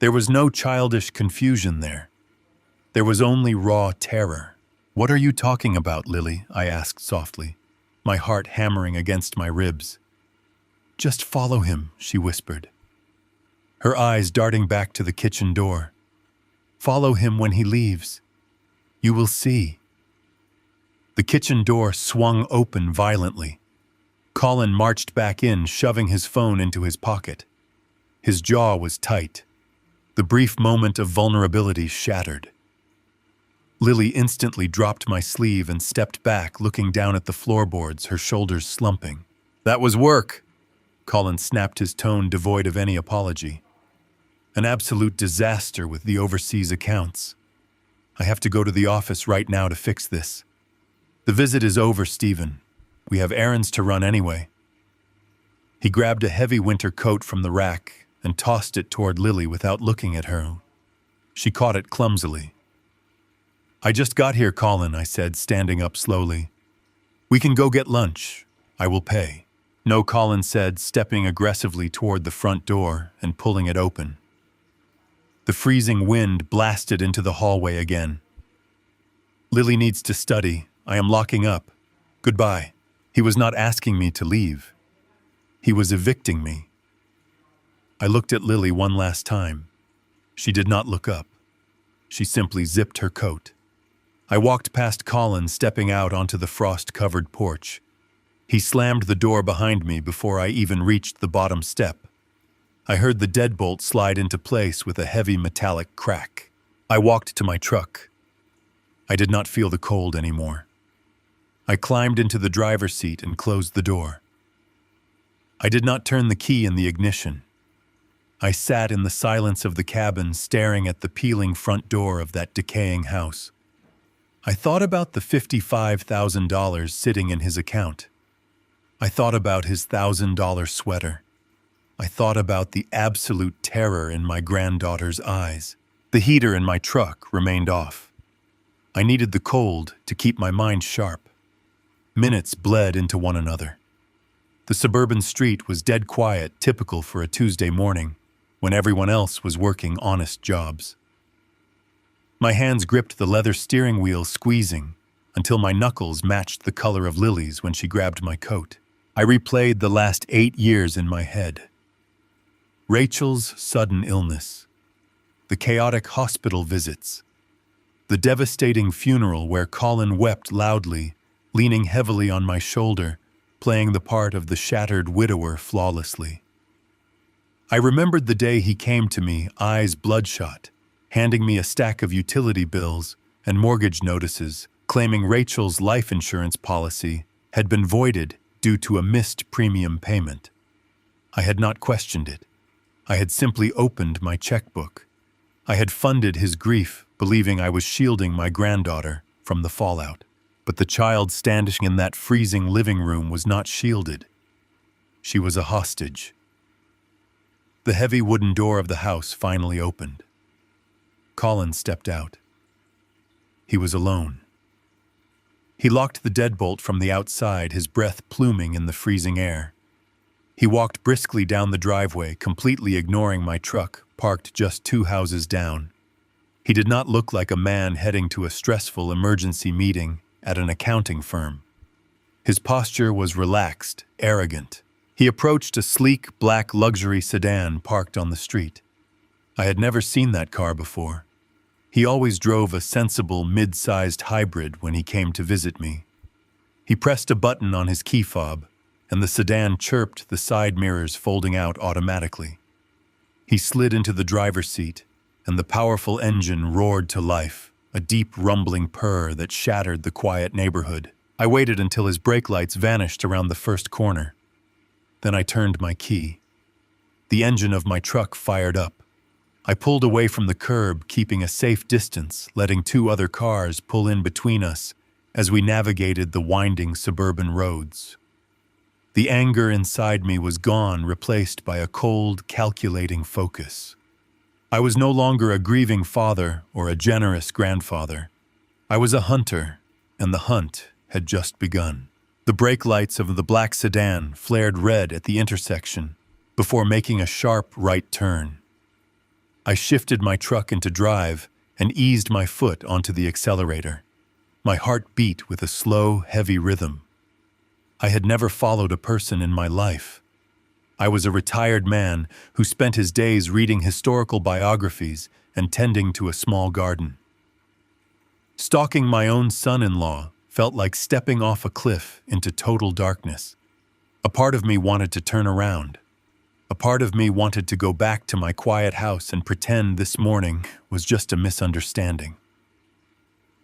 There was no childish confusion there. There was only raw terror. "What are you talking about, Lily?" I asked softly, my heart hammering against my ribs. "Just follow him," she whispered, her eyes darting back to the kitchen door. "Follow him when he leaves. You will see." The kitchen door swung open violently. Colin marched back in, shoving his phone into his pocket. His jaw was tight. The brief moment of vulnerability shattered. Lily instantly dropped my sleeve and stepped back, looking down at the floorboards, her shoulders slumping. "That was work," Colin snapped, his tone devoid of any apology. "An absolute disaster with the overseas accounts. I have to go to the office right now to fix this. The visit is over, Stephen. We have errands to run anyway." He grabbed a heavy winter coat from the rack and tossed it toward Lily without looking at her. She caught it clumsily. "I just got here, Colin," I said, standing up slowly. "We can go get lunch. I will pay." "No," Colin said, stepping aggressively toward the front door and pulling it open. The freezing wind blasted into the hallway again. "Lily needs to study. I am locking up. Goodbye." He was not asking me to leave. He was evicting me. I looked at Lily one last time. She did not look up. She simply zipped her coat. I walked past Colin, stepping out onto the frost-covered porch. He slammed the door behind me before I even reached the bottom step. I heard the deadbolt slide into place with a heavy metallic crack. I walked to my truck. I did not feel the cold anymore. I climbed into the driver's seat and closed the door. I did not turn the key in the ignition. I sat in the silence of the cabin, staring at the peeling front door of that decaying house. I thought about the $55,000 sitting in his account. I thought about his $1,000 sweater. I thought about the absolute terror in my granddaughter's eyes. The heater in my truck remained off. I needed the cold to keep my mind sharp. Minutes bled into one another. The suburban street was dead quiet, typical for a Tuesday morning, when everyone else was working honest jobs. My hands gripped the leather steering wheel, squeezing, until my knuckles matched the color of Lily's when she grabbed my coat. I replayed the last 8 years in my head. Rachel's sudden illness, the chaotic hospital visits, the devastating funeral where Colin wept loudly, leaning heavily on my shoulder, playing the part of the shattered widower flawlessly. I remembered the day he came to me, eyes bloodshot, handing me a stack of utility bills and mortgage notices, claiming Rachel's life insurance policy had been voided due to a missed premium payment. I had not questioned it. I had simply opened my checkbook. I had funded his grief, believing I was shielding my granddaughter from the fallout. But the child standing in that freezing living room was not shielded. She was a hostage. The heavy wooden door of the house finally opened. Colin stepped out. He was alone. He locked the deadbolt from the outside, his breath pluming in the freezing air. He walked briskly down the driveway, completely ignoring my truck, parked just 2 houses down. He did not look like a man heading to a stressful emergency meeting at an accounting firm. His posture was relaxed, arrogant. He approached a sleek, black luxury sedan parked on the street. I had never seen that car before. He always drove a sensible, mid-sized hybrid when he came to visit me. He pressed a button on his key fob, and the sedan chirped, the side mirrors folding out automatically. He slid into the driver's seat, and the powerful engine roared to life, a deep rumbling purr that shattered the quiet neighborhood. I waited until his brake lights vanished around the first corner. Then I turned my key. The engine of my truck fired up. I pulled away from the curb, keeping a safe distance, letting 2 other cars pull in between us as we navigated the winding suburban roads. The anger inside me was gone, replaced by a cold, calculating focus. I was no longer a grieving father or a generous grandfather. I was a hunter, and the hunt had just begun. The brake lights of the black sedan flared red at the intersection before making a sharp right turn. I shifted my truck into drive and eased my foot onto the accelerator. My heart beat with a slow, heavy rhythm. I had never followed a person in my life. I was a retired man who spent his days reading historical biographies and tending to a small garden. Stalking my own son-in-law felt like stepping off a cliff into total darkness. A part of me wanted to turn around. A part of me wanted to go back to my quiet house and pretend this morning was just a misunderstanding.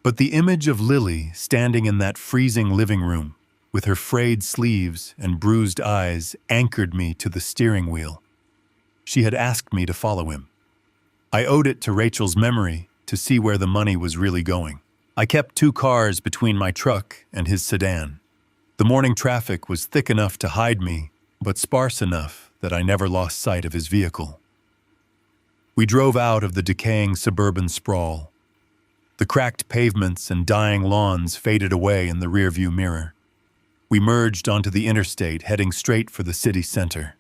But the image of Lily standing in that freezing living room, with her frayed sleeves and bruised eyes, anchored me to the steering wheel. She had asked me to follow him. I owed it to Rachel's memory to see where the money was really going. I kept 2 cars between my truck and his sedan. The morning traffic was thick enough to hide me, but sparse enough that I never lost sight of his vehicle. We drove out of the decaying suburban sprawl. The cracked pavements and dying lawns faded away in the rearview mirror. We merged onto the interstate, heading straight for the city center.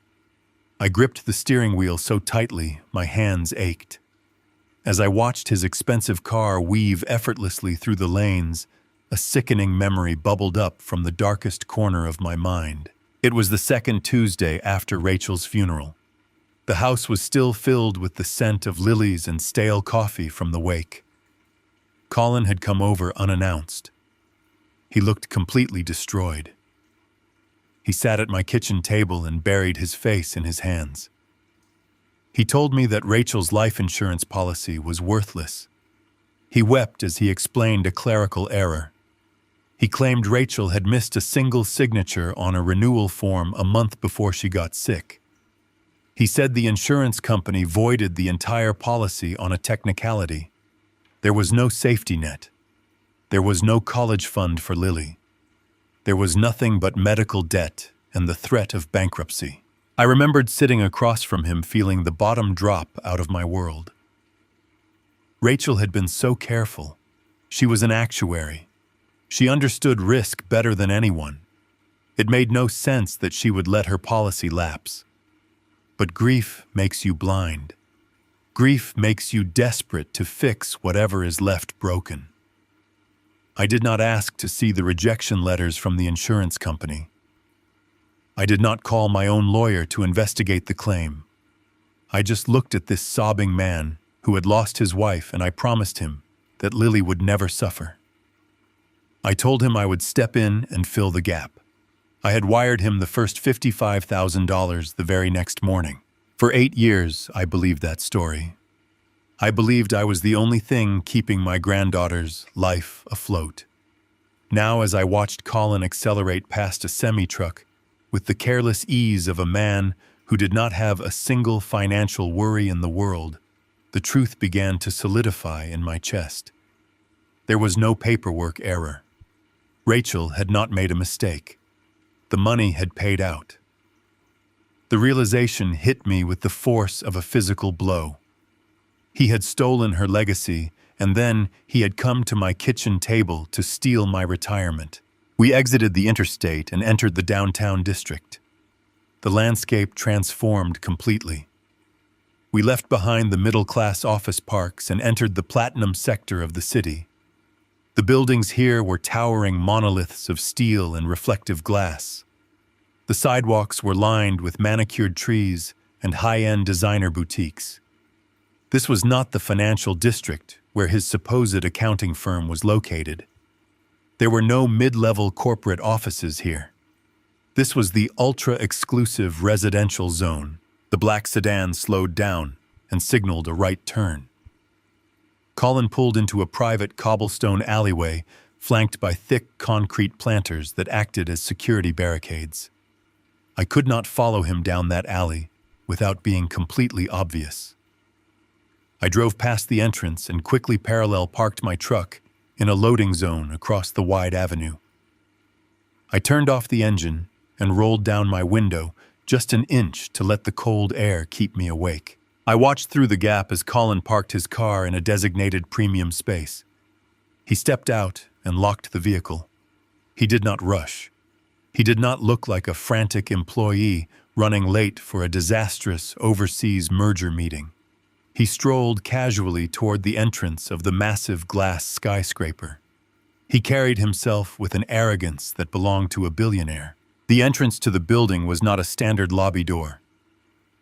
I gripped the steering wheel so tightly, my hands ached. As I watched his expensive car weave effortlessly through the lanes, a sickening memory bubbled up from the darkest corner of my mind. It was the second Tuesday after Rachel's funeral. The house was still filled with the scent of lilies and stale coffee from the wake. Colin had come over unannounced. He looked completely destroyed. He sat at my kitchen table and buried his face in his hands. He told me that Rachel's life insurance policy was worthless. He wept as he explained a clerical error. He claimed Rachel had missed a single signature on a renewal form a month before she got sick. He said the insurance company voided the entire policy on a technicality. There was no safety net. There was no college fund for Lily. There was nothing but medical debt and the threat of bankruptcy. I remembered sitting across from him feeling the bottom drop out of my world. Rachel had been so careful. She was an actuary. She understood risk better than anyone. It made no sense that she would let her policy lapse. But grief makes you blind. Grief makes you desperate to fix whatever is left broken. I did not ask to see the rejection letters from the insurance company. I did not call my own lawyer to investigate the claim. I just looked at this sobbing man who had lost his wife, and I promised him that Lily would never suffer. I told him I would step in and fill the gap. I had wired him the first $55,000 the very next morning. For 8 years, I believed that story. I believed I was the only thing keeping my granddaughter's life afloat. Now, as I watched Colin accelerate past a semi-truck with the careless ease of a man who did not have a single financial worry in the world, the truth began to solidify in my chest. There was no paperwork error. Rachel had not made a mistake. The money had paid out. The realization hit me with the force of a physical blow. He had stolen her legacy, and then he had come to my kitchen table to steal my retirement. We exited the interstate and entered the downtown district. The landscape transformed completely. We left behind the middle-class office parks and entered the platinum sector of the city. The buildings here were towering monoliths of steel and reflective glass. The sidewalks were lined with manicured trees and high-end designer boutiques. This was not the financial district where his supposed accounting firm was located. There were no mid-level corporate offices here. This was the ultra-exclusive residential zone. The black sedan slowed down and signaled a right turn. Colin pulled into a private cobblestone alleyway flanked by thick concrete planters that acted as security barricades. I could not follow him down that alley without being completely obvious. I drove past the entrance and quickly parallel parked my truck in a loading zone across the wide avenue. I turned off the engine and rolled down my window just an inch to let the cold air keep me awake. I watched through the gap as Colin parked his car in a designated premium space. He stepped out and locked the vehicle. He did not rush. He did not look like a frantic employee running late for a disastrous overseas merger meeting. He strolled casually toward the entrance of the massive glass skyscraper. He carried himself with an arrogance that belonged to a billionaire. The entrance to the building was not a standard lobby door.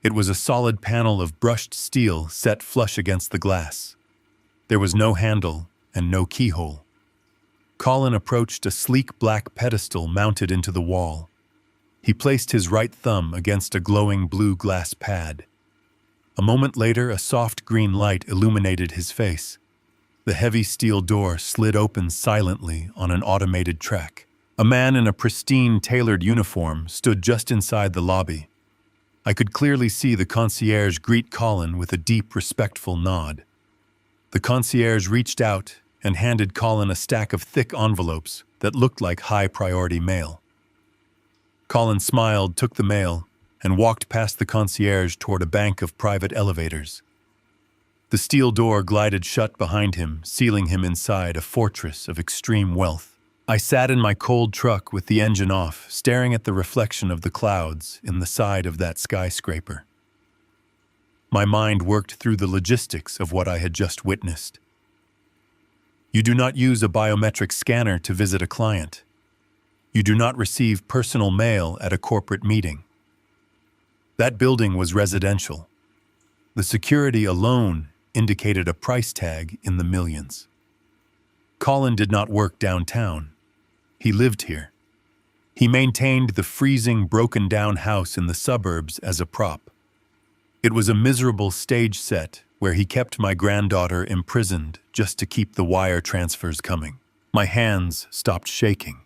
It was a solid panel of brushed steel set flush against the glass. There was no handle and no keyhole. Colin approached a sleek black pedestal mounted into the wall. He placed his right thumb against a glowing blue glass pad. A moment later, a soft green light illuminated his face. The heavy steel door slid open silently on an automated track. A man in a pristine, tailored uniform stood just inside the lobby. I could clearly see the concierge greet Colin with a deep, respectful nod. The concierge reached out and handed Colin a stack of thick envelopes that looked like high-priority mail. Colin smiled, took the mail, and walked past the concierge toward a bank of private elevators. The steel door glided shut behind him, sealing him inside a fortress of extreme wealth. I sat in my cold truck with the engine off, staring at the reflection of the clouds in the side of that skyscraper. My mind worked through the logistics of what I had just witnessed. You do not use a biometric scanner to visit a client. You do not receive personal mail at a corporate meeting. That building was residential. The security alone indicated a price tag in the millions. Colin did not work downtown. He lived here. He maintained the freezing, broken-down house in the suburbs as a prop. It was a miserable stage set where he kept my granddaughter imprisoned just to keep the wire transfers coming. My hands stopped shaking.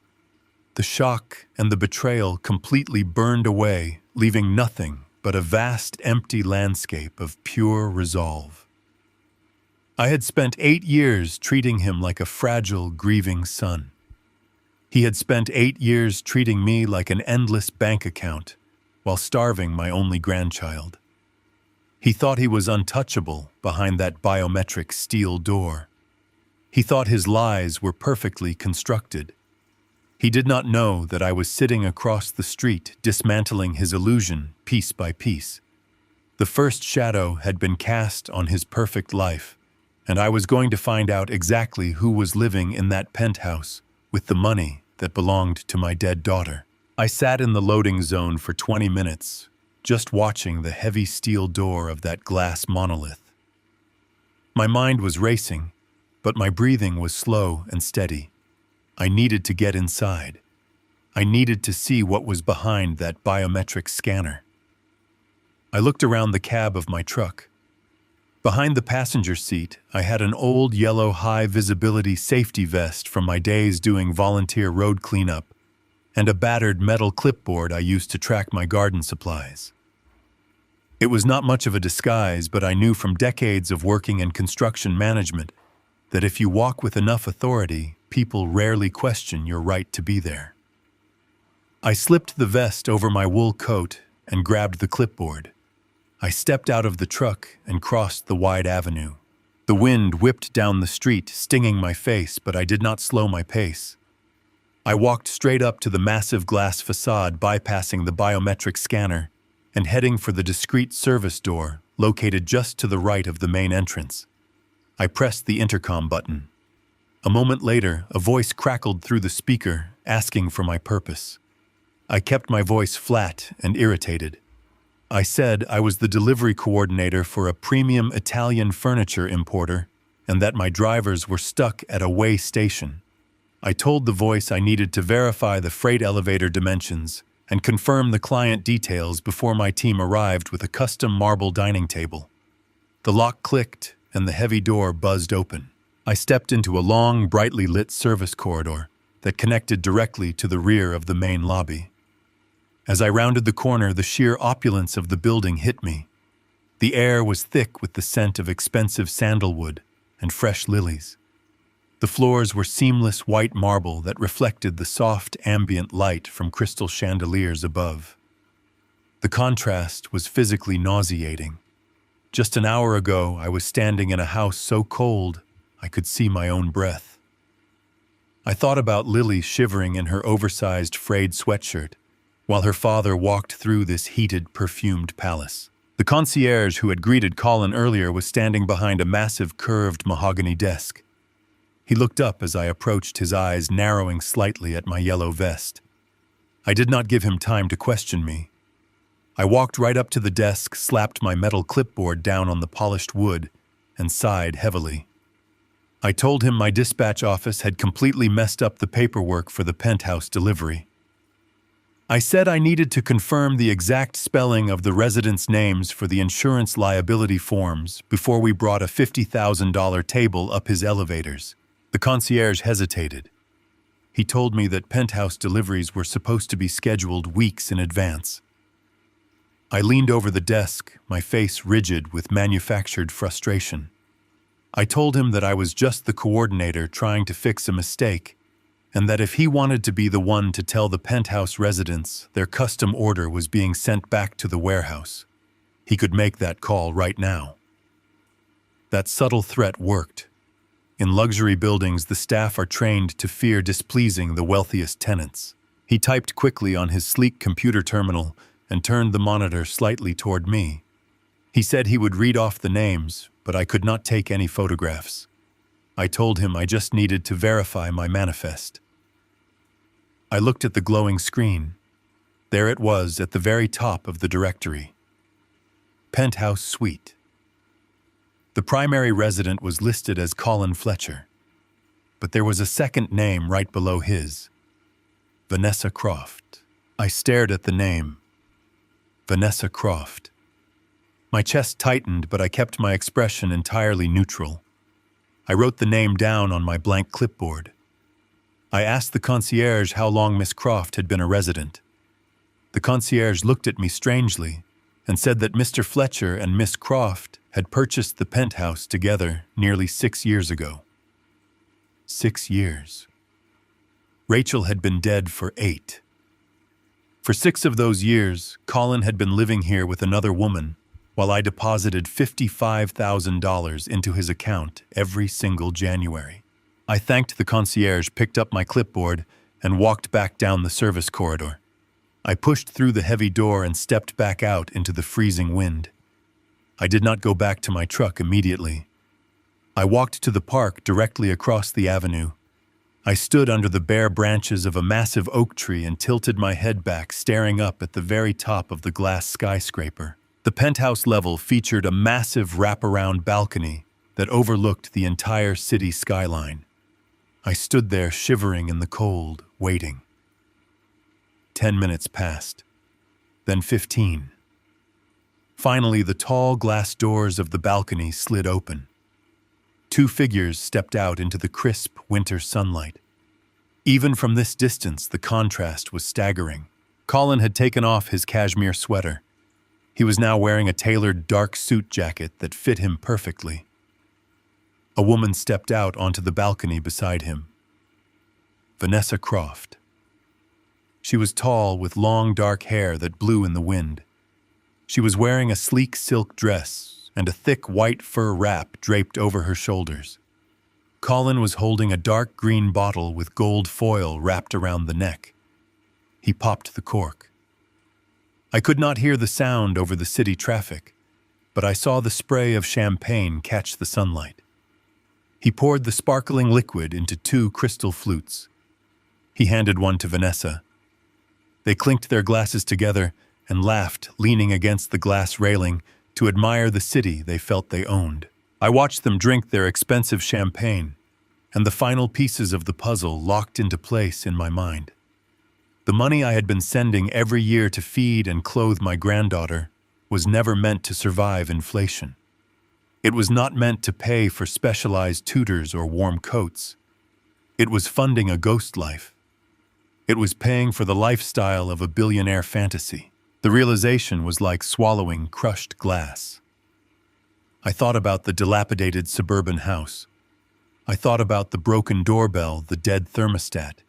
The shock and the betrayal completely burned away, leaving nothing but a vast, empty landscape of pure resolve. I had spent 8 years treating him like a fragile, grieving son. He had spent 8 years treating me like an endless bank account while starving my only grandchild. He thought he was untouchable behind that biometric steel door. He thought his lies were perfectly constructed. He did not know that I was sitting across the street dismantling his illusion piece by piece. The first shadow had been cast on his perfect life, and I was going to find out exactly who was living in that penthouse with the money that belonged to my dead daughter. I sat in the loading zone for 20 minutes, just watching the heavy steel door of that glass monolith. My mind was racing, but my breathing was slow and steady. I needed to get inside. I needed to see what was behind that biometric scanner. I looked around the cab of my truck. Behind the passenger seat, I had an old yellow high-visibility safety vest from my days doing volunteer road cleanup and a battered metal clipboard I used to track my garden supplies. It was not much of a disguise, but I knew from decades of working in construction management that if you walk with enough authority, people rarely question your right to be there. I slipped the vest over my wool coat and grabbed the clipboard. I stepped out of the truck and crossed the wide avenue. The wind whipped down the street, stinging my face, but I did not slow my pace. I walked straight up to the massive glass facade, bypassing the biometric scanner and heading for the discreet service door located just to the right of the main entrance. I pressed the intercom button. A moment later, a voice crackled through the speaker, asking for my purpose. I kept my voice flat and irritated. I said I was the delivery coordinator for a premium Italian furniture importer and that my drivers were stuck at a way station. I told the voice I needed to verify the freight elevator dimensions and confirm the client details before my team arrived with a custom marble dining table. The lock clicked and the heavy door buzzed open. I stepped into a long, brightly lit service corridor that connected directly to the rear of the main lobby. As I rounded the corner, the sheer opulence of the building hit me. The air was thick with the scent of expensive sandalwood and fresh lilies. The floors were seamless white marble that reflected the soft ambient light from crystal chandeliers above. The contrast was physically nauseating. Just an hour ago, I was standing in a house so cold I could see my own breath. I thought about Lily shivering in her oversized frayed sweatshirt while her father walked through this heated, perfumed palace. The concierge who had greeted Colin earlier was standing behind a massive curved mahogany desk. He looked up as I approached, his eyes narrowing slightly at my yellow vest. I did not give him time to question me. I walked right up to the desk, slapped my metal clipboard down on the polished wood, and sighed heavily. I told him my dispatch office had completely messed up the paperwork for the penthouse delivery. I said I needed to confirm the exact spelling of the residents' names for the insurance liability forms before we brought a $50,000 table up his elevators. The concierge hesitated. He told me that penthouse deliveries were supposed to be scheduled weeks in advance. I leaned over the desk, my face rigid with manufactured frustration. I told him that I was just the coordinator trying to fix a mistake, and that if he wanted to be the one to tell the penthouse residents their custom order was being sent back to the warehouse, he could make that call right now. That subtle threat worked. In luxury buildings, the staff are trained to fear displeasing the wealthiest tenants. He typed quickly on his sleek computer terminal and turned the monitor slightly toward me. He said he would read off the names, but I could not take any photographs. I told him I just needed to verify my manifest. I looked at the glowing screen. There it was at the very top of the directory. Penthouse Suite. The primary resident was listed as Colin Fletcher, but there was a second name right below his. Vanessa Croft. I stared at the name. Vanessa Croft. My chest tightened, but I kept my expression entirely neutral. I wrote the name down on my blank clipboard. I asked the concierge how long Miss Croft had been a resident. The concierge looked at me strangely and said that Mr. Fletcher and Miss Croft had purchased the penthouse together nearly 6 years ago. 6 years. Rachel had been dead for 8. For 6 of those years, Colin had been living here with another woman, while I deposited $55,000 into his account every single January. I thanked the concierge, picked up my clipboard, and walked back down the service corridor. I pushed through the heavy door and stepped back out into the freezing wind. I did not go back to my truck immediately. I walked to the park directly across the avenue. I stood under the bare branches of a massive oak tree and tilted my head back, staring up at the very top of the glass skyscraper. The penthouse level featured a massive wraparound balcony that overlooked the entire city skyline. I stood there shivering in the cold, waiting. 10 minutes passed, then 15. Finally, the tall glass doors of the balcony slid open. 2 figures stepped out into the crisp winter sunlight. Even from this distance, the contrast was staggering. Colin had taken off his cashmere sweater. He was now wearing a tailored dark suit jacket that fit him perfectly. A woman stepped out onto the balcony beside him. Vanessa Croft. She was tall, with long dark hair that blew in the wind. She was wearing a sleek silk dress and a thick white fur wrap draped over her shoulders. Colin was holding a dark green bottle with gold foil wrapped around the neck. He popped the cork. I could not hear the sound over the city traffic, but I saw the spray of champagne catch the sunlight. He poured the sparkling liquid into 2 crystal flutes. He handed one to Vanessa. They clinked their glasses together and laughed, leaning against the glass railing to admire the city they felt they owned. I watched them drink their expensive champagne, and the final pieces of the puzzle locked into place in my mind. The money I had been sending every year to feed and clothe my granddaughter was never meant to survive inflation. It was not meant to pay for specialized tutors or warm coats. It was funding a ghost life. It was paying for the lifestyle of a billionaire fantasy. The realization was like swallowing crushed glass. I thought about the dilapidated suburban house. I thought about the broken doorbell, the dead thermostat,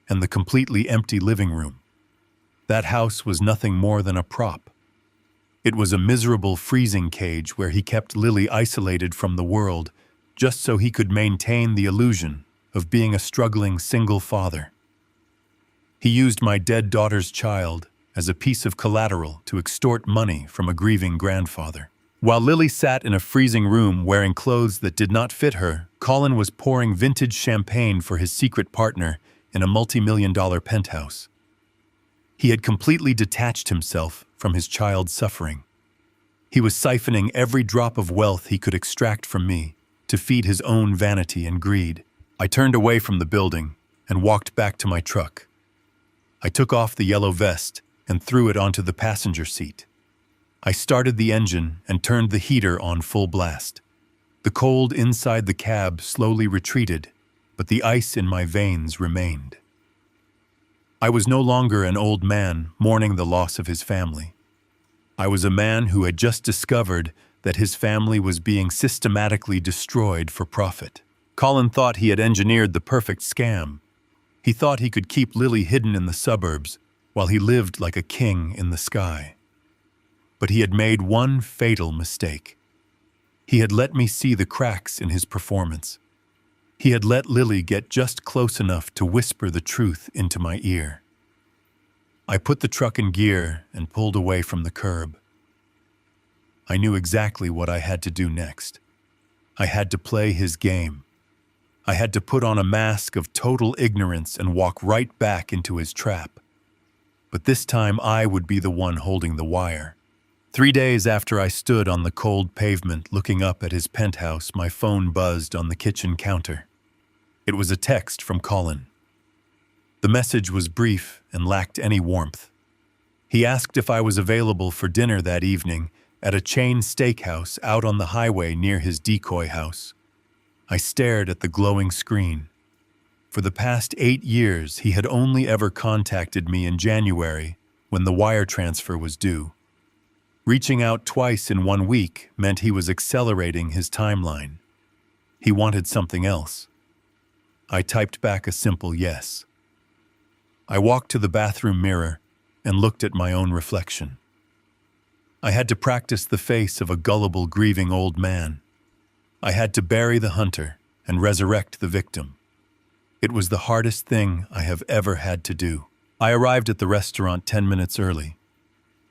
and the completely empty living room. That house was nothing more than a prop. It was a miserable freezing cage where he kept Lily isolated from the world just so he could maintain the illusion of being a struggling single father. He used my dead daughter's child as a piece of collateral to extort money from a grieving grandfather. While Lily sat in a freezing room wearing clothes that did not fit her, Colin was pouring vintage champagne for his secret partner in a multi-million-dollar penthouse. He had completely detached himself from his child's suffering. He was siphoning every drop of wealth he could extract from me to feed his own vanity and greed. I turned away from the building and walked back to my truck. I took off the yellow vest and threw it onto the passenger seat. I started the engine and turned the heater on full blast. The cold inside the cab slowly retreated, but the ice in my veins remained. I was no longer an old man mourning the loss of his family. I was a man who had just discovered that his family was being systematically destroyed for profit. Colin thought he had engineered the perfect scam. He thought he could keep Lily hidden in the suburbs while he lived like a king in the sky. But he had made one fatal mistake. He had let me see the cracks in his performance. He had let Lily get just close enough to whisper the truth into my ear. I put the truck in gear and pulled away from the curb. I knew exactly what I had to do next. I had to play his game. I had to put on a mask of total ignorance and walk right back into his trap. But this time I would be the one holding the wire. 3 days after I stood on the cold pavement looking up at his penthouse, my phone buzzed on the kitchen counter. It was a text from Colin. The message was brief and lacked any warmth. He asked if I was available for dinner that evening at a chain steakhouse out on the highway near his decoy house. I stared at the glowing screen. For the past 8 years, he had only ever contacted me in January when the wire transfer was due. Reaching out twice in 1 week meant he was accelerating his timeline. He wanted something else. I typed back a simple yes. I walked to the bathroom mirror and looked at my own reflection. I had to practice the face of a gullible, grieving old man. I had to bury the hunter and resurrect the victim. It was the hardest thing I have ever had to do. I arrived at the restaurant 10 minutes early.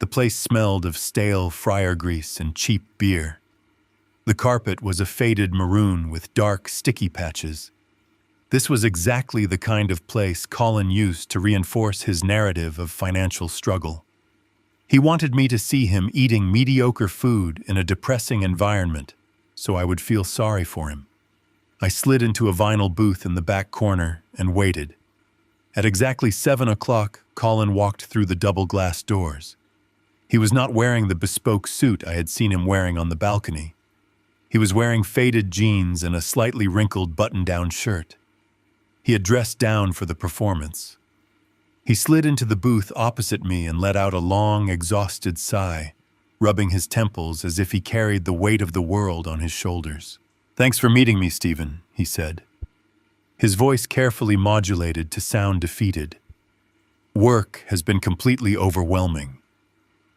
The place smelled of stale fryer grease and cheap beer. The carpet was a faded maroon with dark, sticky patches. This was exactly the kind of place Colin used to reinforce his narrative of financial struggle. He wanted me to see him eating mediocre food in a depressing environment, so I would feel sorry for him. I slid into a vinyl booth in the back corner and waited. At exactly 7 o'clock, Colin walked through the double glass doors. He was not wearing the bespoke suit I had seen him wearing on the balcony. He was wearing faded jeans and a slightly wrinkled button-down shirt. He had dressed down for the performance. He slid into the booth opposite me and let out a long, exhausted sigh, rubbing his temples as if he carried the weight of the world on his shoulders. "Thanks for meeting me, Stephen," he said. His voice carefully modulated to sound defeated. "Work has been completely overwhelming.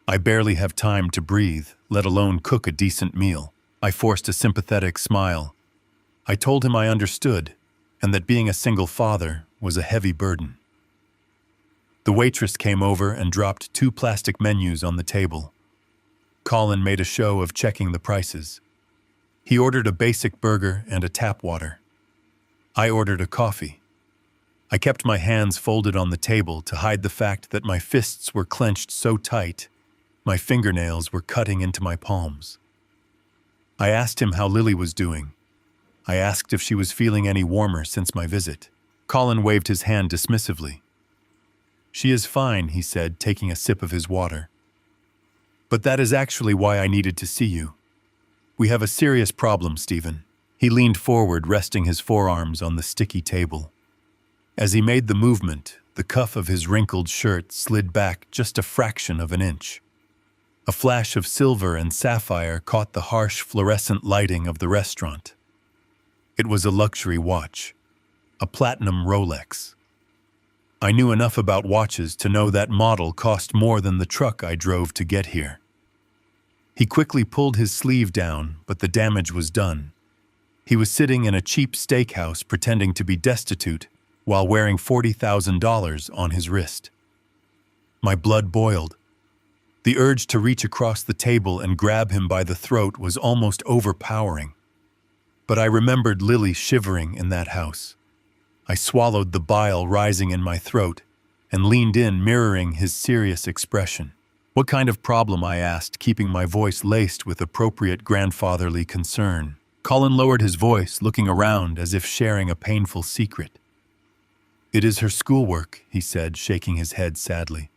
I barely have time to breathe, let alone cook a decent meal." I forced a sympathetic smile. I told him I understood, and that being a single father was a heavy burden. The waitress came over and dropped 2 plastic menus on the table. Colin made a show of checking the prices. He ordered a basic burger and a tap water. I ordered a coffee. I kept my hands folded on the table to hide the fact that my fists were clenched so tight, my fingernails were cutting into my palms. I asked him how Lily was doing. I asked if she was feeling any warmer since my visit. Colin waved his hand dismissively. "She is fine," he said, taking a sip of his water. "But that is actually why I needed to see you. We have a serious problem, Stephen." He leaned forward, resting his forearms on the sticky table. As he made the movement, the cuff of his wrinkled shirt slid back just a fraction of an inch. A flash of silver and sapphire caught the harsh fluorescent lighting of the restaurant. It was a luxury watch, a platinum Rolex. I knew enough about watches to know that model cost more than the truck I drove to get here. He quickly pulled his sleeve down, but the damage was done. He was sitting in a cheap steakhouse pretending to be destitute while wearing $40,000 on his wrist. My blood boiled. The urge to reach across the table and grab him by the throat was almost overpowering. But I remembered Lily shivering in that house. I swallowed the bile rising in my throat and leaned in, mirroring his serious expression. "What kind of problem?" I asked, keeping my voice laced with appropriate grandfatherly concern. Colin lowered his voice, looking around as if sharing a painful secret. "It is her schoolwork," he said, shaking his head sadly.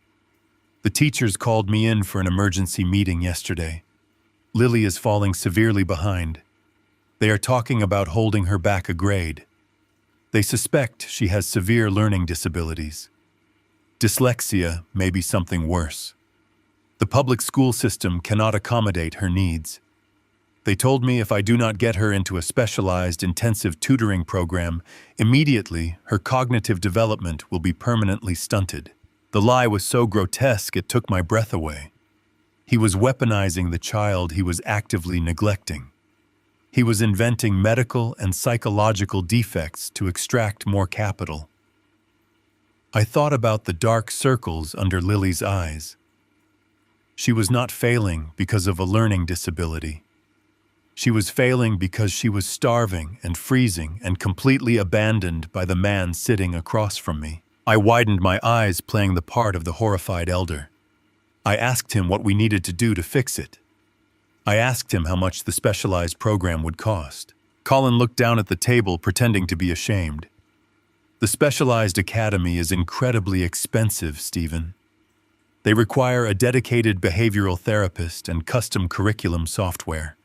"The teachers called me in for an emergency meeting yesterday. Lily is falling severely behind. They are talking about holding her back a grade. They suspect she has severe learning disabilities. Dyslexia may be something worse. The public school system cannot accommodate her needs. They told me if I do not get her into a specialized intensive tutoring program, immediately her cognitive development will be permanently stunted." The lie was so grotesque it took my breath away. He was weaponizing the child he was actively neglecting. He was inventing medical and psychological defects to extract more capital. I thought about the dark circles under Lily's eyes. She was not failing because of a learning disability. She was failing because she was starving and freezing and completely abandoned by the man sitting across from me. I widened my eyes, playing the part of the horrified elder. I asked him what we needed to do to fix it. I asked him how much the specialized program would cost. Colin looked down at the table, pretending to be ashamed. "The specialized academy is incredibly expensive, Stephen. They require a dedicated behavioral therapist and custom curriculum software.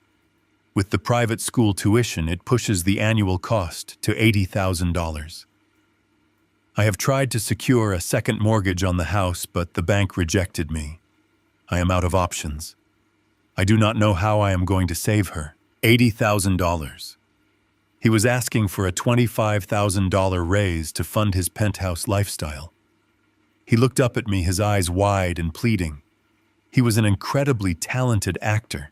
With the private school tuition, it pushes the annual cost to $80,000. I have tried to secure a second mortgage on the house, but the bank rejected me. I am out of options. I do not know how I am going to save her." $80,000. He was asking for a $25,000 raise to fund his penthouse lifestyle. He looked up at me, his eyes wide and pleading. He was an incredibly talented actor.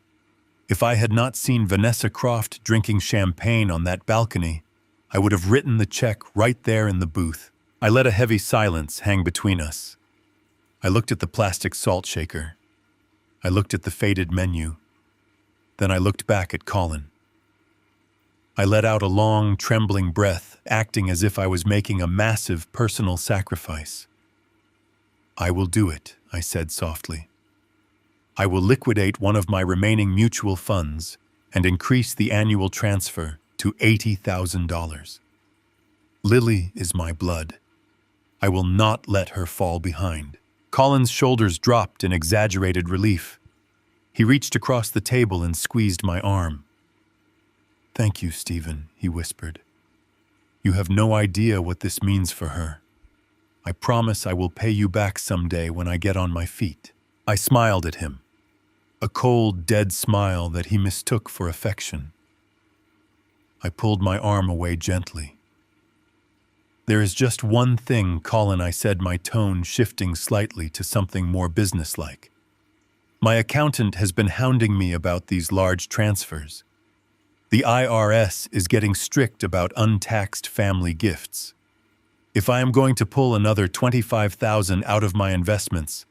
If I had not seen Vanessa Croft drinking champagne on that balcony, I would have written the check right there in the booth. I let a heavy silence hang between us. I looked at the plastic salt shaker. I looked at the faded menu. Then I looked back at Colin. I let out a long, trembling breath, acting as if I was making a massive personal sacrifice. "I will do it," I said softly. "I will liquidate one of my remaining mutual funds and increase the annual transfer to $80,000. Lily is my blood. I will not let her fall behind." Colin's shoulders dropped in exaggerated relief. He reached across the table and squeezed my arm. "Thank you, Stephen," he whispered. "You have no idea what this means for her. I promise I will pay you back someday when I get on my feet." I smiled at him, a cold, dead smile that he mistook for affection. I pulled my arm away gently. "There is just one thing, Colin," I said, my tone shifting slightly to something more businesslike. "My accountant has been hounding me about these large transfers. The IRS is getting strict about untaxed family gifts. If I am going to pull another $25,000 out of my investments,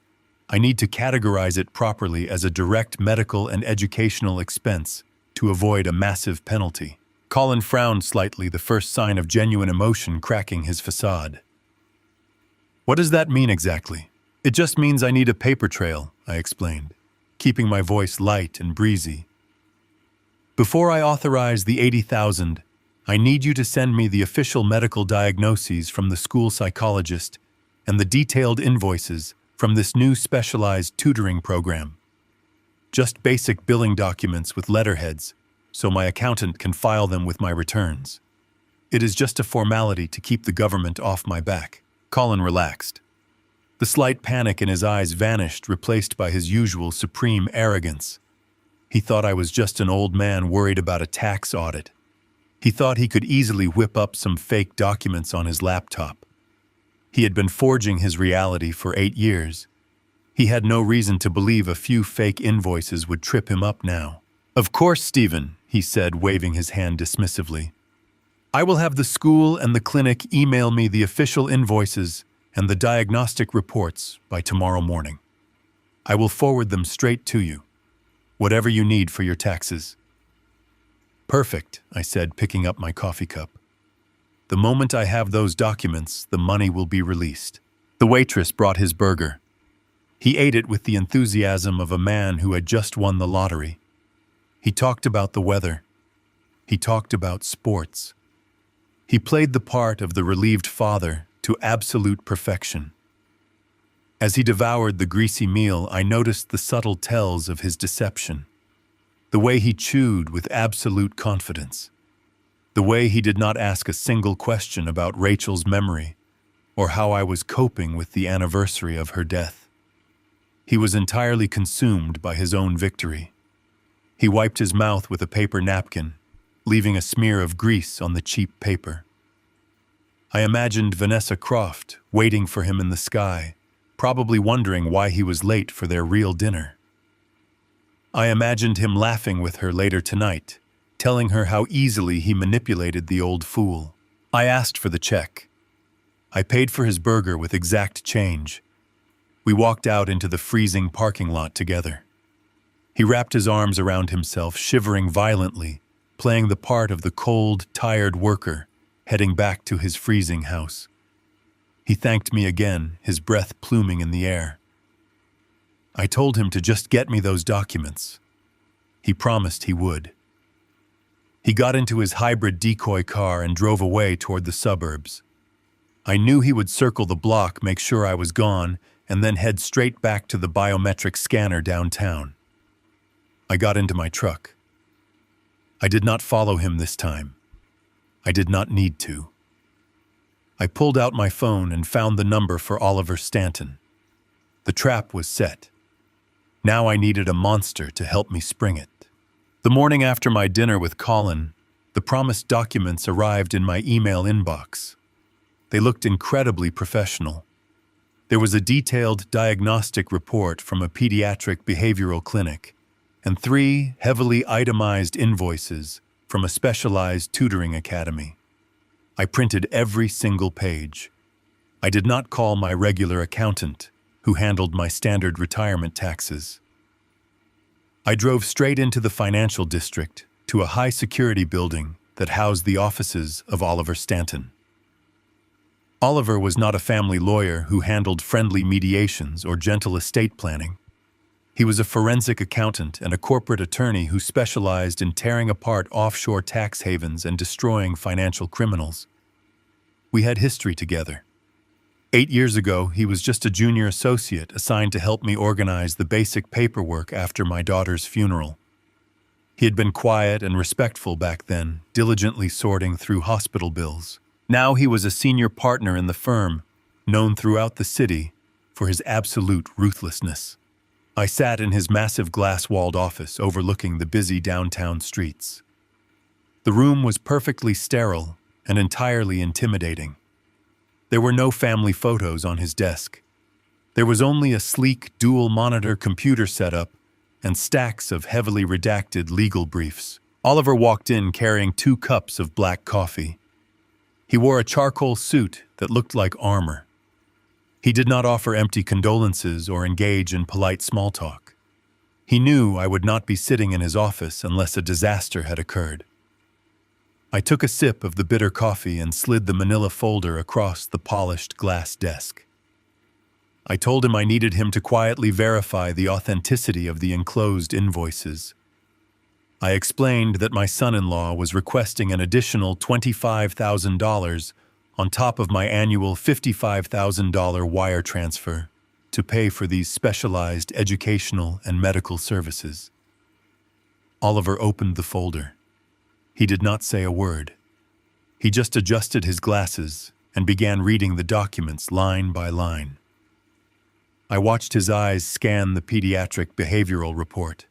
I need to categorize it properly as a direct medical and educational expense to avoid a massive penalty." Colin frowned slightly, the first sign of genuine emotion cracking his facade. "What does that mean exactly?" "It just means I need a paper trail," I explained, keeping my voice light and breezy. "Before I authorize the $80,000, I need you to send me the official medical diagnoses from the school psychologist and the detailed invoices from this new specialized tutoring program. Just basic billing documents with letterheads, so my accountant can file them with my returns. It is just a formality to keep the government off my back." Colin relaxed. The slight panic in his eyes vanished, replaced by his usual supreme arrogance. He thought I was just an old man worried about a tax audit. He thought he could easily whip up some fake documents on his laptop. He had been forging his reality for 8 years. He had no reason to believe a few fake invoices would trip him up now. "Of course, Stephen," he said, waving his hand dismissively. "I will have the school and the clinic email me the official invoices and the diagnostic reports by tomorrow morning. I will forward them straight to you, whatever you need for your taxes." "Perfect," I said, picking up my coffee cup. "The moment I have those documents, the money will be released." The waitress brought his burger. He ate it with the enthusiasm of a man who had just won the lottery. He talked about the weather. He talked about sports. He played the part of the relieved father to absolute perfection. As he devoured the greasy meal, I noticed the subtle tells of his deception. The way he chewed with absolute confidence. The way he did not ask a single question about Rachel's memory or how I was coping with the anniversary of her death. He was entirely consumed by his own victory. He wiped his mouth with a paper napkin, leaving a smear of grease on the cheap paper. I imagined Vanessa Croft waiting for him in the sky, probably wondering why he was late for their real dinner. I imagined him laughing with her later tonight, telling her how easily he manipulated the old fool. I asked for the check. I paid for his burger with exact change. We walked out into the freezing parking lot together. He wrapped his arms around himself, shivering violently, playing the part of the cold, tired worker, heading back to his freezing house. He thanked me again, his breath pluming in the air. I told him to just get me those documents. He promised he would. He got into his hybrid decoy car and drove away toward the suburbs. I knew he would circle the block, make sure I was gone, and then head straight back to the biometric scanner downtown. I got into my truck. I did not follow him this time. I did not need to. I pulled out my phone and found the number for Oliver Stanton. The trap was set. Now I needed a monster to help me spring it. The morning after my dinner with Colin, the promised documents arrived in my email inbox. They looked incredibly professional. There was a detailed diagnostic report from a pediatric behavioral clinic and 3 heavily itemized invoices from a specialized tutoring academy. I printed every single page. I did not call my regular accountant, who handled my standard retirement taxes. I drove straight into the financial district to a high-security building that housed the offices of Oliver Stanton. Oliver was not a family lawyer who handled friendly mediations or gentle estate planning. He was a forensic accountant and a corporate attorney who specialized in tearing apart offshore tax havens and destroying financial criminals. We had history together. 8 years ago, he was just a junior associate assigned to help me organize the basic paperwork after my daughter's funeral. He had been quiet and respectful back then, diligently sorting through hospital bills. Now he was a senior partner in the firm, known throughout the city for his absolute ruthlessness. I sat in his massive glass-walled office overlooking the busy downtown streets. The room was perfectly sterile and entirely intimidating. There were no family photos on his desk. There was only a sleek dual-monitor computer setup and stacks of heavily redacted legal briefs. Oliver walked in carrying 2 cups of black coffee. He wore a charcoal suit that looked like armor. He did not offer empty condolences or engage in polite small talk. He knew I would not be sitting in his office unless a disaster had occurred. I took a sip of the bitter coffee and slid the manila folder across the polished glass desk. I told him I needed him to quietly verify the authenticity of the enclosed invoices. I explained that my son-in-law was requesting an additional $25,000 on top of my annual $55,000 wire transfer to pay for these specialized educational and medical services. Oliver opened the folder. He did not say a word. He just adjusted his glasses and began reading the documents line by line. I watched his eyes scan the pediatric behavioral report.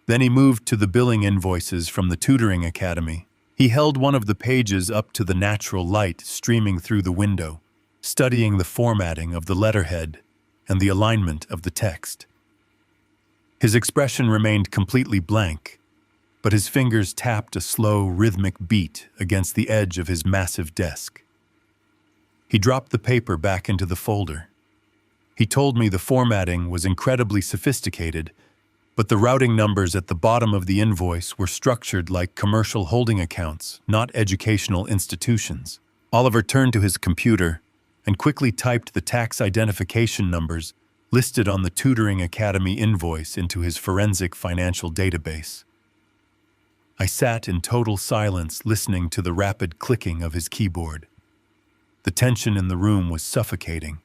Then he moved to the billing invoices from the tutoring academy. He held one of the pages up to the natural light streaming through the window, studying the formatting of the letterhead and the alignment of the text. His expression remained completely blank, but his fingers tapped a slow, rhythmic beat against the edge of his massive desk. He dropped the paper back into the folder. He told me the formatting was incredibly sophisticated, but the routing numbers at the bottom of the invoice were structured like commercial holding accounts, not educational institutions. Oliver turned to his computer and quickly typed the tax identification numbers listed on the Tutoring Academy invoice into his forensic financial database. I sat in total silence listening to the rapid clicking of his keyboard. The tension in the room was suffocating.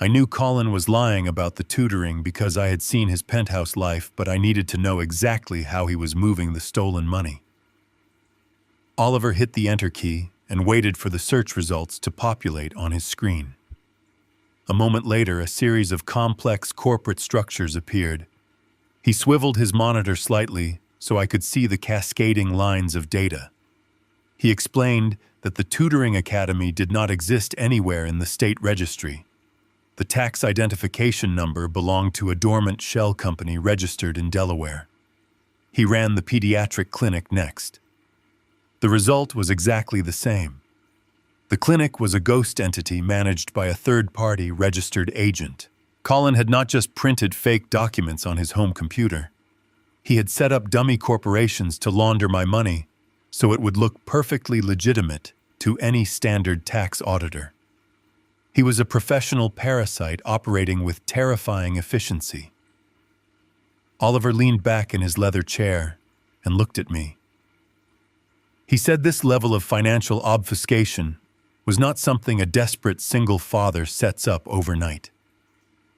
I knew Colin was lying about the tutoring because I had seen his penthouse life, but I needed to know exactly how he was moving the stolen money. Oliver hit the enter key and waited for the search results to populate on his screen. A moment later, a series of complex corporate structures appeared. He swiveled his monitor slightly so I could see the cascading lines of data. He explained that the Tutoring Academy did not exist anywhere in the state registry. The tax identification number belonged to a dormant shell company registered in Delaware. He ran the pediatric clinic next. The result was exactly the same. The clinic was a ghost entity managed by a third-party registered agent. Colin had not just printed fake documents on his home computer. He had set up dummy corporations to launder my money so it would look perfectly legitimate to any standard tax auditor. He was a professional parasite operating with terrifying efficiency. Oliver leaned back in his leather chair and looked at me. He said this level of financial obfuscation was not something a desperate single father sets up overnight.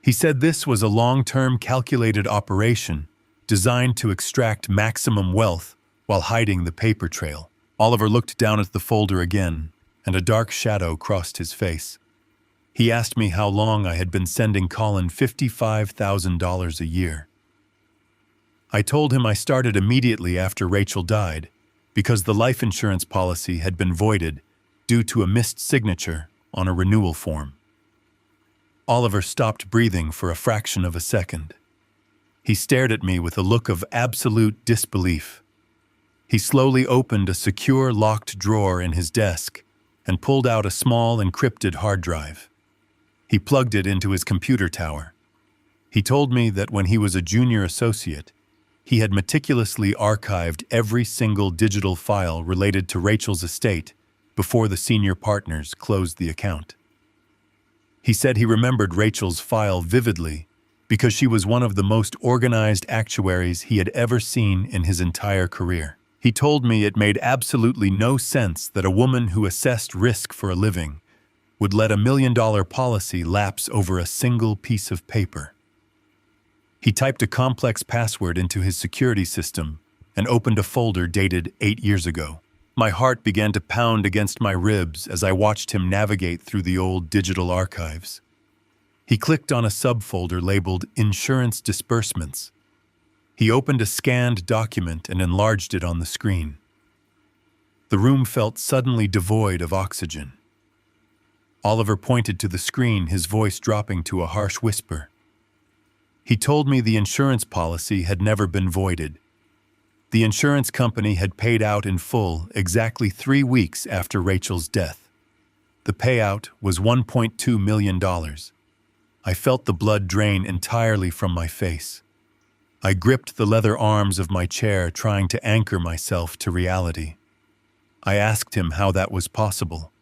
He said this was a long-term calculated operation designed to extract maximum wealth while hiding the paper trail. Oliver looked down at the folder again, and a dark shadow crossed his face. He asked me how long I had been sending Colin $55,000 a year. I told him I started immediately after Rachel died because the life insurance policy had been voided due to a missed signature on a renewal form. Oliver stopped breathing for a fraction of a second. He stared at me with a look of absolute disbelief. He slowly opened a secure locked drawer in his desk and pulled out a small encrypted hard drive. He plugged it into his computer tower. He told me that when he was a junior associate, he had meticulously archived every single digital file related to Rachel's estate before the senior partners closed the account. He said he remembered Rachel's file vividly because she was one of the most organized actuaries he had ever seen in his entire career. He told me it made absolutely no sense that a woman who assessed risk for a living would let $1 million policy lapse over a single piece of paper. He typed a complex password into his security system and opened a folder dated 8 years ago. My heart began to pound against my ribs as I watched him navigate through the old digital archives. He clicked on a subfolder labeled Insurance Disbursements. He opened a scanned document and enlarged it on the screen. The room felt suddenly devoid of oxygen. Oliver pointed to the screen, his voice dropping to a harsh whisper. He told me the insurance policy had never been voided. The insurance company had paid out in full exactly 3 weeks after Rachel's death. The payout was $1.2 million. I felt the blood drain entirely from my face. I gripped the leather arms of my chair, trying to anchor myself to reality. I asked him how that was possible.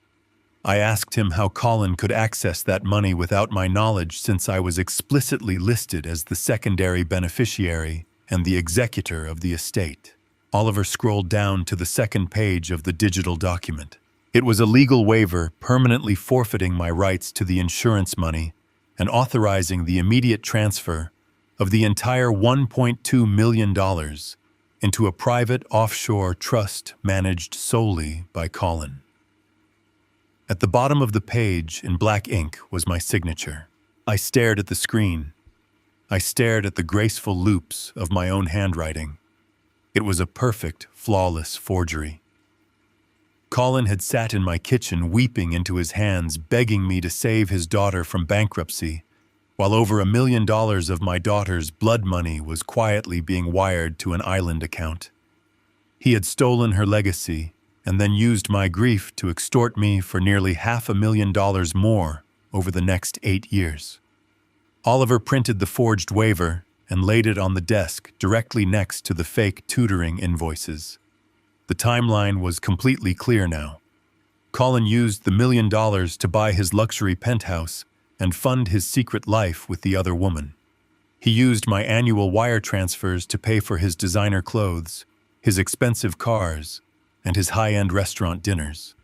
I asked him how Colin could access that money without my knowledge, since I was explicitly listed as the secondary beneficiary and the executor of the estate. Oliver scrolled down to the second page of the digital document. It was a legal waiver permanently forfeiting my rights to the insurance money and authorizing the immediate transfer of the entire $1.2 million into a private offshore trust managed solely by Colin. At the bottom of the page, in black ink, was my signature. I stared at the screen. I stared at the graceful loops of my own handwriting. It was a perfect, flawless forgery. Colin had sat in my kitchen weeping into his hands, begging me to save his daughter from bankruptcy, while over $1 million of my daughter's blood money was quietly being wired to an island account. He had stolen her legacy and then used my grief to extort me for nearly $500,000 more over the next 8 years. Oliver printed the forged waiver and laid it on the desk directly next to the fake tutoring invoices. The timeline was completely clear now. Colin used the $1 million to buy his luxury penthouse and fund his secret life with the other woman. He used my annual wire transfers to pay for his designer clothes, his expensive cars, and his high-end restaurant dinners.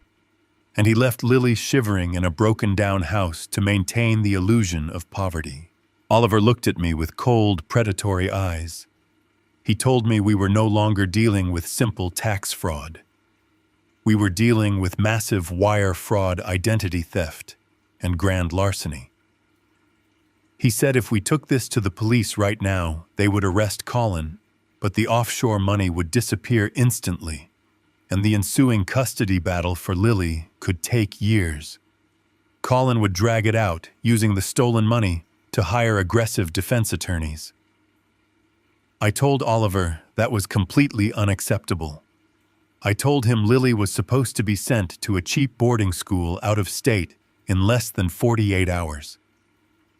And he left Lily shivering in a broken-down house to maintain the illusion of poverty. Oliver looked at me with cold, predatory eyes. He told me we were no longer dealing with simple tax fraud. We were dealing with massive wire fraud, identity theft, and grand larceny. He said if we took this to the police right now, they would arrest Colin, but the offshore money would disappear instantly, and the ensuing custody battle for Lily could take years. Colin would drag it out, using the stolen money to hire aggressive defense attorneys. I told Oliver that was completely unacceptable. I told him Lily was supposed to be sent to a cheap boarding school out of state in less than 48 hours.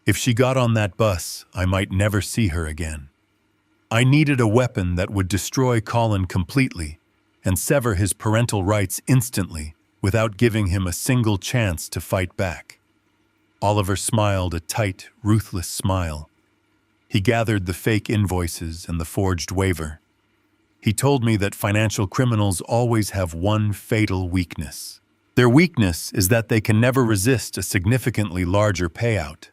If she got on that bus, I might never see her again. I needed a weapon that would destroy Colin completely and sever his parental rights instantly without giving him a single chance to fight back. Oliver smiled a tight, ruthless smile. He gathered the fake invoices and the forged waiver. He told me that financial criminals always have one fatal weakness. Their weakness is that they can never resist a significantly larger payout.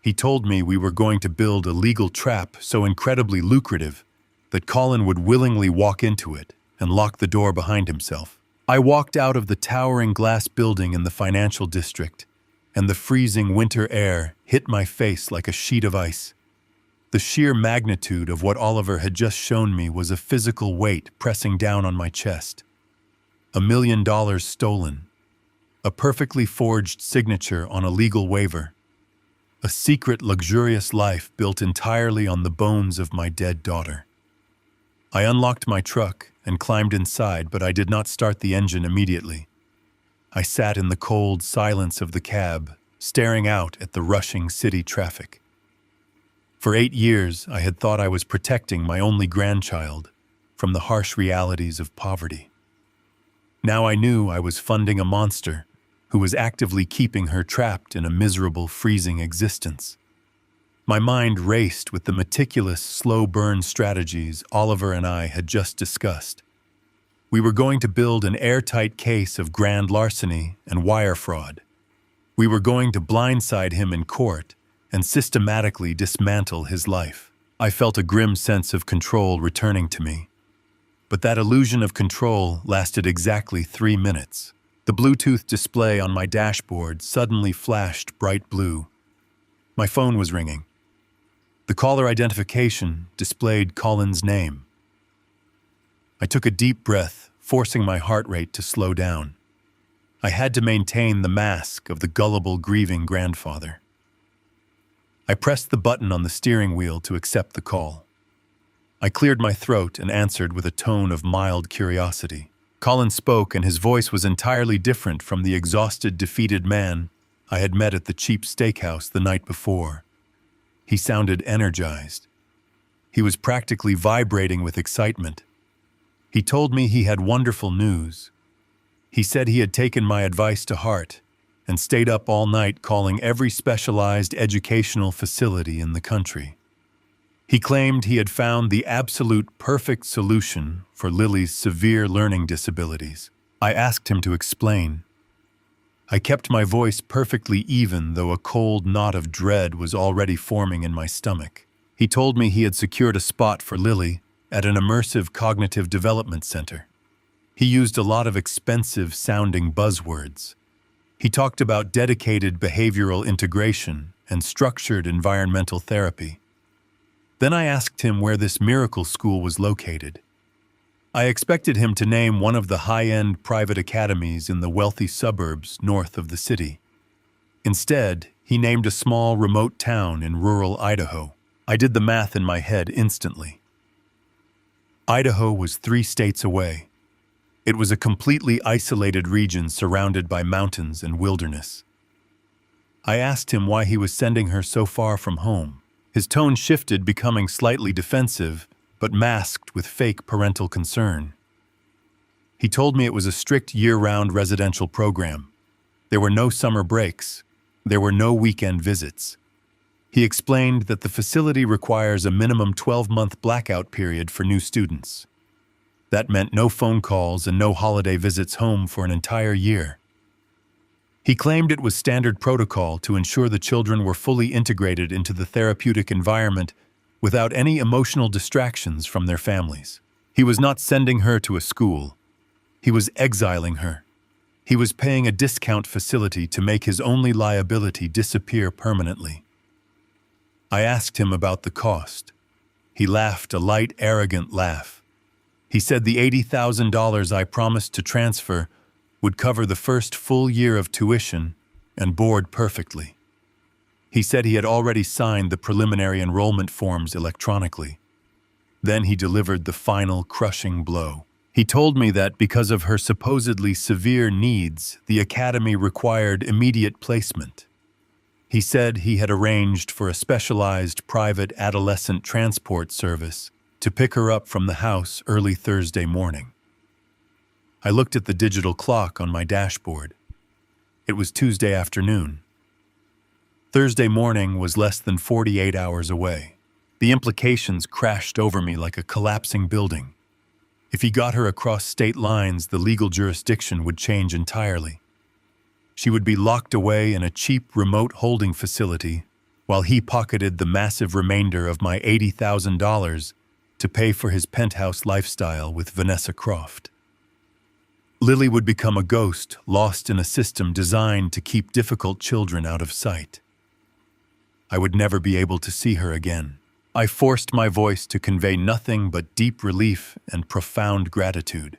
He told me we were going to build a legal trap so incredibly lucrative that Colin would willingly walk into it and lock the door behind himself. I walked out of the towering glass building in the financial district, and the freezing winter air hit my face like a sheet of ice. The sheer magnitude of what Oliver had just shown me was a physical weight pressing down on my chest. $1 million stolen. A perfectly forged signature on a legal waiver. A secret, luxurious life built entirely on the bones of my dead daughter. I unlocked my truck and climbed inside, but I did not start the engine immediately. I sat in the cold silence of the cab, staring out at the rushing city traffic. For 8 years, I had thought I was protecting my only grandchild from the harsh realities of poverty. Now I knew I was funding a monster who was actively keeping her trapped in a miserable, freezing existence. My mind raced with the meticulous, slow-burn strategies Oliver and I had just discussed. We were going to build an airtight case of grand larceny and wire fraud. We were going to blindside him in court and systematically dismantle his life. I felt a grim sense of control returning to me. But that illusion of control lasted exactly 3 minutes. The Bluetooth display on my dashboard suddenly flashed bright blue. My phone was ringing. The caller identification displayed Colin's name. I took a deep breath, forcing my heart rate to slow down. I had to maintain the mask of the gullible, grieving grandfather. I pressed the button on the steering wheel to accept the call. I cleared my throat and answered with a tone of mild curiosity. Colin spoke, and his voice was entirely different from the exhausted, defeated man I had met at the cheap steakhouse the night before. He sounded energized. He was practically vibrating with excitement. He told me he had wonderful news. He said he had taken my advice to heart and stayed up all night calling every specialized educational facility in the country. He claimed he had found the absolute perfect solution for Lily's severe learning disabilities. I asked him to explain. I kept my voice perfectly even, though a cold knot of dread was already forming in my stomach. He told me he had secured a spot for Lily at an immersive cognitive development center. He used a lot of expensive-sounding buzzwords. He talked about dedicated behavioral integration and structured environmental therapy. Then I asked him where this miracle school was located. I expected him to name one of the high-end private academies in the wealthy suburbs north of the city. Instead, he named a small, remote town in rural Idaho. I did the math in my head instantly. Idaho was 3 states away. It was a completely isolated region surrounded by mountains and wilderness. I asked him why he was sending her so far from home. His tone shifted, becoming slightly defensive, but masked with fake parental concern. He told me it was a strict year-round residential program. There were no summer breaks. There were no weekend visits. He explained that the facility requires a minimum 12-month blackout period for new students. That meant no phone calls and no holiday visits home for an entire year. He claimed it was standard protocol to ensure the children were fully integrated into the therapeutic environment without any emotional distractions from their families. He was not sending her to a school. He was exiling her. He was paying a discount facility to make his only liability disappear permanently. I asked him about the cost. He laughed a light, arrogant laugh. He said the $80,000 I promised to transfer would cover the first full year of tuition and board perfectly. He said he had already signed the preliminary enrollment forms electronically. Then he delivered the final crushing blow. He told me that because of her supposedly severe needs, the academy required immediate placement. He said he had arranged for a specialized private adolescent transport service to pick her up from the house early Thursday morning. I looked at the digital clock on my dashboard. It was Tuesday afternoon. Thursday morning was less than 48 hours away. The implications crashed over me like a collapsing building. If he got her across state lines, the legal jurisdiction would change entirely. She would be locked away in a cheap remote holding facility while he pocketed the massive remainder of my $80,000 to pay for his penthouse lifestyle with Vanessa Croft. Lily would become a ghost lost in a system designed to keep difficult children out of sight. I would never be able to see her again. I forced my voice to convey nothing but deep relief and profound gratitude.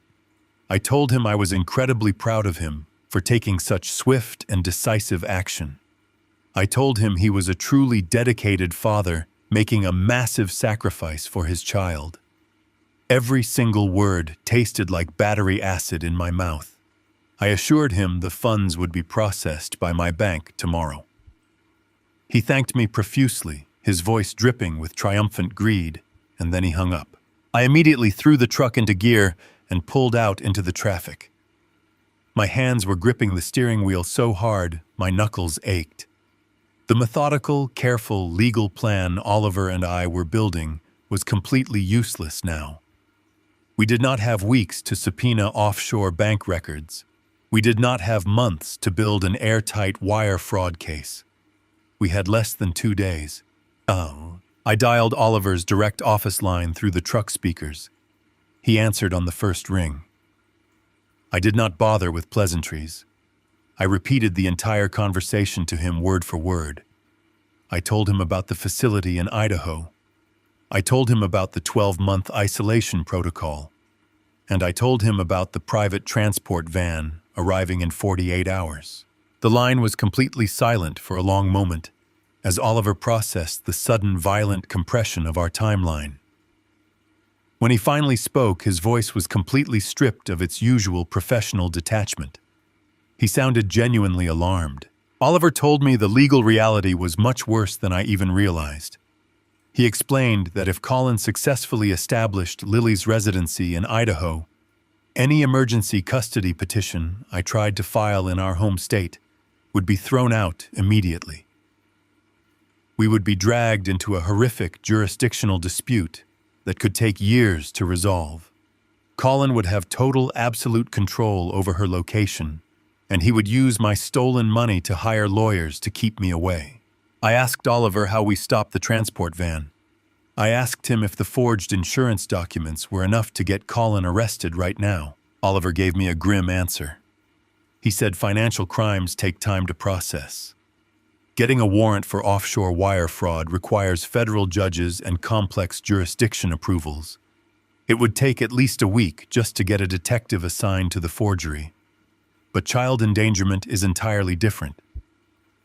I told him I was incredibly proud of him for taking such swift and decisive action. I told him he was a truly dedicated father, making a massive sacrifice for his child. Every single word tasted like battery acid in my mouth. I assured him the funds would be processed by my bank tomorrow. He thanked me profusely, his voice dripping with triumphant greed, and then he hung up. I immediately threw the truck into gear and pulled out into the traffic. My hands were gripping the steering wheel so hard, my knuckles ached. The methodical, careful, legal plan Oliver and I were building was completely useless now. We did not have weeks to subpoena offshore bank records. We did not have months to build an airtight wire fraud case. We had less than 2 days. I dialed Oliver's direct office line through the truck speakers. He answered on the first ring. I did not bother with pleasantries. I repeated the entire conversation to him word for word. I told him about the facility in Idaho. I told him about the 12-month isolation protocol. And I told him about the private transport van arriving in 48 hours. The line was completely silent for a long moment as Oliver processed the sudden violent compression of our timeline. When he finally spoke, his voice was completely stripped of its usual professional detachment. He sounded genuinely alarmed. Oliver told me the legal reality was much worse than I even realized. He explained that if Colin successfully established Lily's residency in Idaho, any emergency custody petition I tried to file in our home state would be thrown out immediately. We would be dragged into a horrific jurisdictional dispute that could take years to resolve. Colin would have total, absolute control over her location, and he would use my stolen money to hire lawyers to keep me away. I asked Oliver how we stopped the transport van. I asked him if the forged insurance documents were enough to get Colin arrested right now. Oliver gave me a grim answer. He said financial crimes take time to process. Getting a warrant for offshore wire fraud requires federal judges and complex jurisdiction approvals. It would take at least a week just to get a detective assigned to the forgery. But child endangerment is entirely different.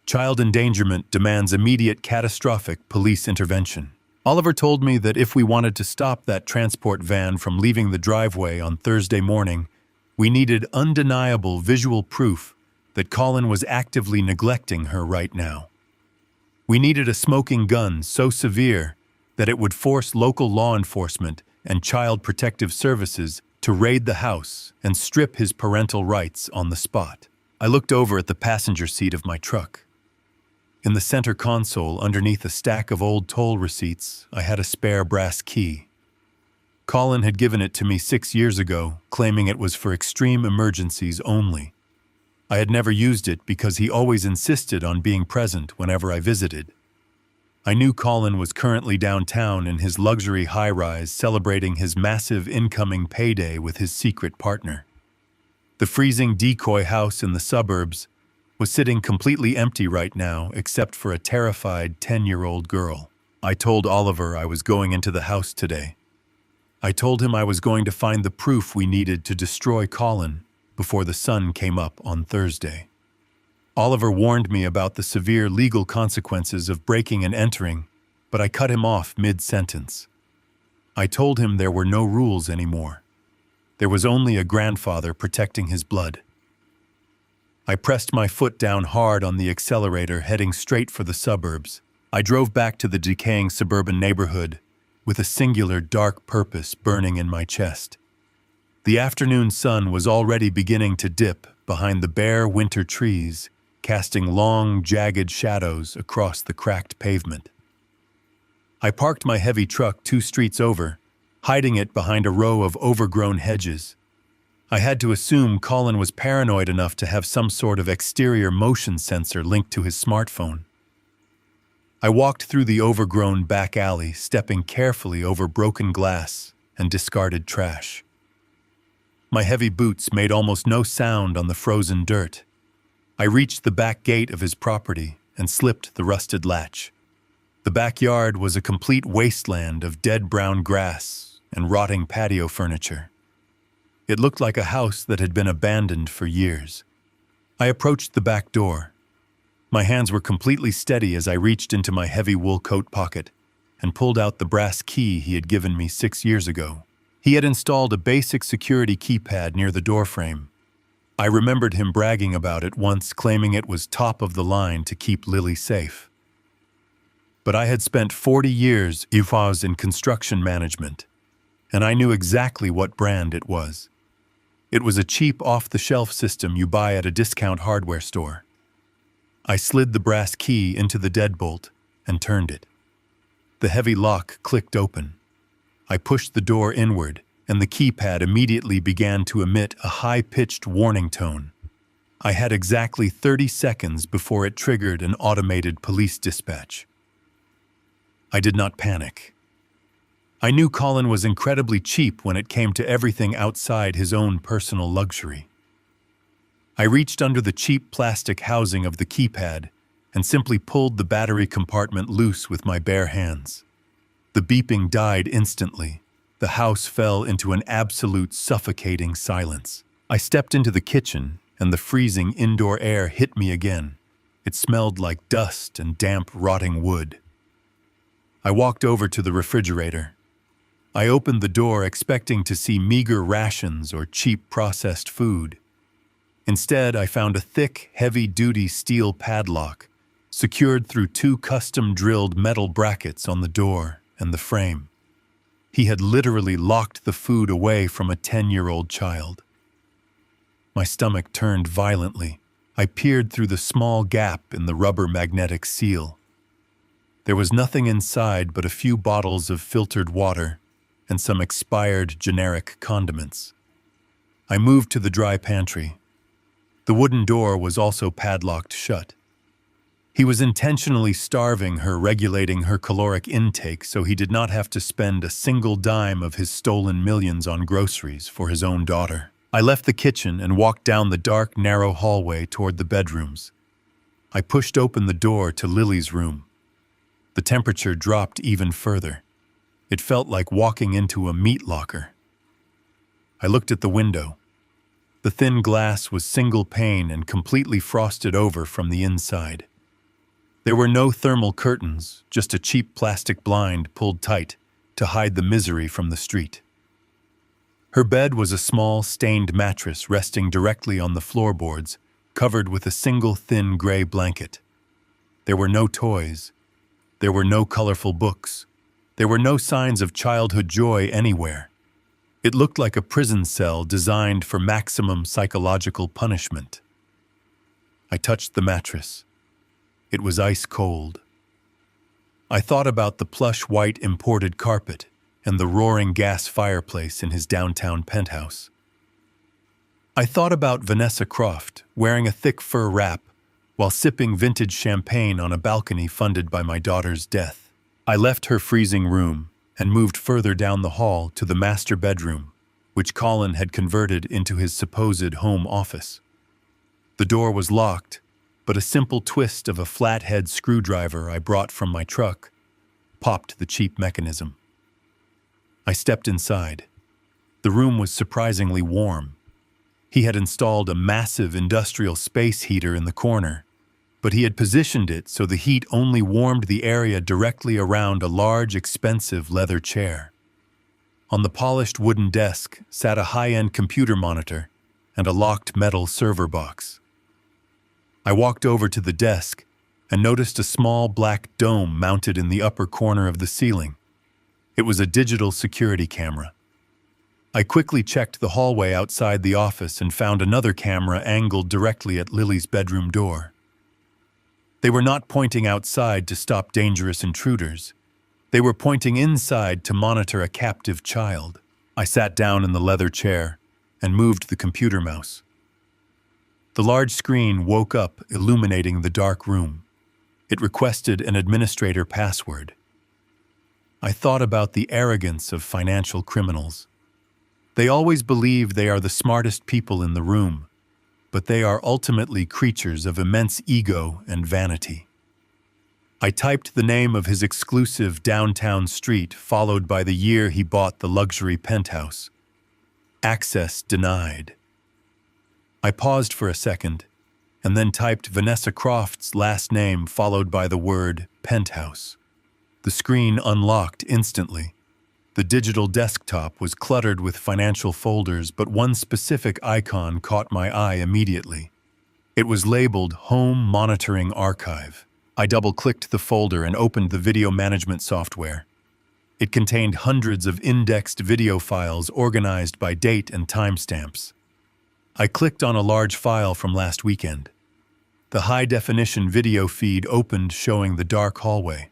Child endangerment demands immediate catastrophic police intervention. Oliver told me that if we wanted to stop that transport van from leaving the driveway on Thursday morning, We needed undeniable visual proof that Colin was actively neglecting her right now. We needed a smoking gun so severe that it would force local law enforcement and child protective services to raid the house and strip his parental rights on the spot. I looked over at the passenger seat of my truck. In the center console, underneath a stack of old toll receipts, I had a spare brass key. Colin had given it to me 6 years ago, claiming it was for extreme emergencies only. I had never used it because he always insisted on being present whenever I visited. I knew Colin was currently downtown in his luxury high-rise celebrating his massive incoming payday with his secret partner. The freezing decoy house in the suburbs was sitting completely empty right now except for a terrified 10-year-old girl. I told Oliver I was going into the house today. I told him I was going to find the proof we needed to destroy Colin before the sun came up on Thursday. Oliver warned me about the severe legal consequences of breaking and entering, but I cut him off mid-sentence. I told him there were no rules anymore. There was only a grandfather protecting his blood. I pressed my foot down hard on the accelerator, heading straight for the suburbs. I drove back to the decaying suburban neighborhood with a singular dark purpose burning in my chest. The afternoon sun was already beginning to dip behind the bare winter trees, casting long, jagged shadows across the cracked pavement. I parked my heavy truck 2 streets over, hiding it behind a row of overgrown hedges. I had to assume Colin was paranoid enough to have some sort of exterior motion sensor linked to his smartphone. I walked through the overgrown back alley, stepping carefully over broken glass and discarded trash. My heavy boots made almost no sound on the frozen dirt. I reached the back gate of his property and slipped the rusted latch. The backyard was a complete wasteland of dead brown grass and rotting patio furniture. It looked like a house that had been abandoned for years. I approached the back door. My hands were completely steady as I reached into my heavy wool coat pocket and pulled out the brass key he had given me 6 years ago. He had installed a basic security keypad near the doorframe. I remembered him bragging about it once, claiming it was top of the line to keep Lily safe. But I had spent 40 years in construction management, and I knew exactly what brand it was. It was a cheap off-the-shelf system you buy at a discount hardware store. I slid the brass key into the deadbolt and turned it. The heavy lock clicked open. I pushed the door inward, and the keypad immediately began to emit a high-pitched warning tone. I had exactly 30 seconds before it triggered an automated police dispatch. I did not panic. I knew Colin was incredibly cheap when it came to everything outside his own personal luxury. I reached under the cheap plastic housing of the keypad and simply pulled the battery compartment loose with my bare hands. The beeping died instantly. The house fell into an absolute suffocating silence. I stepped into the kitchen, and the freezing indoor air hit me again. It smelled like dust and damp, rotting wood. I walked over to the refrigerator. I opened the door expecting to see meager rations or cheap processed food. Instead, I found a thick, heavy-duty steel padlock, secured through 2 custom-drilled metal brackets on the door and the frame. He had literally locked the food away from a 10-year-old child. My stomach turned violently. I peered through the small gap in the rubber magnetic seal. There was nothing inside but a few bottles of filtered water and some expired generic condiments. I moved to the dry pantry. The wooden door was also padlocked shut. He was intentionally starving her, regulating her caloric intake so he did not have to spend a single dime of his stolen millions on groceries for his own daughter. I left the kitchen and walked down the dark, narrow hallway toward the bedrooms. I pushed open the door to Lily's room. The temperature dropped even further. It felt like walking into a meat locker. I looked at the window. The thin glass was single pane and completely frosted over from the inside. There were no thermal curtains, just a cheap plastic blind pulled tight to hide the misery from the street. Her bed was a small, stained mattress resting directly on the floorboards, covered with a single thin gray blanket. There were no toys. There were no colorful books. There were no signs of childhood joy anywhere. It looked like a prison cell designed for maximum psychological punishment. I touched the mattress. It was ice cold. I thought about the plush white imported carpet and the roaring gas fireplace in his downtown penthouse. I thought about Vanessa Croft wearing a thick fur wrap while sipping vintage champagne on a balcony funded by my daughter's death. I left her freezing room and moved further down the hall to the master bedroom, which Colin had converted into his supposed home office. The door was locked, but a simple twist of a flathead screwdriver I brought from my truck popped the cheap mechanism. I stepped inside. The room was surprisingly warm. He had installed a massive industrial space heater in the corner, but he had positioned it so the heat only warmed the area directly around a large, expensive leather chair. On the polished wooden desk sat a high-end computer monitor and a locked metal server box. I walked over to the desk and noticed a small black dome mounted in the upper corner of the ceiling. It was a digital security camera. I quickly checked the hallway outside the office and found another camera angled directly at Lily's bedroom door. They were not pointing outside to stop dangerous intruders. They were pointing inside to monitor a captive child. I sat down in the leather chair and moved the computer mouse. The large screen woke up, illuminating the dark room. It requested an administrator password. I thought about the arrogance of financial criminals. They always believe they are the smartest people in the room, but they are ultimately creatures of immense ego and vanity. I typed the name of his exclusive downtown street, followed by the year he bought the luxury penthouse. Access denied. I paused for a second, and then typed Vanessa Croft's last name followed by the word penthouse. The screen unlocked instantly. The digital desktop was cluttered with financial folders, but one specific icon caught my eye immediately. It was labeled Home Monitoring Archive. I double-clicked the folder and opened the video management software. It contained hundreds of indexed video files organized by date and timestamps. I clicked on a large file from last weekend. The high-definition video feed opened, showing the dark hallway.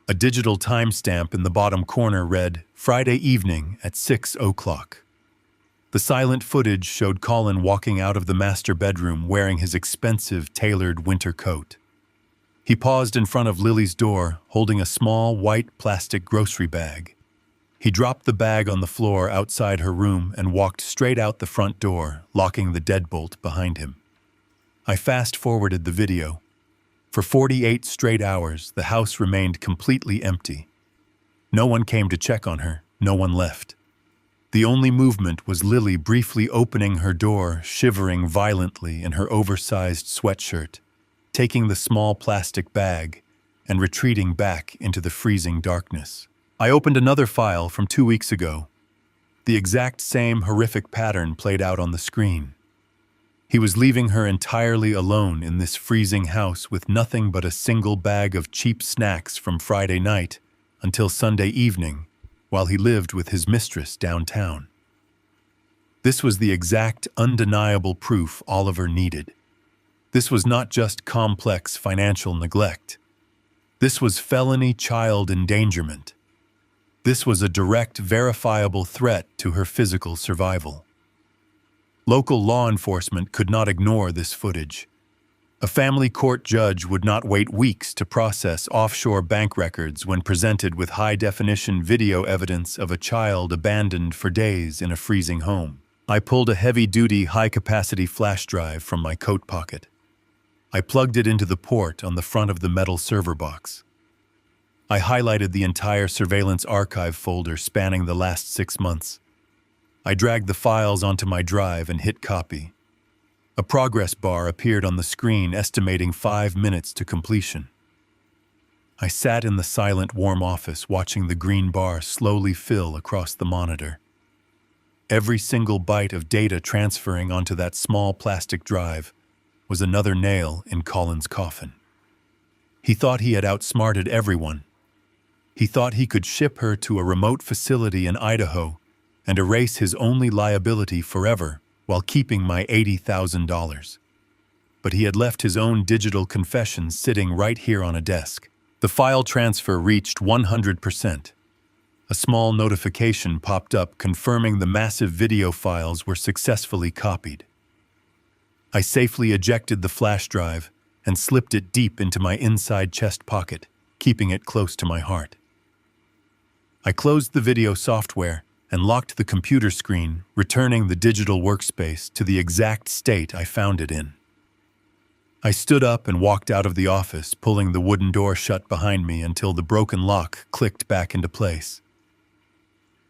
A digital timestamp in the bottom corner read, Friday evening at 6 o'clock. The silent footage showed Colin walking out of the master bedroom wearing his expensive, tailored winter coat. He paused in front of Lily's door, holding a small, white plastic grocery bag. He dropped the bag on the floor outside her room and walked straight out the front door, locking the deadbolt behind him. I fast-forwarded the video. For 48 straight hours, the house remained completely empty. No one came to check on her. No one left. The only movement was Lily briefly opening her door, shivering violently in her oversized sweatshirt, taking the small plastic bag and retreating back into the freezing darkness. I opened another file from 2 weeks ago. The exact same horrific pattern played out on the screen. He was leaving her entirely alone in this freezing house with nothing but a single bag of cheap snacks from Friday night until Sunday evening, while he lived with his mistress downtown. This was the exact, undeniable proof Oliver needed. This was not just complex financial neglect. This was felony child endangerment. This was a direct, verifiable threat to her physical survival. Local law enforcement could not ignore this footage. A family court judge would not wait weeks to process offshore bank records when presented with high-definition video evidence of a child abandoned for days in a freezing home. I pulled a heavy-duty, high-capacity flash drive from my coat pocket. I plugged it into the port on the front of the metal server box. I highlighted the entire surveillance archive folder spanning the last 6 months. I dragged the files onto my drive and hit copy. A progress bar appeared on the screen estimating 5 minutes to completion. I sat in the silent, warm office watching the green bar slowly fill across the monitor. Every single byte of data transferring onto that small plastic drive was another nail in Colin's coffin. He thought he had outsmarted everyone. He thought he could ship her to a remote facility in Idaho and erase his only liability forever while keeping my $80,000. But he had left his own digital confession sitting right here on a desk. The file transfer reached 100%. A small notification popped up confirming the massive video files were successfully copied. I safely ejected the flash drive and slipped it deep into my inside chest pocket, keeping it close to my heart. I closed the video software and locked the computer screen, returning the digital workspace to the exact state I found it in. I stood up and walked out of the office, pulling the wooden door shut behind me until the broken lock clicked back into place.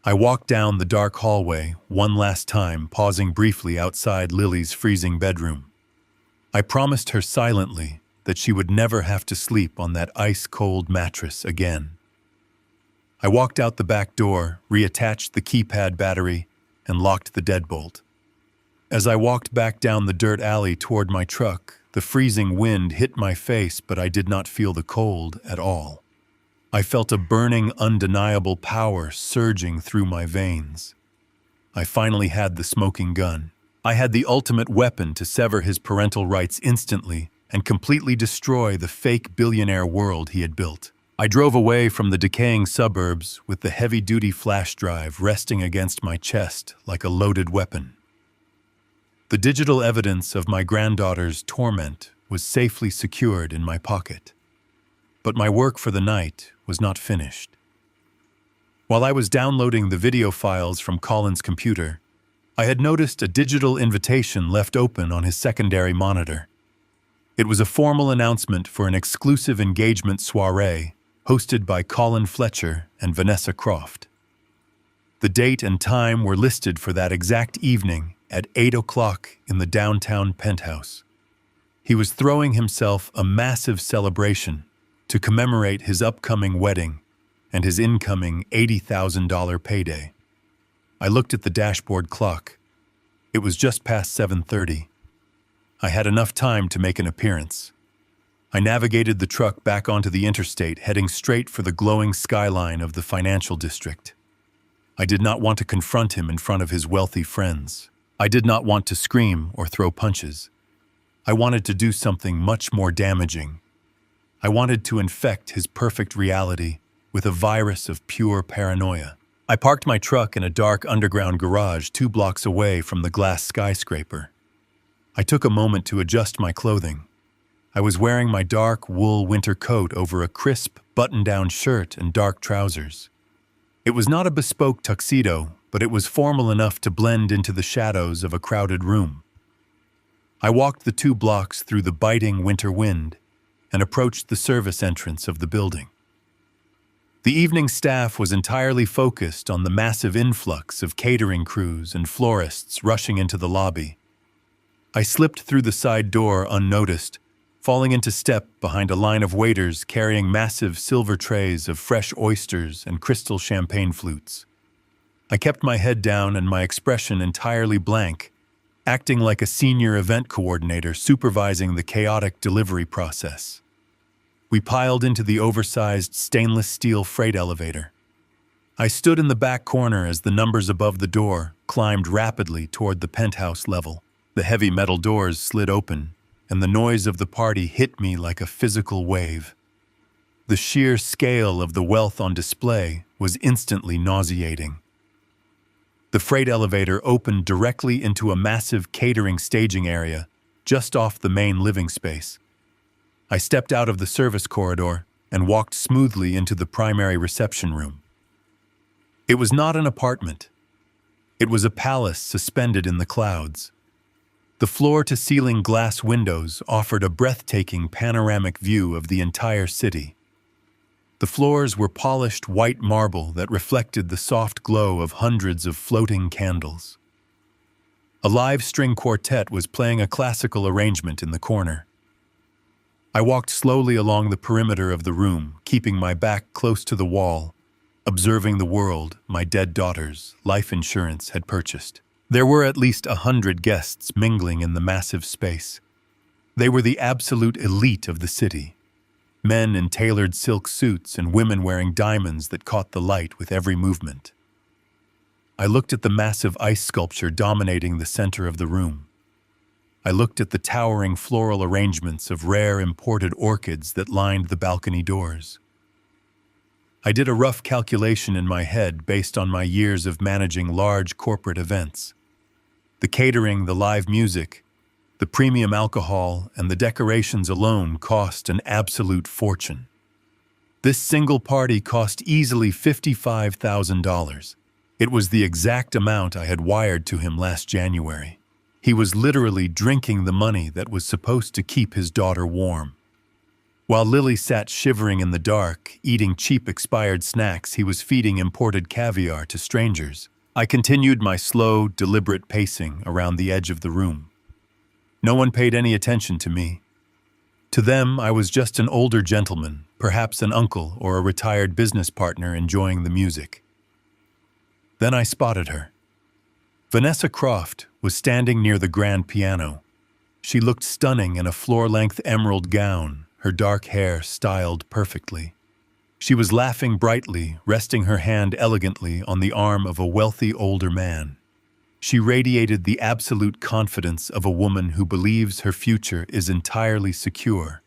I walked down the dark hallway one last time, pausing briefly outside Lily's freezing bedroom. I promised her silently that she would never have to sleep on that ice-cold mattress again. I walked out the back door, reattached the keypad battery, and locked the deadbolt. As I walked back down the dirt alley toward my truck, the freezing wind hit my face, but I did not feel the cold at all. I felt a burning, undeniable power surging through my veins. I finally had the smoking gun. I had the ultimate weapon to sever his parental rights instantly and completely destroy the fake billionaire world he had built. I drove away from the decaying suburbs with the heavy-duty flash drive resting against my chest like a loaded weapon. The digital evidence of my granddaughter's torment was safely secured in my pocket. But my work for the night was not finished. While I was downloading the video files from Colin's computer, I had noticed a digital invitation left open on his secondary monitor. It was a formal announcement for an exclusive engagement soiree hosted by Colin Fletcher and Vanessa Croft. The date and time were listed for that exact evening at 8 o'clock in the downtown penthouse. He was throwing himself a massive celebration to commemorate his upcoming wedding and his incoming $80,000 payday. I looked at the dashboard clock. It was just past 7:30. I had enough time to make an appearance. I navigated the truck back onto the interstate, heading straight for the glowing skyline of the financial district. I did not want to confront him in front of his wealthy friends. I did not want to scream or throw punches. I wanted to do something much more damaging. I wanted to infect his perfect reality with a virus of pure paranoia. I parked my truck in a dark underground garage 2 blocks away from the glass skyscraper. I took a moment to adjust my clothing. I was wearing my dark wool winter coat over a crisp button-down shirt and dark trousers. It was not a bespoke tuxedo, but it was formal enough to blend into the shadows of a crowded room. I walked the 2 blocks through the biting winter wind and approached the service entrance of the building. The evening staff was entirely focused on the massive influx of catering crews and florists rushing into the lobby. I slipped through the side door unnoticed, falling into step behind a line of waiters carrying massive silver trays of fresh oysters and crystal champagne flutes. I kept my head down and my expression entirely blank, acting like a senior event coordinator supervising the chaotic delivery process. We piled into the oversized stainless steel freight elevator. I stood in the back corner as the numbers above the door climbed rapidly toward the penthouse level. The heavy metal doors slid open, and the noise of the party hit me like a physical wave. The sheer scale of the wealth on display was instantly nauseating. The freight elevator opened directly into a massive catering staging area just off the main living space. I stepped out of the service corridor and walked smoothly into the primary reception room. It was not an apartment. It was a palace suspended in the clouds. The floor-to-ceiling glass windows offered a breathtaking panoramic view of the entire city. The floors were polished white marble that reflected the soft glow of hundreds of floating candles. A live string quartet was playing a classical arrangement in the corner. I walked slowly along the perimeter of the room, keeping my back close to the wall, observing the world my dead daughter's life insurance had purchased. There were at least 100 guests mingling in the massive space. They were the absolute elite of the city. Men in tailored silk suits and women wearing diamonds that caught the light with every movement. I looked at the massive ice sculpture dominating the center of the room. I looked at the towering floral arrangements of rare imported orchids that lined the balcony doors. I did a rough calculation in my head based on my years of managing large corporate events. The catering, the live music, the premium alcohol, and the decorations alone cost an absolute fortune. This single party cost easily $55,000. It was the exact amount I had wired to him last January. He was literally drinking the money that was supposed to keep his daughter warm. While Lily sat shivering in the dark, eating cheap expired snacks, he was feeding imported caviar to strangers. I continued my slow, deliberate pacing around the edge of the room. No one paid any attention to me. To them, I was just an older gentleman, perhaps an uncle or a retired business partner enjoying the music. Then I spotted her. Vanessa Croft was standing near the grand piano. She looked stunning in a floor-length emerald gown, her dark hair styled perfectly. She was laughing brightly, resting her hand elegantly on the arm of a wealthy older man. She radiated the absolute confidence of a woman who believes her future is entirely secure.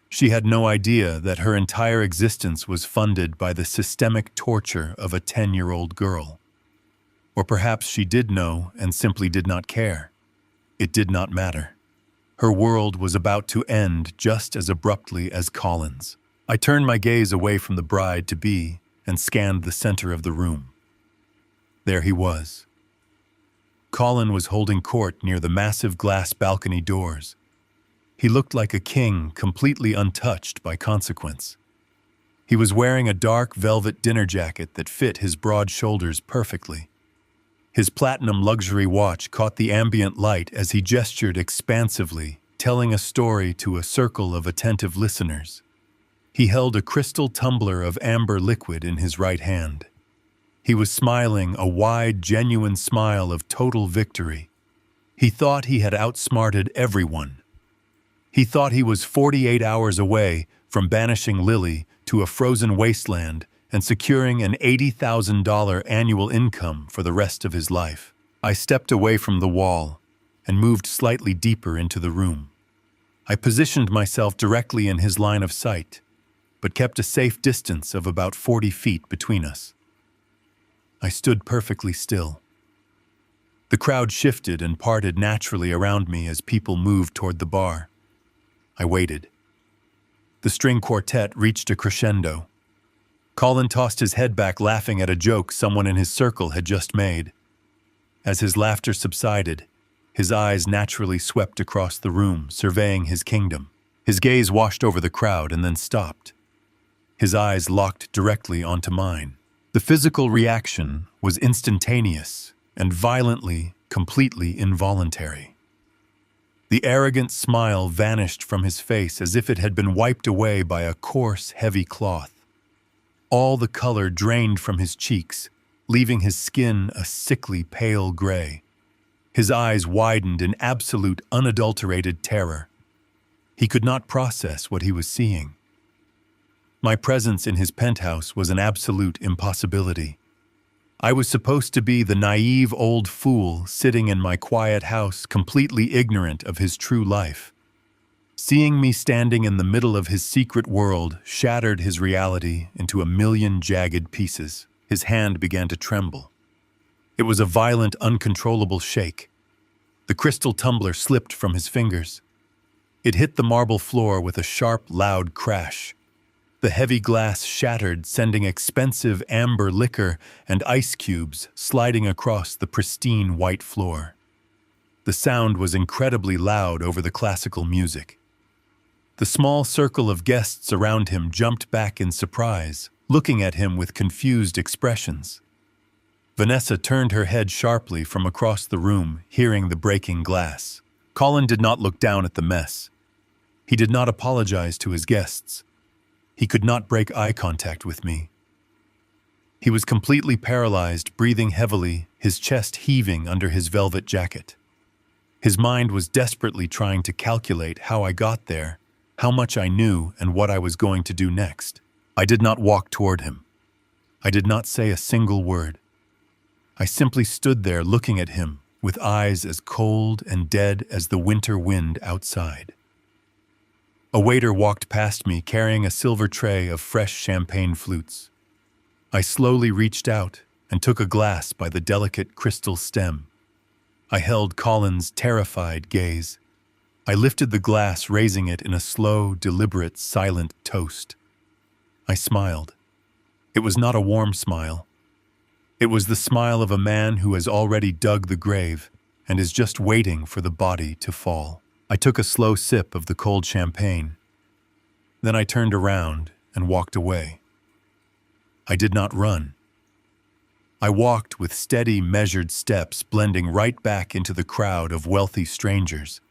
She had no idea that her entire existence was funded by the systemic torture of a 10-year-old girl. Or perhaps she did know and simply did not care. It did not matter. Her world was about to end just as abruptly as Colin's. I turned my gaze away from the bride-to-be and scanned the center of the room. There he was. Colin was holding court near the massive glass balcony doors. He looked like a king, completely untouched by consequence. He was wearing a dark velvet dinner jacket that fit his broad shoulders perfectly. His platinum luxury watch caught the ambient light as he gestured expansively, telling a story to a circle of attentive listeners. He held a crystal tumbler of amber liquid in his right hand. He was smiling a wide, genuine smile of total victory. He thought he had outsmarted everyone. He thought he was 48 hours away from banishing Lily to a frozen wasteland and securing an $80,000 annual income for the rest of his life. I stepped away from the wall and moved slightly deeper into the room. I positioned myself directly in his line of sight, but kept a safe distance of about 40 feet between us. I stood perfectly still. The crowd shifted and parted naturally around me as people moved toward the bar. I waited. The string quartet reached a crescendo. Colin tossed his head back, laughing at a joke someone in his circle had just made. As his laughter subsided, his eyes naturally swept across the room, surveying his kingdom. His gaze washed over the crowd and then stopped. His eyes locked directly onto mine. The physical reaction was instantaneous and violently, completely involuntary. The arrogant smile vanished from his face as if it had been wiped away by a coarse, heavy cloth. All the color drained from his cheeks, leaving his skin a sickly pale gray. His eyes widened in absolute, unadulterated terror. He could not process what he was seeing. My presence in his penthouse was an absolute impossibility. I was supposed to be the naive old fool sitting in my quiet house, completely ignorant of his true life. Seeing me standing in the middle of his secret world shattered his reality into a million jagged pieces. His hand began to tremble. It was a violent, uncontrollable shake. The crystal tumbler slipped from his fingers. It hit the marble floor with a sharp, loud crash. The heavy glass shattered, sending expensive amber liquor and ice cubes sliding across the pristine white floor. The sound was incredibly loud over the classical music. The small circle of guests around him jumped back in surprise, looking at him with confused expressions. Vanessa turned her head sharply from across the room, hearing the breaking glass. Colin did not look down at the mess. He did not apologize to his guests. He could not break eye contact with me. He was completely paralyzed, breathing heavily, his chest heaving under his velvet jacket. His mind was desperately trying to calculate how I got there, how much I knew, and what I was going to do next. I did not walk toward him. I did not say a single word. I simply stood there looking at him with eyes as cold and dead as the winter wind outside. A waiter walked past me carrying a silver tray of fresh champagne flutes. I slowly reached out and took a glass by the delicate crystal stem. I held Colin's terrified gaze. I lifted the glass, raising it in a slow, deliberate, silent toast. I smiled. It was not a warm smile. It was the smile of a man who has already dug the grave and is just waiting for the body to fall. I took a slow sip of the cold champagne. Then I turned around and walked away. I did not run. I walked with steady, measured steps, blending right back into the crowd of wealthy strangers.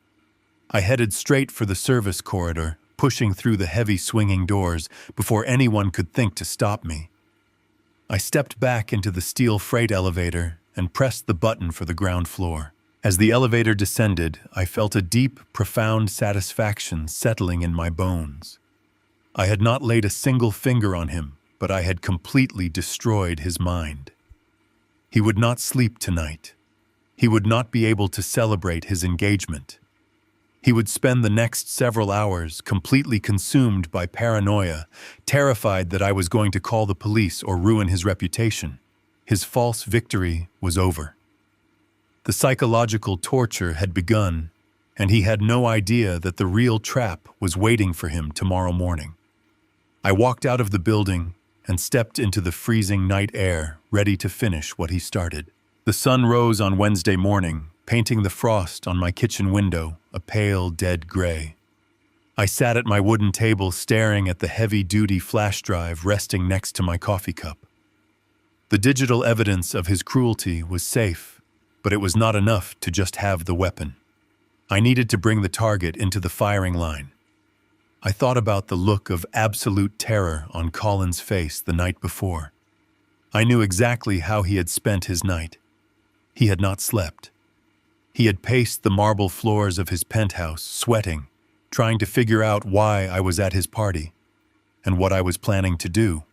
I headed straight for the service corridor, pushing through the heavy swinging doors before anyone could think to stop me. I stepped back into the steel freight elevator and pressed the button for the ground floor. As the elevator descended, I felt a deep, profound satisfaction settling in my bones. I had not laid a single finger on him, but I had completely destroyed his mind. He would not sleep tonight. He would not be able to celebrate his engagement. He would spend the next several hours completely consumed by paranoia, terrified that I was going to call the police or ruin his reputation. His false victory was over. The psychological torture had begun, and he had no idea that the real trap was waiting for him tomorrow morning. I walked out of the building and stepped into the freezing night air, ready to finish what he started. The sun rose on Wednesday morning, painting the frost on my kitchen window a pale, dead gray. I sat at my wooden table staring at the heavy-duty flash drive resting next to my coffee cup. The digital evidence of his cruelty was safe, but it was not enough to just have the weapon. I needed to bring the target into the firing line. I thought about the look of absolute terror on Colin's face the night before. I knew exactly how he had spent his night. He had not slept. He had paced the marble floors of his penthouse, sweating, trying to figure out why I was at his party and what I was planning to do.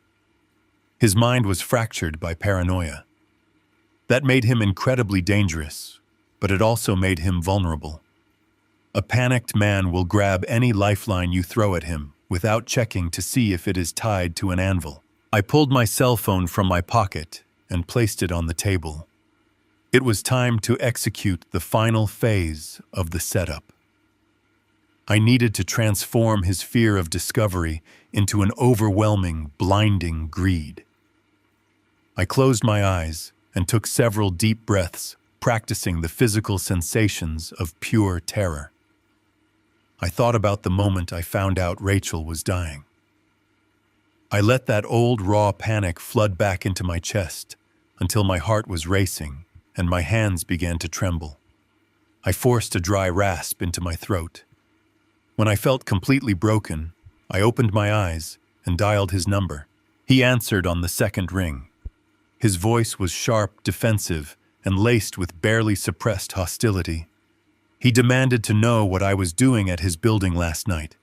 His mind was fractured by paranoia. That made him incredibly dangerous, but it also made him vulnerable. A panicked man will grab any lifeline you throw at him without checking to see if it is tied to an anvil. I pulled my cell phone from my pocket and placed it on the table. It was time to execute the final phase of the setup. I needed to transform his fear of discovery into an overwhelming, blinding greed. I closed my eyes and took several deep breaths, practicing the physical sensations of pure terror. I thought about the moment I found out Rachel was dying. I let that old, raw panic flood back into my chest until my heart was racing and my hands began to tremble. I forced a dry rasp into my throat. When I felt completely broken, I opened my eyes and dialed his number. He answered on the second ring. His voice was sharp, defensive, and laced with barely suppressed hostility. He demanded to know what I was doing at his building last night.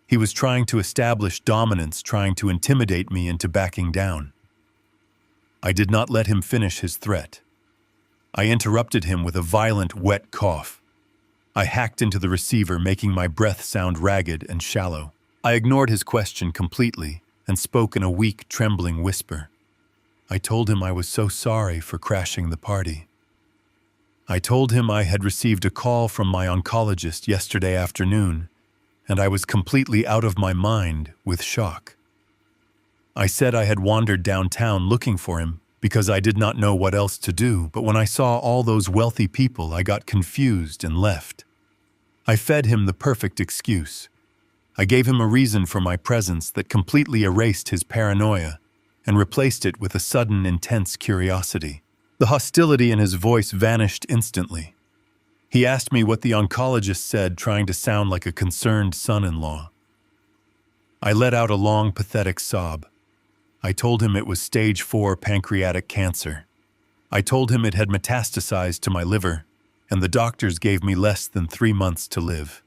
He was trying to establish dominance, trying to intimidate me into backing down. I did not let him finish his threat. I interrupted him with a violent, wet cough. I hacked into the receiver, making my breath sound ragged and shallow. I ignored his question completely and spoke in a weak, trembling whisper. I told him I was so sorry for crashing the party. I told him I had received a call from my oncologist yesterday afternoon, and I was completely out of my mind with shock. I said I had wandered downtown looking for him because I did not know what else to do, but when I saw all those wealthy people, I got confused and left. I fed him the perfect excuse. I gave him a reason for my presence that completely erased his paranoia and replaced it with a sudden, intense curiosity. The hostility in his voice vanished instantly. He asked me what the oncologist said, trying to sound like a concerned son-in-law. I let out a long, pathetic sob. I told him it was stage 4 pancreatic cancer. I told him it had metastasized to my liver, and the doctors gave me less than 3 months to live.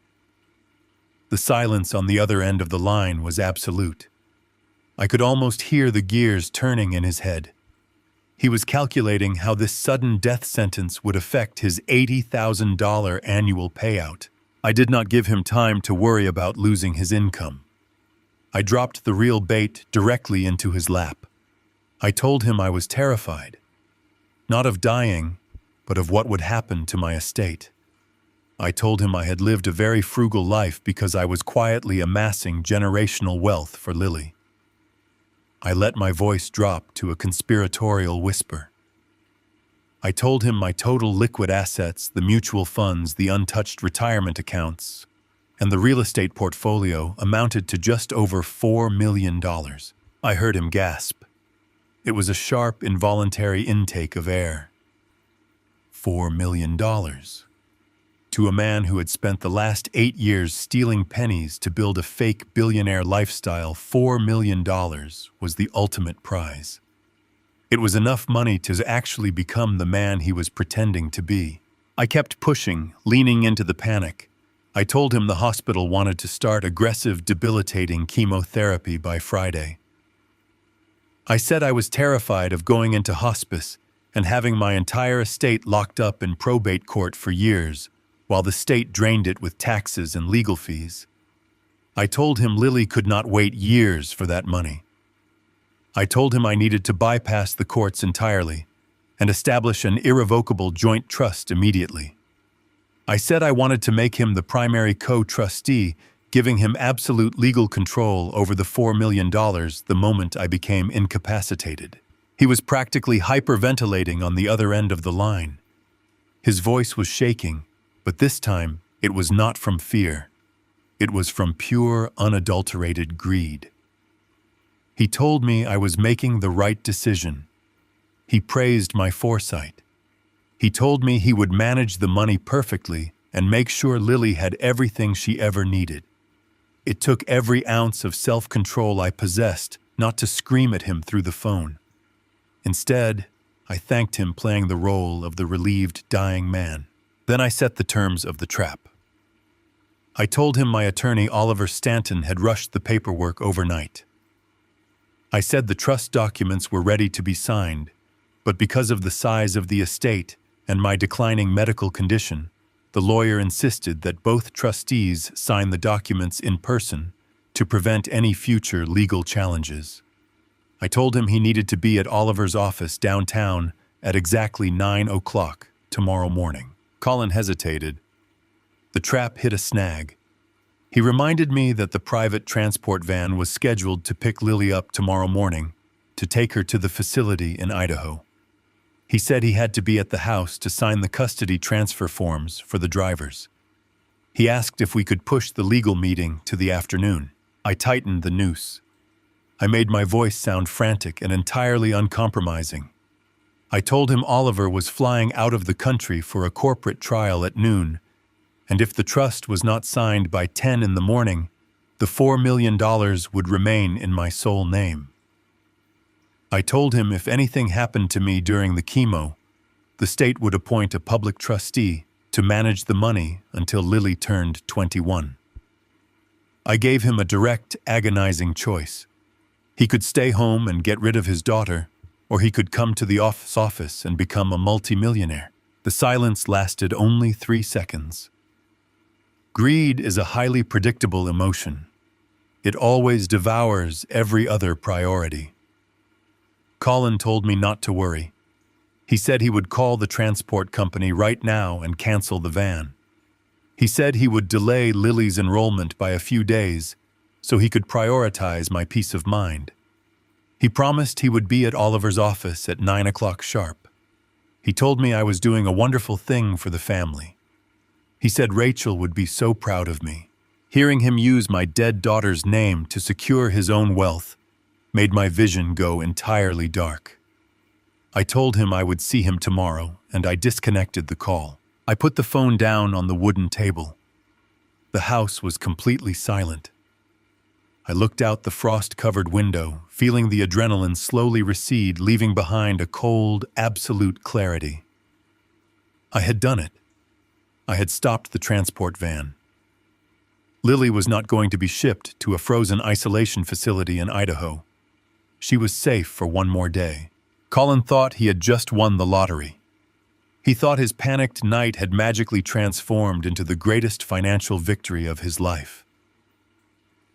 The silence on the other end of the line was absolute. I could almost hear the gears turning in his head. He was calculating how this sudden death sentence would affect his $80,000 annual payout. I did not give him time to worry about losing his income. I dropped the real bait directly into his lap. I told him I was terrified, not of dying, but of what would happen to my estate. I told him I had lived a very frugal life because I was quietly amassing generational wealth for Lily. I let my voice drop to a conspiratorial whisper. I told him my total liquid assets, the mutual funds, the untouched retirement accounts, and the real estate portfolio amounted to just over $4 million. I heard him gasp. It was a sharp, involuntary intake of air. $4 million. To a man who had spent the last 8 years stealing pennies to build a fake billionaire lifestyle, $4 million was the ultimate prize. It was enough money to actually become the man he was pretending to be. I kept pushing, leaning into the panic. I told him the hospital wanted to start aggressive, debilitating chemotherapy by Friday. I said I was terrified of going into hospice and having my entire estate locked up in probate court for years, while the state drained it with taxes and legal fees. I told him Lily could not wait years for that money. I told him I needed to bypass the courts entirely and establish an irrevocable joint trust immediately. I said I wanted to make him the primary co-trustee, giving him absolute legal control over the $4 million the moment I became incapacitated. He was practically hyperventilating on the other end of the line. His voice was shaking, but this time it was not from fear. It was from pure, unadulterated greed. He told me I was making the right decision. He praised my foresight. He told me he would manage the money perfectly and make sure Lily had everything she ever needed. It took every ounce of self-control I possessed not to scream at him through the phone. Instead, I thanked him, playing the role of the relieved, dying man. Then I set the terms of the trap. I told him my attorney, Oliver Stanton, had rushed the paperwork overnight. I said the trust documents were ready to be signed, but because of the size of the estate and my declining medical condition, the lawyer insisted that both trustees sign the documents in person to prevent any future legal challenges. I told him he needed to be at Oliver's office downtown at exactly 9 o'clock tomorrow morning. Colin hesitated. The trap hit a snag. He reminded me that the private transport van was scheduled to pick Lily up tomorrow morning to take her to the facility in Idaho. He said he had to be at the house to sign the custody transfer forms for the drivers. He asked if we could push the legal meeting to the afternoon. I tightened the noose. I made my voice sound frantic and entirely uncompromising. I told him Oliver was flying out of the country for a corporate trial at noon, and if the trust was not signed by 10 in the morning, the $4 million would remain in my sole name. I told him if anything happened to me during the chemo, the state would appoint a public trustee to manage the money until Lily turned 21. I gave him a direct, agonizing choice. He could stay home and get rid of his daughter, or he could come to the office and become a multimillionaire. The silence lasted only 3 seconds. Greed is a highly predictable emotion. It always devours every other priority. Colin told me not to worry. He said he would call the transport company right now and cancel the van. He said he would delay Lily's enrollment by a few days so he could prioritize my peace of mind. He promised he would be at Oliver's office at 9 o'clock sharp. He told me I was doing a wonderful thing for the family. He said Rachel would be so proud of me. Hearing him use my dead daughter's name to secure his own wealth made my vision go entirely dark. I told him I would see him tomorrow, and I disconnected the call. I put the phone down on the wooden table. The house was completely silent. I looked out the frost-covered window, feeling the adrenaline slowly recede, leaving behind a cold, absolute clarity. I had done it. I had stopped the transport van. Lily was not going to be shipped to a frozen isolation facility in Idaho. She was safe for one more day. Colin thought he had just won the lottery. He thought his panicked night had magically transformed into the greatest financial victory of his life.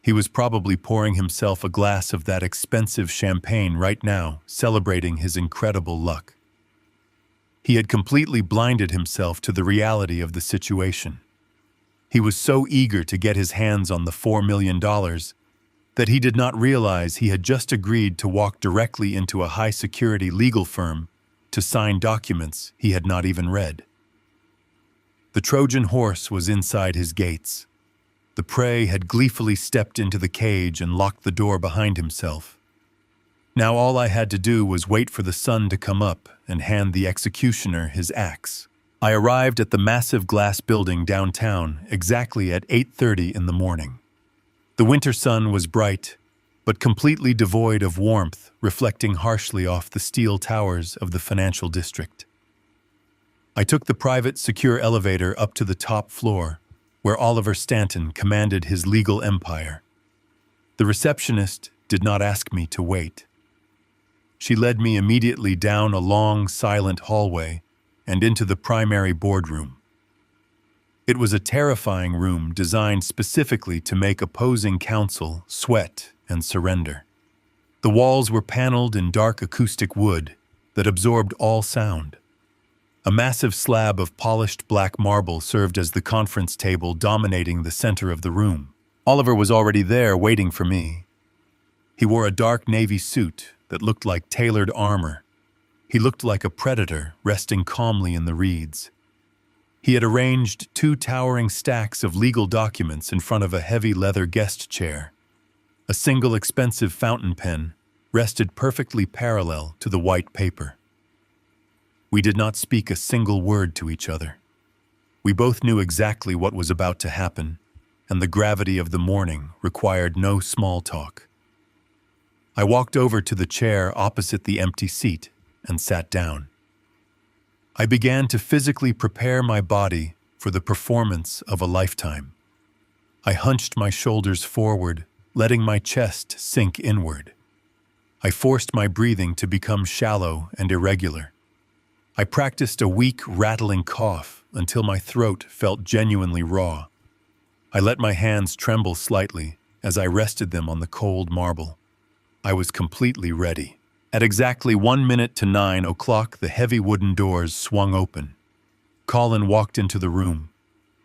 He was probably pouring himself a glass of that expensive champagne right now, celebrating his incredible luck. He had completely blinded himself to the reality of the situation. He was so eager to get his hands on the $4 million that he did not realize he had just agreed to walk directly into a high-security legal firm to sign documents he had not even read. The Trojan horse was inside his gates. The prey had gleefully stepped into the cage and locked the door behind himself. Now all I had to do was wait for the sun to come up and hand the executioner his axe. I arrived at the massive glass building downtown exactly at 8:30 in the morning. The winter sun was bright, but completely devoid of warmth, reflecting harshly off the steel towers of the financial district. I took the private, secure elevator up to the top floor, where Oliver Stanton commanded his legal empire. The receptionist did not ask me to wait. She led me immediately down a long, silent hallway and into the primary boardroom. It was a terrifying room designed specifically to make opposing counsel sweat and surrender. The walls were paneled in dark acoustic wood that absorbed all sound. A massive slab of polished black marble served as the conference table, dominating the center of the room. Oliver was already there waiting for me. He wore a dark navy suit that looked like tailored armor. He looked like a predator resting calmly in the reeds. He had arranged 2 towering stacks of legal documents in front of a heavy leather guest chair. A single expensive fountain pen rested perfectly parallel to the white paper. We did not speak a single word to each other. We both knew exactly what was about to happen, and the gravity of the morning required no small talk. I walked over to the chair opposite the empty seat and sat down. I began to physically prepare my body for the performance of a lifetime. I hunched my shoulders forward, letting my chest sink inward. I forced my breathing to become shallow and irregular. I practiced a weak, rattling cough until my throat felt genuinely raw. I let my hands tremble slightly as I rested them on the cold marble. I was completely ready. At exactly 1 minute to 9 o'clock, the heavy wooden doors swung open. Colin walked into the room.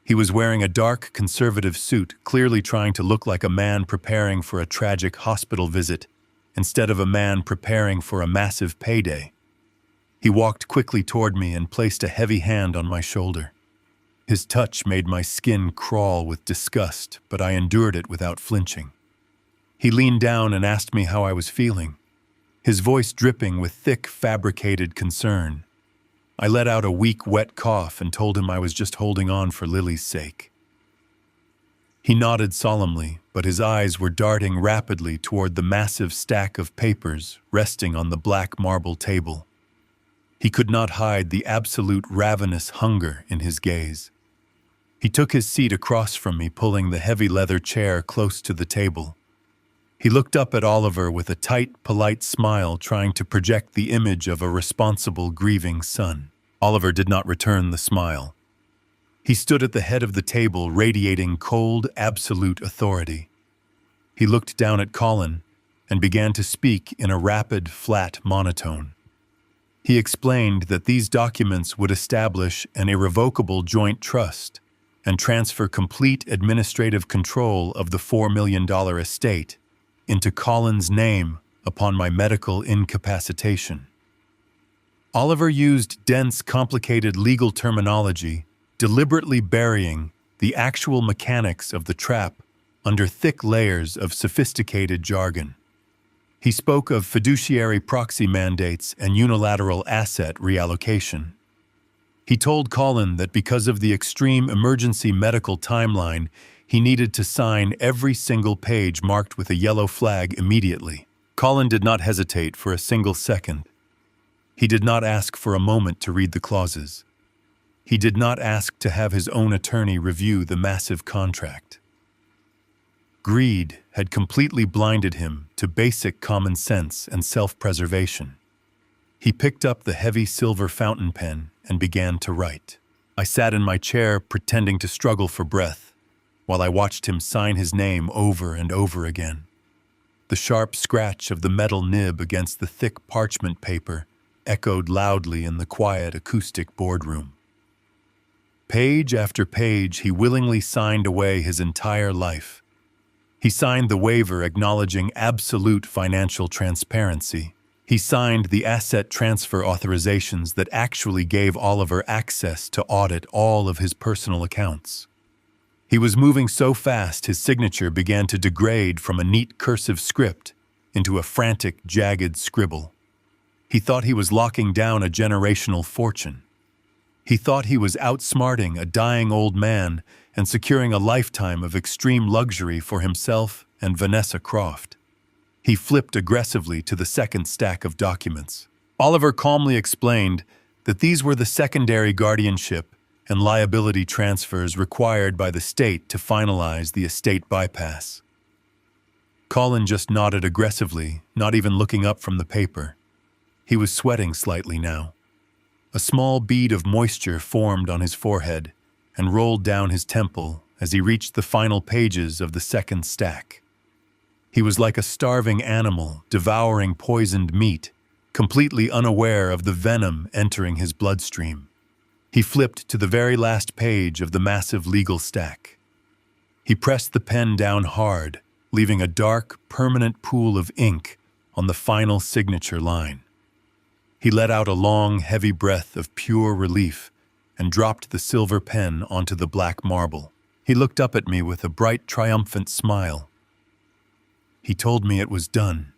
He was wearing a dark, conservative suit, clearly trying to look like a man preparing for a tragic hospital visit, instead of a man preparing for a massive payday. He walked quickly toward me and placed a heavy hand on my shoulder. His touch made my skin crawl with disgust, but I endured it without flinching. He leaned down and asked me how I was feeling, his voice dripping with thick, fabricated concern. I let out a weak, wet cough and told him I was just holding on for Lily's sake. He nodded solemnly, but his eyes were darting rapidly toward the massive stack of papers resting on the black marble table. He could not hide the absolute ravenous hunger in his gaze. He took his seat across from me, pulling the heavy leather chair close to the table. He looked up at Oliver with a tight, polite smile, trying to project the image of a responsible, grieving son. Oliver did not return the smile. He stood at the head of the table, radiating cold, absolute authority. He looked down at Colin and began to speak in a rapid, flat monotone. He explained that these documents would establish an irrevocable joint trust and transfer complete administrative control of the $4 million estate into Colin's name upon my medical incapacitation. Oliver used dense, complicated legal terminology, deliberately burying the actual mechanics of the trap under thick layers of sophisticated jargon. He spoke of fiduciary proxy mandates and unilateral asset reallocation. He told Colin that because of the extreme emergency medical timeline, he needed to sign every single page marked with a yellow flag immediately. Colin did not hesitate for a single second. He did not ask for a moment to read the clauses. He did not ask to have his own attorney review the massive contract. Greed had completely blinded him to basic common sense and self-preservation. He picked up the heavy silver fountain pen and began to write. I sat in my chair pretending to struggle for breath while I watched him sign his name over and over again. The sharp scratch of the metal nib against the thick parchment paper echoed loudly in the quiet acoustic boardroom. Page after page, he willingly signed away his entire life. He signed the waiver acknowledging absolute financial transparency. He signed the asset transfer authorizations that actually gave Oliver access to audit all of his personal accounts. He was moving so fast his signature began to degrade from a neat cursive script into a frantic, jagged scribble. He thought he was locking down a generational fortune. He thought he was outsmarting a dying old man and securing a lifetime of extreme luxury for himself and Vanessa Croft. He flipped aggressively to the second stack of documents. Oliver calmly explained that these were the secondary guardianship and liability transfers required by the state to finalize the estate bypass. Colin just nodded aggressively, not even looking up from the paper. He was sweating slightly now. A small bead of moisture formed on his forehead and rolled down his temple as he reached the final pages of the second stack. He was like a starving animal devouring poisoned meat, completely unaware of the venom entering his bloodstream. He flipped to the very last page of the massive legal stack. He pressed the pen down hard, leaving a dark, permanent pool of ink on the final signature line. He let out a long, heavy breath of pure relief and dropped the silver pen onto the black marble. He looked up at me with a bright, triumphant smile. He told me it was done.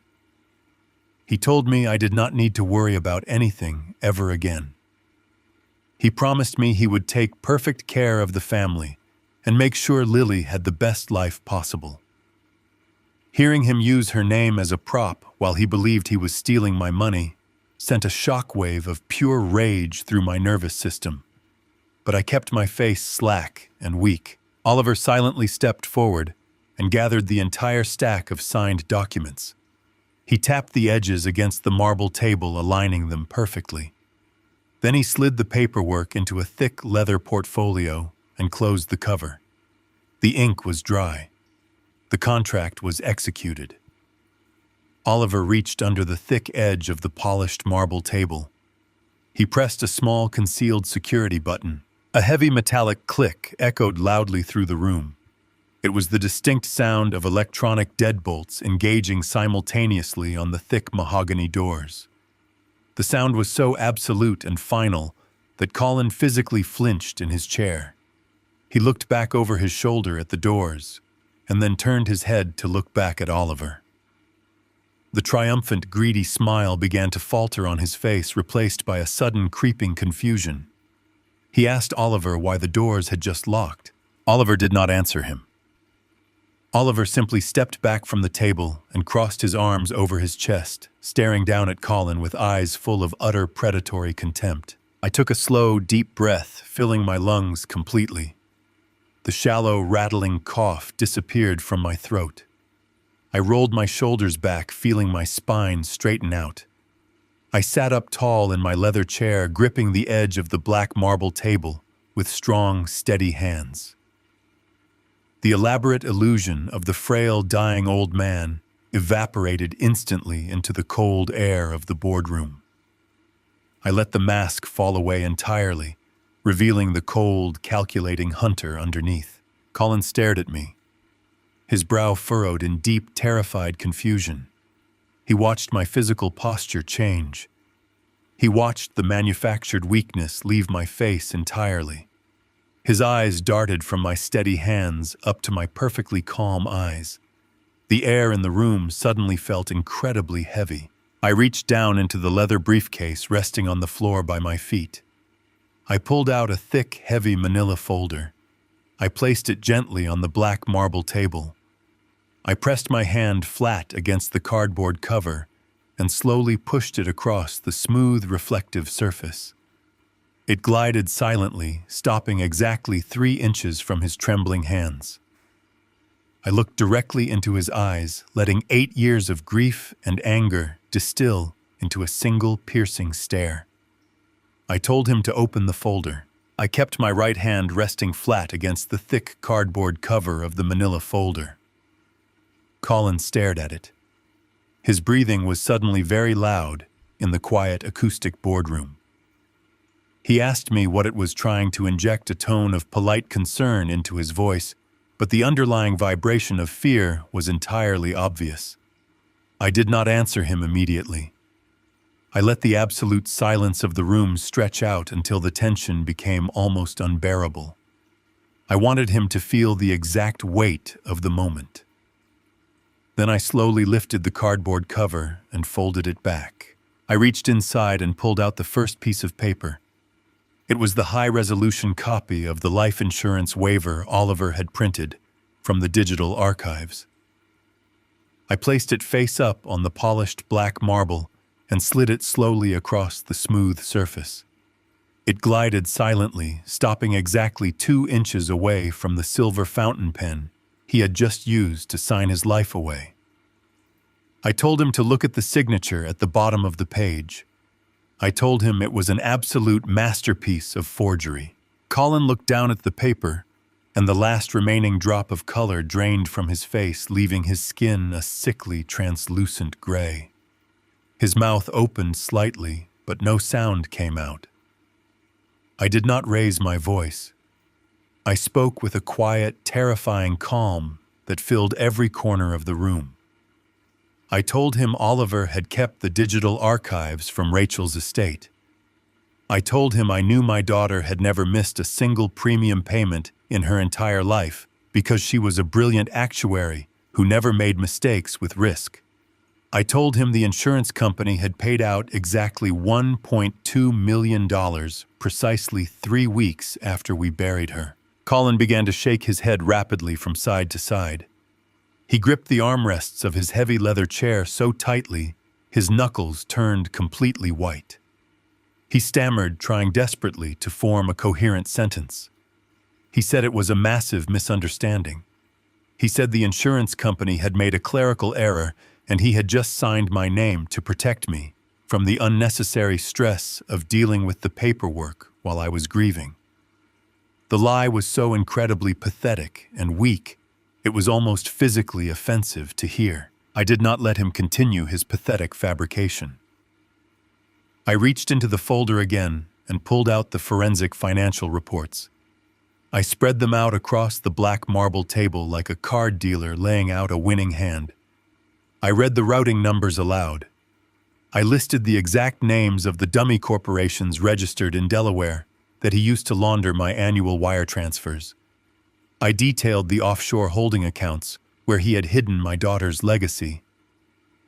He told me I did not need to worry about anything ever again. He promised me he would take perfect care of the family and make sure Lily had the best life possible. Hearing him use her name as a prop while he believed he was stealing my money sent a shockwave of pure rage through my nervous system. But I kept my face slack and weak. Oliver silently stepped forward and gathered the entire stack of signed documents. He tapped the edges against the marble table, aligning them perfectly. Then he slid the paperwork into a thick leather portfolio and closed the cover. The ink was dry. The contract was executed. Oliver reached under the thick edge of the polished marble table. He pressed a small concealed security button. A heavy metallic click echoed loudly through the room. It was the distinct sound of electronic deadbolts engaging simultaneously on the thick mahogany doors. The sound was so absolute and final that Colin physically flinched in his chair. He looked back over his shoulder at the doors and then turned his head to look back at Oliver. The triumphant, greedy smile began to falter on his face, replaced by a sudden creeping confusion. He asked Oliver why the doors had just locked. Oliver did not answer him. Oliver simply stepped back from the table and crossed his arms over his chest, staring down at Colin with eyes full of utter predatory contempt. I took a slow, deep breath, filling my lungs completely. The shallow, rattling cough disappeared from my throat. I rolled my shoulders back, feeling my spine straighten out. I sat up tall in my leather chair, gripping the edge of the black marble table with strong, steady hands. The elaborate illusion of the frail, dying old man evaporated instantly into the cold air of the boardroom. I let the mask fall away entirely, revealing the cold, calculating hunter underneath. Colin stared at me, his brow furrowed in deep, terrified confusion. He watched my physical posture change. He watched the manufactured weakness leave my face entirely. His eyes darted from my steady hands up to my perfectly calm eyes. The air in the room suddenly felt incredibly heavy. I reached down into the leather briefcase resting on the floor by my feet. I pulled out a thick, heavy manila folder. I placed it gently on the black marble table. I pressed my hand flat against the cardboard cover and slowly pushed it across the smooth, reflective surface. It glided silently, stopping exactly 3 inches from his trembling hands. I looked directly into his eyes, letting 8 years of grief and anger distill into a single piercing stare. I told him to open the folder. I kept my right hand resting flat against the thick cardboard cover of the manila folder. Colin stared at it. His breathing was suddenly very loud in the quiet acoustic boardroom. He asked me what it was, trying to inject a tone of polite concern into his voice, but the underlying vibration of fear was entirely obvious. I did not answer him immediately. I let the absolute silence of the room stretch out until the tension became almost unbearable. I wanted him to feel the exact weight of the moment. Then I slowly lifted the cardboard cover and folded it back. I reached inside and pulled out the first piece of paper. It was the high-resolution copy of the life insurance waiver Oliver had printed from the digital archives. I placed it face up on the polished black marble and slid it slowly across the smooth surface. It glided silently, stopping exactly 2 inches away from the silver fountain pen he had just used to sign his life away. I told him to look at the signature at the bottom of the page. I told him it was an absolute masterpiece of forgery. Colin looked down at the paper, and the last remaining drop of color drained from his face, leaving his skin a sickly, translucent gray. His mouth opened slightly, but no sound came out. I did not raise my voice. I spoke with a quiet, terrifying calm that filled every corner of the room. I told him Oliver had kept the digital archives from Rachel's estate. I told him I knew my daughter had never missed a single premium payment in her entire life because she was a brilliant actuary who never made mistakes with risk. I told him the insurance company had paid out exactly $1.2 million precisely 3 weeks after we buried her. Colin began to shake his head rapidly from side to side. He gripped the armrests of his heavy leather chair so tightly, his knuckles turned completely white. He stammered, trying desperately to form a coherent sentence. He said it was a massive misunderstanding. He said the insurance company had made a clerical error and he had just signed my name to protect me from the unnecessary stress of dealing with the paperwork while I was grieving. The lie was so incredibly pathetic and weak, it was almost physically offensive to hear. I did not let him continue his pathetic fabrication. I reached into the folder again and pulled out the forensic financial reports. I spread them out across the black marble table like a card dealer laying out a winning hand. I read the routing numbers aloud. I listed the exact names of the dummy corporations registered in Delaware that he used to launder my annual wire transfers. I detailed the offshore holding accounts where he had hidden my daughter's legacy.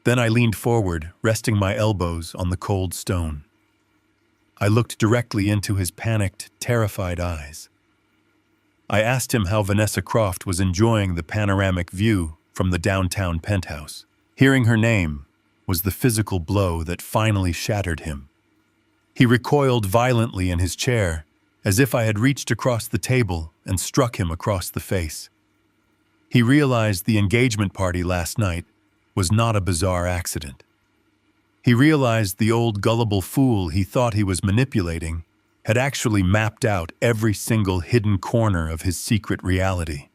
Then I leaned forward, resting my elbows on the cold stone. I looked directly into his panicked, terrified eyes. I asked him how Vanessa Croft was enjoying the panoramic view from the downtown penthouse. Hearing her name was the physical blow that finally shattered him. He recoiled violently in his chair, as if I had reached across the table and struck him across the face. He realized the engagement party last night was not a bizarre accident. He realized the old gullible fool he thought he was manipulating had actually mapped out every single hidden corner of his secret reality.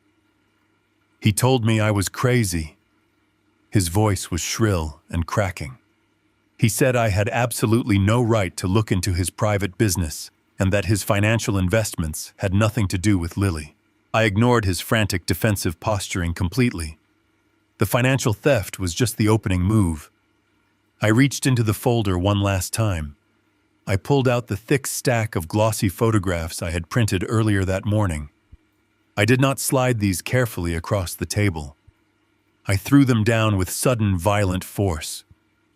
He told me I was crazy. His voice was shrill and cracking. He said I had absolutely no right to look into his private business and that his financial investments had nothing to do with Lily. I ignored his frantic defensive posturing completely. The financial theft was just the opening move. I reached into the folder one last time. I pulled out the thick stack of glossy photographs I had printed earlier that morning. I did not slide these carefully across the table. I threw them down with sudden, violent force.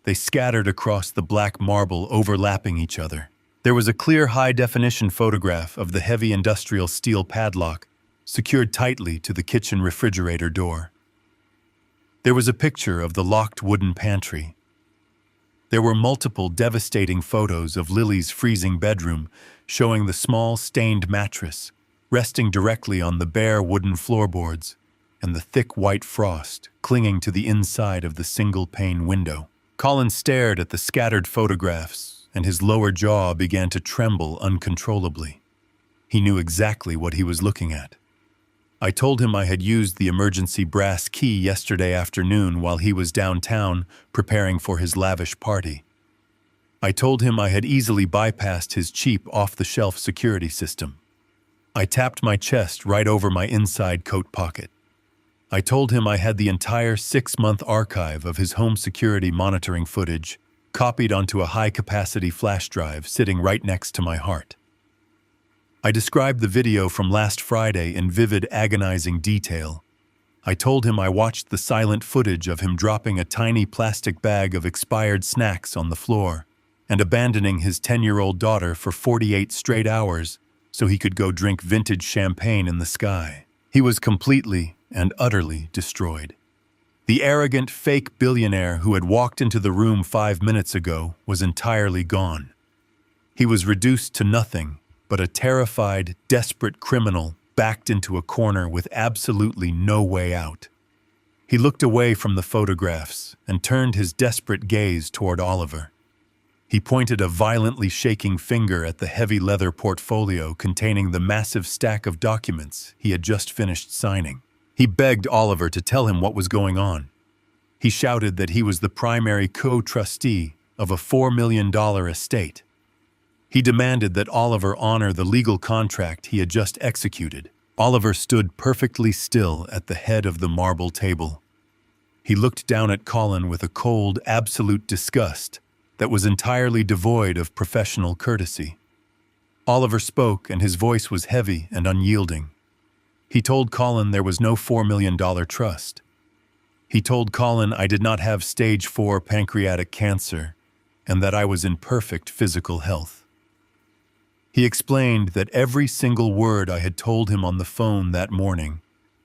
They scattered across the black marble, overlapping each other. There was a clear high-definition photograph of the heavy industrial steel padlock secured tightly to the kitchen refrigerator door. There was a picture of the locked wooden pantry. There were multiple devastating photos of Lily's freezing bedroom showing the small stained mattress resting directly on the bare wooden floorboards and the thick white frost clinging to the inside of the single-pane window. Colin stared at the scattered photographs, and his lower jaw began to tremble uncontrollably. He knew exactly what he was looking at. I told him I had used the emergency brass key yesterday afternoon while he was downtown preparing for his lavish party. I told him I had easily bypassed his cheap off-the-shelf security system. I tapped my chest right over my inside coat pocket. I told him I had the entire 6-month archive of his home security monitoring footage copied onto a high-capacity flash drive sitting right next to my heart. I described the video from last Friday in vivid, agonizing detail. I told him I watched the silent footage of him dropping a tiny plastic bag of expired snacks on the floor and abandoning his 10-year-old daughter for 48 straight hours so he could go drink vintage champagne in the sky. He was completely and utterly destroyed. The arrogant, fake billionaire who had walked into the room 5 minutes ago was entirely gone. He was reduced to nothing but a terrified, desperate criminal backed into a corner with absolutely no way out. He looked away from the photographs and turned his desperate gaze toward Oliver. He pointed a violently shaking finger at the heavy leather portfolio containing the massive stack of documents he had just finished signing. He begged Oliver to tell him what was going on. He shouted that he was the primary co-trustee of a $4 million estate. He demanded that Oliver honor the legal contract he had just executed. Oliver stood perfectly still at the head of the marble table. He looked down at Colin with a cold, absolute disgust that was entirely devoid of professional courtesy. Oliver spoke, and his voice was heavy and unyielding. He told Colin there was no $4 million trust. He told Colin I did not have stage 4 pancreatic cancer and that I was in perfect physical health. He explained that every single word I had told him on the phone that morning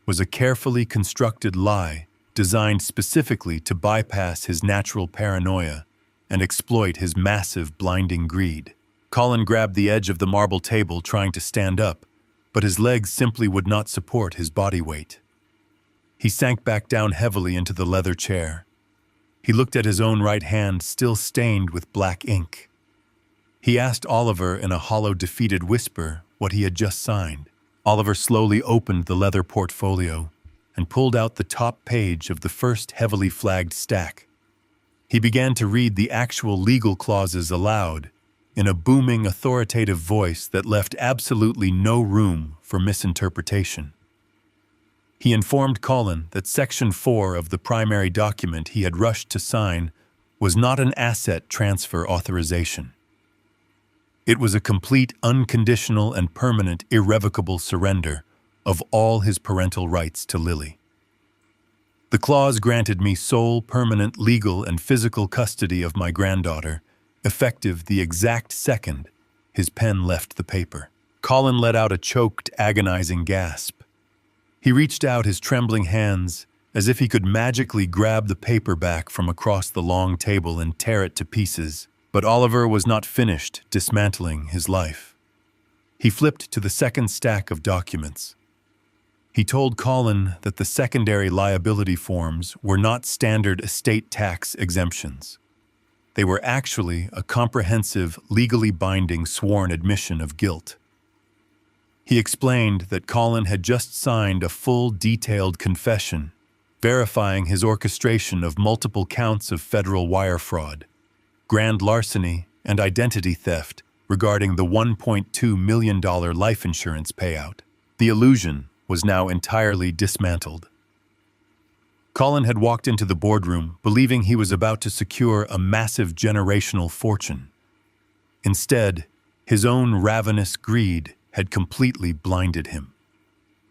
was a carefully constructed lie designed specifically to bypass his natural paranoia and exploit his massive, blinding greed. Colin grabbed the edge of the marble table trying to stand up, but his legs simply would not support his body weight. He sank back down heavily into the leather chair. He looked at his own right hand still stained with black ink. He asked Oliver in a hollow, defeated whisper what he had just signed. Oliver slowly opened the leather portfolio and pulled out the top page of the first heavily flagged stack. He began to read the actual legal clauses aloud in a booming, authoritative voice that left absolutely no room for misinterpretation. He informed Colin that Section 4 of the primary document he had rushed to sign was not an asset transfer authorization. It was a complete, unconditional, and permanent, irrevocable surrender of all his parental rights to Lily. The clause granted me sole, permanent, legal, and physical custody of my granddaughter, effective the exact second his pen left the paper. Colin let out a choked, agonizing gasp. He reached out his trembling hands as if he could magically grab the paperback from across the long table and tear it to pieces. But Oliver was not finished dismantling his life. He flipped to the second stack of documents. He told Colin that the secondary liability forms were not standard estate tax exemptions. They were actually a comprehensive, legally binding sworn admission of guilt. He explained that Colin had just signed a full, detailed confession, verifying his orchestration of multiple counts of federal wire fraud, grand larceny, and identity theft regarding the $1.2 million life insurance payout. The illusion was now entirely dismantled. Colin had walked into the boardroom believing he was about to secure a massive generational fortune. Instead, his own ravenous greed had completely blinded him.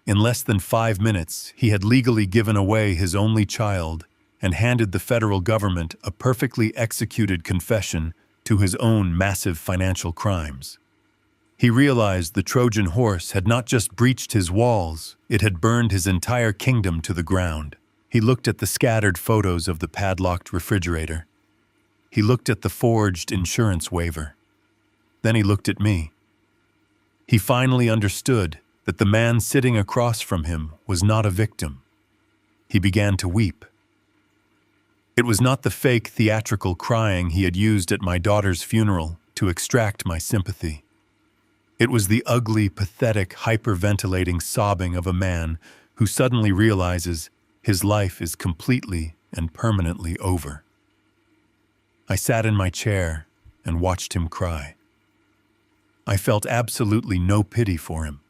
In less than 5 minutes, he had legally given away his only child and handed the federal government a perfectly executed confession to his own massive financial crimes. He realized the Trojan horse had not just breached his walls, it had burned his entire kingdom to the ground. He looked at the scattered photos of the padlocked refrigerator. He looked at the forged insurance waiver. Then he looked at me. He finally understood that the man sitting across from him was not a victim. He began to weep. It was not the fake theatrical crying he had used at my daughter's funeral to extract my sympathy. It was the ugly, pathetic, hyperventilating sobbing of a man who suddenly realizes his life is completely and permanently over. I sat in my chair and watched him cry. I felt absolutely no pity for him.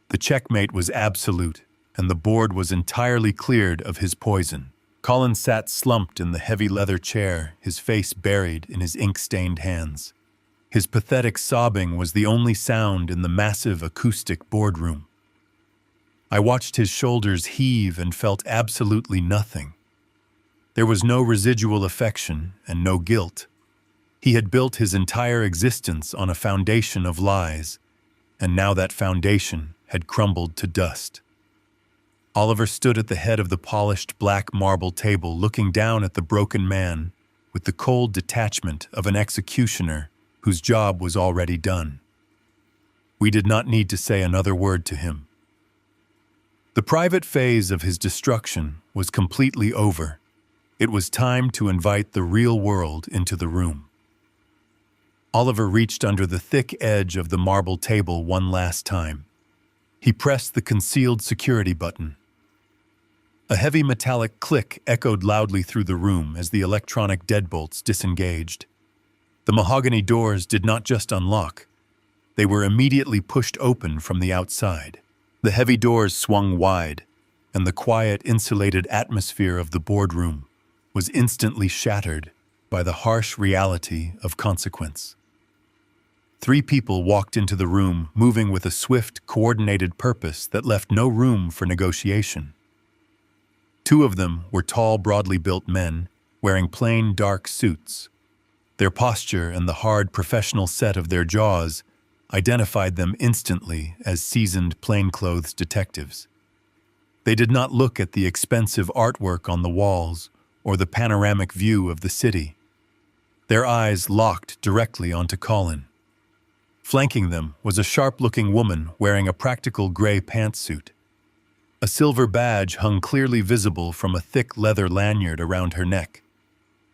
The checkmate was absolute, and the board was entirely cleared of his poison. Colin sat slumped in the heavy leather chair, his face buried in his ink-stained hands. His pathetic sobbing was the only sound in the massive acoustic boardroom. I watched his shoulders heave and felt absolutely nothing. There was no residual affection and no guilt. He had built his entire existence on a foundation of lies, and now that foundation had crumbled to dust. Oliver stood at the head of the polished black marble table, looking down at the broken man with the cold detachment of an executioner whose job was already done. We did not need to say another word to him. The private phase of his destruction was completely over. It was time to invite the real world into the room. Oliver reached under the thick edge of the marble table one last time. He pressed the concealed security button. A heavy metallic click echoed loudly through the room as the electronic deadbolts disengaged. The mahogany doors did not just unlock, they were immediately pushed open from the outside. The heavy doors swung wide, and the quiet, insulated atmosphere of the boardroom was instantly shattered by the harsh reality of consequence. 3 people walked into the room, moving with a swift, coordinated purpose that left no room for negotiation. 2 of them were tall, broadly built men, wearing plain, dark suits. Their posture and the hard, professional set of their jaws identified them instantly as seasoned, plainclothes detectives. They did not look at the expensive artwork on the walls or the panoramic view of the city. Their eyes locked directly onto Colin. Flanking them was a sharp-looking woman wearing a practical gray pantsuit. A silver badge hung clearly visible from a thick leather lanyard around her neck.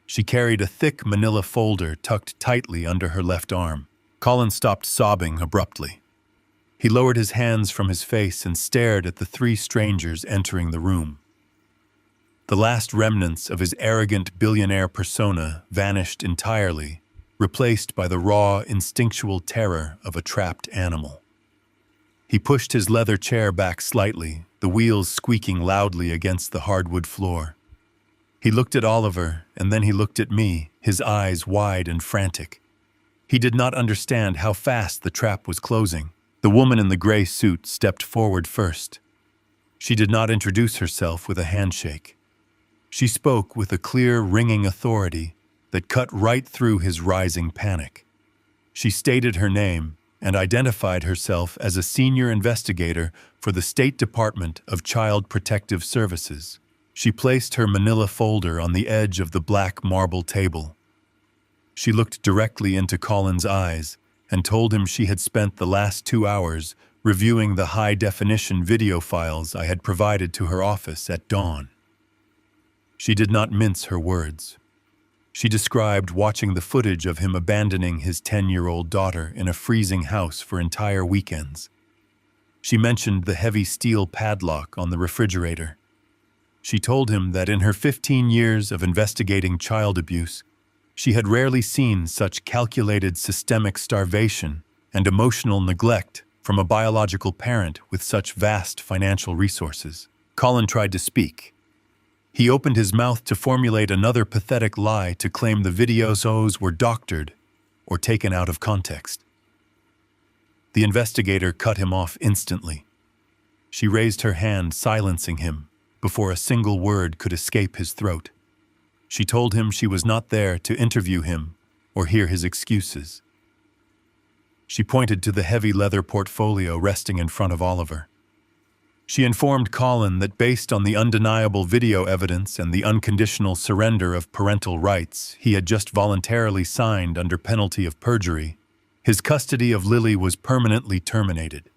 She carried a thick manila folder tucked tightly under her left arm. Colin stopped sobbing abruptly. He lowered his hands from his face and stared at the 3 strangers entering the room. The last remnants of his arrogant billionaire persona vanished entirely, replaced by the raw, instinctual terror of a trapped animal. He pushed his leather chair back slightly, the wheels squeaking loudly against the hardwood floor. He looked at Oliver, and then he looked at me, his eyes wide and frantic. He did not understand how fast the trap was closing. The woman in the gray suit stepped forward first. She did not introduce herself with a handshake. She spoke with a clear, ringing authority that cut right through his rising panic. She stated her name and identified herself as a senior investigator for the State Department of Child Protective Services. She placed her manila folder on the edge of the black marble table. She looked directly into Colin's eyes and told him she had spent the last 2 hours reviewing the high-definition video files I had provided to her office at dawn. She did not mince her words. She described watching the footage of him abandoning his 10-year-old daughter in a freezing house for entire weekends. She mentioned the heavy steel padlock on the refrigerator. She told him that in her 15 years of investigating child abuse, she had rarely seen such calculated systemic starvation and emotional neglect from a biological parent with such vast financial resources. Colin tried to speak. He opened his mouth to formulate another pathetic lie to claim the videos were doctored or taken out of context. The investigator cut him off instantly. She raised her hand, silencing him before a single word could escape his throat. She told him she was not there to interview him, or hear his excuses. She pointed to the heavy leather portfolio resting in front of Oliver. She informed Colin that based on the undeniable video evidence and the unconditional surrender of parental rights he had just voluntarily signed under penalty of perjury, his custody of Lily was permanently terminated.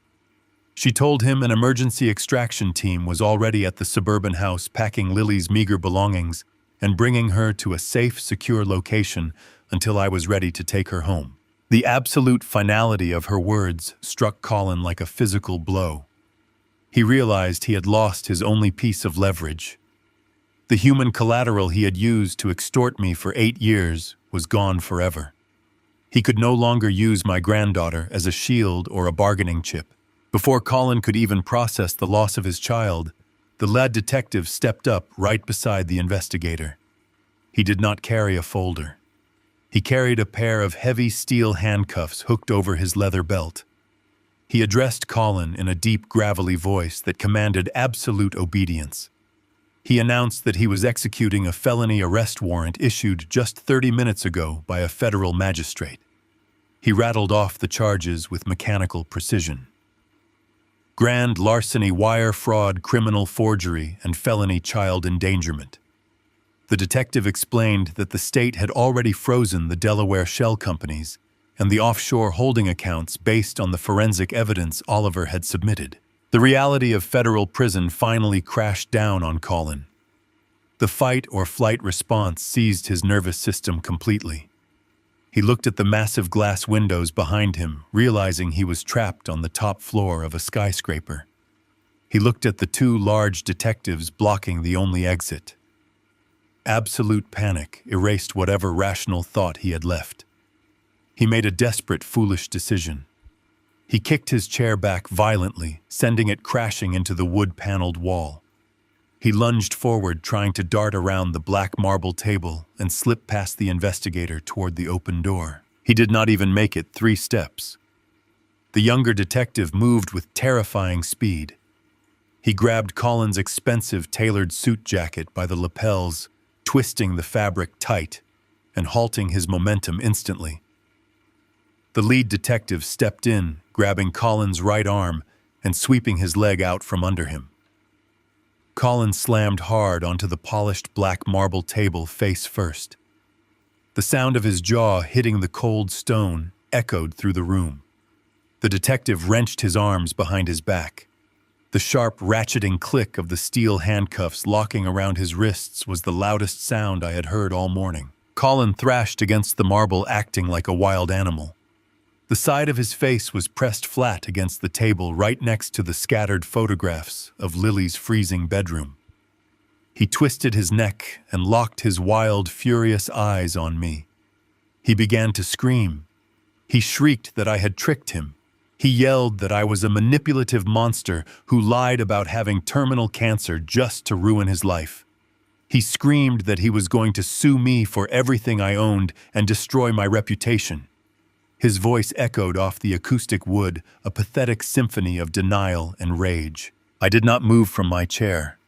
She told him an emergency extraction team was already at the suburban house packing Lily's meager belongings and bringing her to a safe, secure location until I was ready to take her home. The absolute finality of her words struck Colin like a physical blow. He realized he had lost his only piece of leverage. The human collateral he had used to extort me for 8 years was gone forever. He could no longer use my granddaughter as a shield or a bargaining chip. Before Colin could even process the loss of his child, the lead detective stepped up right beside the investigator. He did not carry a folder. He carried a pair of heavy steel handcuffs hooked over his leather belt. He addressed Colin in a deep, gravelly voice that commanded absolute obedience. He announced that he was executing a felony arrest warrant issued just 30 minutes ago by a federal magistrate. He rattled off the charges with mechanical precision. Grand larceny, wire fraud, criminal forgery, and felony child endangerment. The detective explained that the state had already frozen the Delaware shell companies and the offshore holding accounts based on the forensic evidence Oliver had submitted. The reality of federal prison finally crashed down on Colin. The fight or flight response seized his nervous system completely. He looked at the massive glass windows behind him, realizing he was trapped on the top floor of a skyscraper. He looked at the 2 large detectives blocking the only exit. Absolute panic erased whatever rational thought he had left. He made a desperate, foolish decision. He kicked his chair back violently, sending it crashing into the wood-paneled wall. He lunged forward, trying to dart around the black marble table and slip past the investigator toward the open door. He did not even make it 3 steps. The younger detective moved with terrifying speed. He grabbed Colin's expensive tailored suit jacket by the lapels, twisting the fabric tight and halting his momentum instantly. The lead detective stepped in, grabbing Colin's right arm and sweeping his leg out from under him. Colin slammed hard onto the polished black marble table face first. The sound of his jaw hitting the cold stone echoed through the room. The detective wrenched his arms behind his back. The sharp, ratcheting click of the steel handcuffs locking around his wrists was the loudest sound I had heard all morning. Colin thrashed against the marble, acting like a wild animal. The side of his face was pressed flat against the table right next to the scattered photographs of Lily's freezing bedroom. He twisted his neck and locked his wild, furious eyes on me. He began to scream. He shrieked that I had tricked him. He yelled that I was a manipulative monster who lied about having terminal cancer just to ruin his life. He screamed that he was going to sue me for everything I owned and destroy my reputation. His voice echoed off the acoustic wood, a pathetic symphony of denial and rage. I did not move from my chair.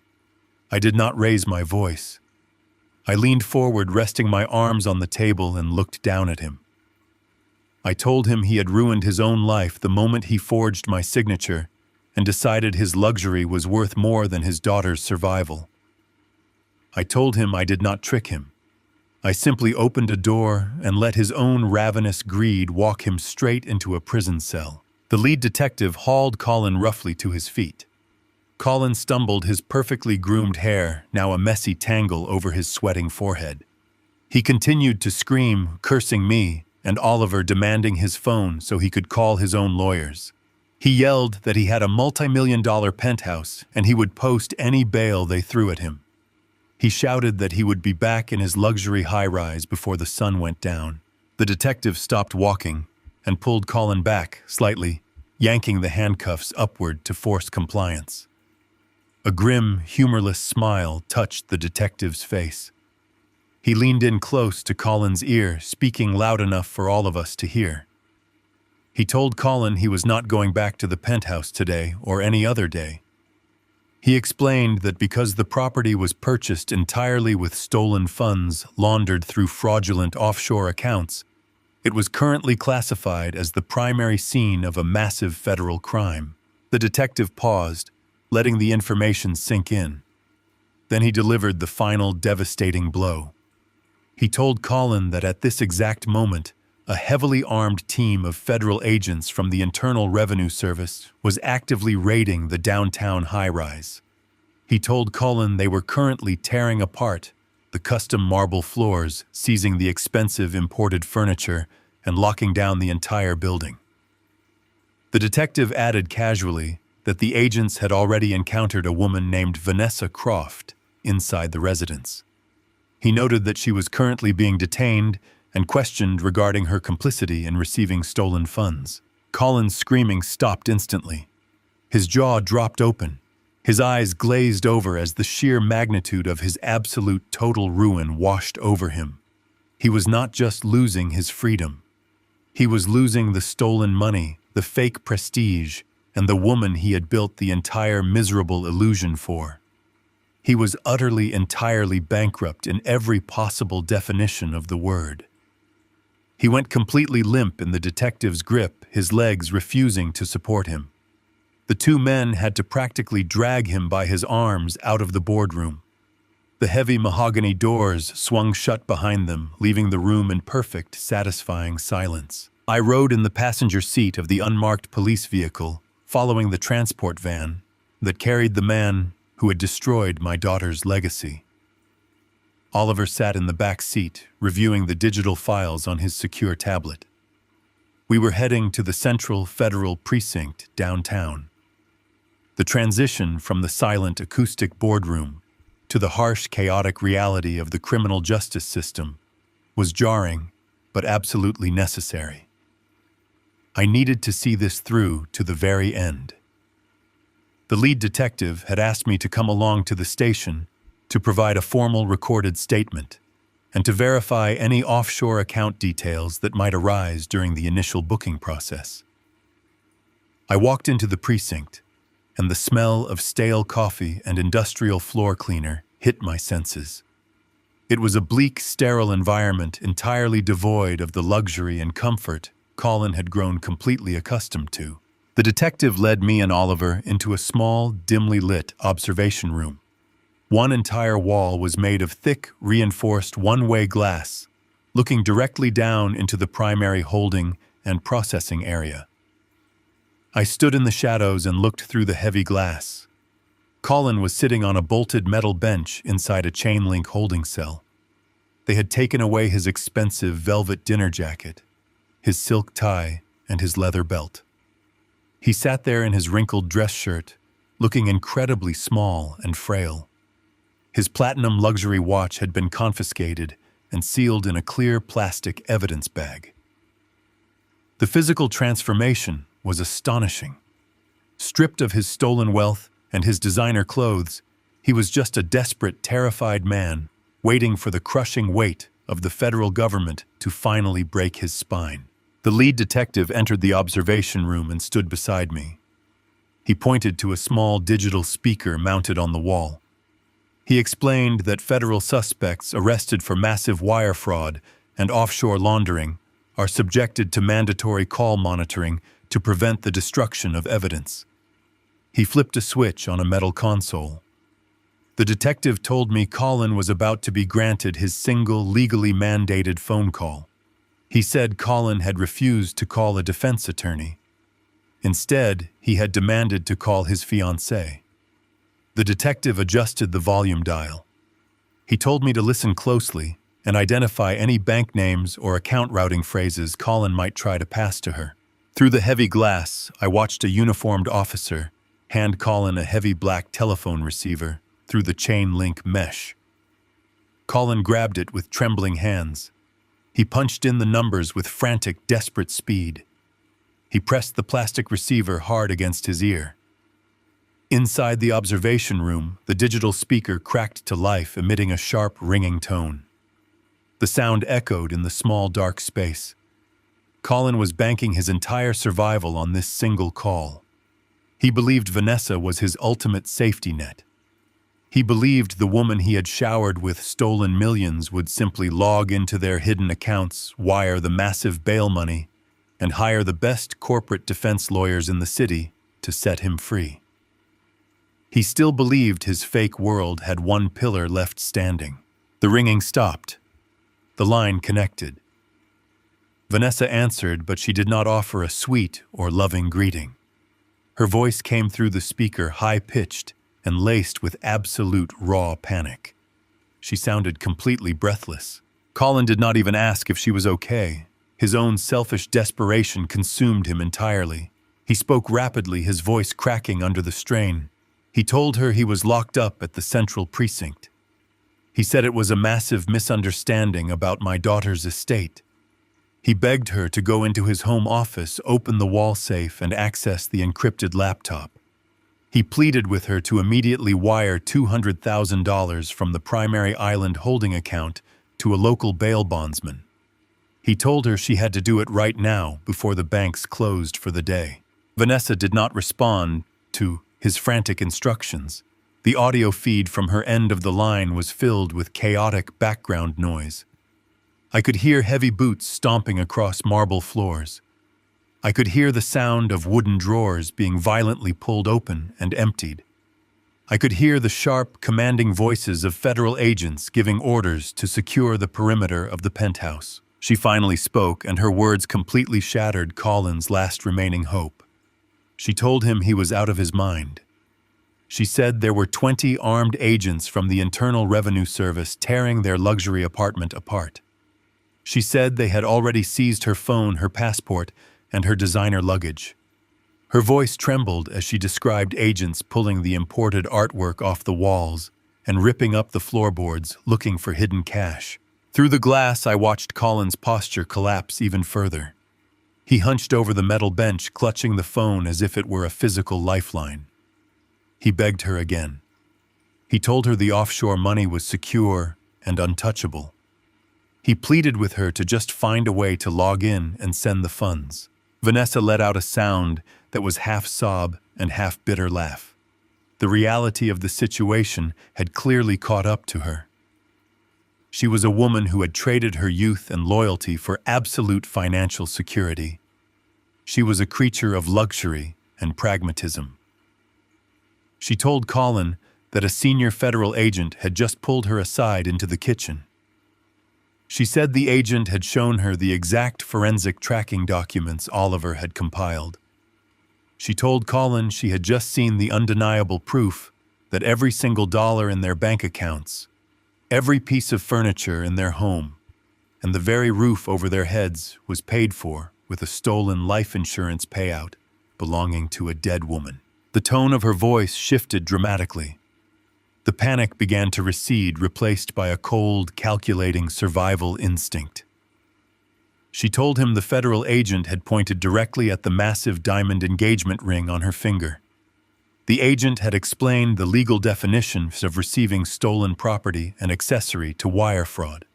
I did not raise my voice. I leaned forward, resting my arms on the table, and looked down at him. I told him he had ruined his own life the moment he forged my signature and decided his luxury was worth more than his daughter's survival. I told him I did not trick him. I simply opened a door and let his own ravenous greed walk him straight into a prison cell. The lead detective hauled Colin roughly to his feet. Colin stumbled, his perfectly groomed hair now a messy tangle over his sweating forehead. He continued to scream, cursing me and Oliver, demanding his phone so he could call his own lawyers. He yelled that he had a multi-million-dollar penthouse and he would post any bail they threw at him. He shouted that he would be back in his luxury high-rise before the sun went down. The detective stopped walking and pulled Colin back slightly, yanking the handcuffs upward to force compliance. A grim, humorless smile touched the detective's face. He leaned in close to Colin's ear, speaking loud enough for all of us to hear. He told Colin he was not going back to the penthouse today or any other day. He explained that because the property was purchased entirely with stolen funds laundered through fraudulent offshore accounts, It was currently classified as the primary scene of a massive federal crime. The detective paused, letting the information sink in. Then he delivered the final devastating blow. He told Colin that at this exact moment, a heavily armed team of federal agents from the Internal Revenue Service was actively raiding the downtown high-rise. He told Colin they were currently tearing apart the custom marble floors, seizing the expensive imported furniture, and locking down the entire building. The detective added casually that the agents had already encountered a woman named Vanessa Croft inside the residence. He noted that she was currently being detained and questioned regarding her complicity in receiving stolen funds. Colin's screaming stopped instantly. His jaw dropped open. His eyes glazed over as the sheer magnitude of his absolute total ruin washed over him. He was not just losing his freedom. He was losing the stolen money, the fake prestige, and the woman he had built the entire miserable illusion for. He was utterly, entirely bankrupt in every possible definition of the word. He went completely limp in the detective's grip, his legs refusing to support him. The two men had to practically drag him by his arms out of the boardroom. The heavy mahogany doors swung shut behind them, leaving the room in perfect, satisfying silence. I rode in the passenger seat of the unmarked police vehicle, following the transport van that carried the man who had destroyed my daughter's legacy. Oliver sat in the back seat, reviewing the digital files on his secure tablet. We were heading to the Central Federal Precinct downtown. The transition from the silent acoustic boardroom to the harsh, chaotic reality of the criminal justice system was jarring, but absolutely necessary. I needed to see this through to the very end. The lead detective had asked me to come along to the station to provide a formal recorded statement and to verify any offshore account details that might arise during the initial booking process. I walked into the precinct, and the smell of stale coffee and industrial floor cleaner hit my senses. It was a bleak, sterile environment entirely devoid of the luxury and comfort Colin had grown completely accustomed to. The detective led me and Oliver into a small, dimly lit observation room. One entire wall was made of thick, reinforced one-way glass, looking directly down into the primary holding and processing area. I stood in the shadows and looked through the heavy glass. Colin was sitting on a bolted metal bench inside a chain-link holding cell. They had taken away his expensive velvet dinner jacket, his silk tie, and his leather belt. He sat there in his wrinkled dress shirt, looking incredibly small and frail. His platinum luxury watch had been confiscated and sealed in a clear plastic evidence bag. The physical transformation was astonishing. Stripped of his stolen wealth and his designer clothes, he was just a desperate, terrified man waiting for the crushing weight of the federal government to finally break his spine. The lead detective entered the observation room and stood beside me. He pointed to a small digital speaker mounted on the wall. He explained that federal suspects arrested for massive wire fraud and offshore laundering are subjected to mandatory call monitoring to prevent the destruction of evidence. He flipped a switch on a metal console. The detective told me Colin was about to be granted his single legally mandated phone call. He said Colin had refused to call a defense attorney. Instead, he had demanded to call his fiancée. The detective adjusted the volume dial. He told me to listen closely and identify any bank names or account routing phrases Colin might try to pass to her. Through the heavy glass, I watched a uniformed officer hand Colin a heavy black telephone receiver through the chain-link mesh. Colin grabbed it with trembling hands. He punched in the numbers with frantic, desperate speed. He pressed the plastic receiver hard against his ear. Inside the observation room, the digital speaker cracked to life, emitting a sharp, ringing tone. The sound echoed in the small, dark space. Colin was banking his entire survival on this single call. He believed Vanessa was his ultimate safety net. He believed the woman he had showered with stolen millions would simply log into their hidden accounts, wire the massive bail money, and hire the best corporate defense lawyers in the city to set him free. He still believed his fake world had one pillar left standing. The ringing stopped. The line connected. Vanessa answered, but she did not offer a sweet or loving greeting. Her voice came through the speaker high-pitched and laced with absolute raw panic. She sounded completely breathless. Colin did not even ask if she was okay. His own selfish desperation consumed him entirely. He spoke rapidly, his voice cracking under the strain. He told her he was locked up at the Central Precinct. He said it was a massive misunderstanding about my daughter's estate. He begged her to go into his home office, open the wall safe, and access the encrypted laptop. He pleaded with her to immediately wire $200,000 from the Primary Island holding account to a local bail bondsman. He told her she had to do it right now before the banks closed for the day. Vanessa did not respond to his frantic instructions. The audio feed from her end of the line was filled with chaotic background noise. I could hear heavy boots stomping across marble floors. I could hear the sound of wooden drawers being violently pulled open and emptied. I could hear the sharp, commanding voices of federal agents giving orders to secure the perimeter of the penthouse. She finally spoke, and her words completely shattered Colin's last remaining hope. She told him he was out of his mind. She said there were 20 armed agents from the Internal Revenue Service tearing their luxury apartment apart. She said they had already seized her phone, her passport, and her designer luggage. Her voice trembled as she described agents pulling the imported artwork off the walls and ripping up the floorboards, looking for hidden cash. Through the glass, I watched Colin's posture collapse even further. He hunched over the metal bench, clutching the phone as if it were a physical lifeline. He begged her again. He told her the offshore money was secure and untouchable. He pleaded with her to just find a way to log in and send the funds. Vanessa let out a sound that was half sob and half bitter laugh. The reality of the situation had clearly caught up to her. She was a woman who had traded her youth and loyalty for absolute financial security. She was a creature of luxury and pragmatism. She told Colin that a senior federal agent had just pulled her aside into the kitchen. She said the agent had shown her the exact forensic tracking documents Oliver had compiled. She told Colin she had just seen the undeniable proof that every single dollar in their bank accounts, every piece of furniture in their home, and the very roof over their heads was paid for with a stolen life insurance payout belonging to a dead woman. The tone of her voice shifted dramatically. The panic began to recede, replaced by a cold, calculating survival instinct. She told him the federal agent had pointed directly at the massive diamond engagement ring on her finger. The agent had explained the legal definitions of receiving stolen property and accessory to wire fraud.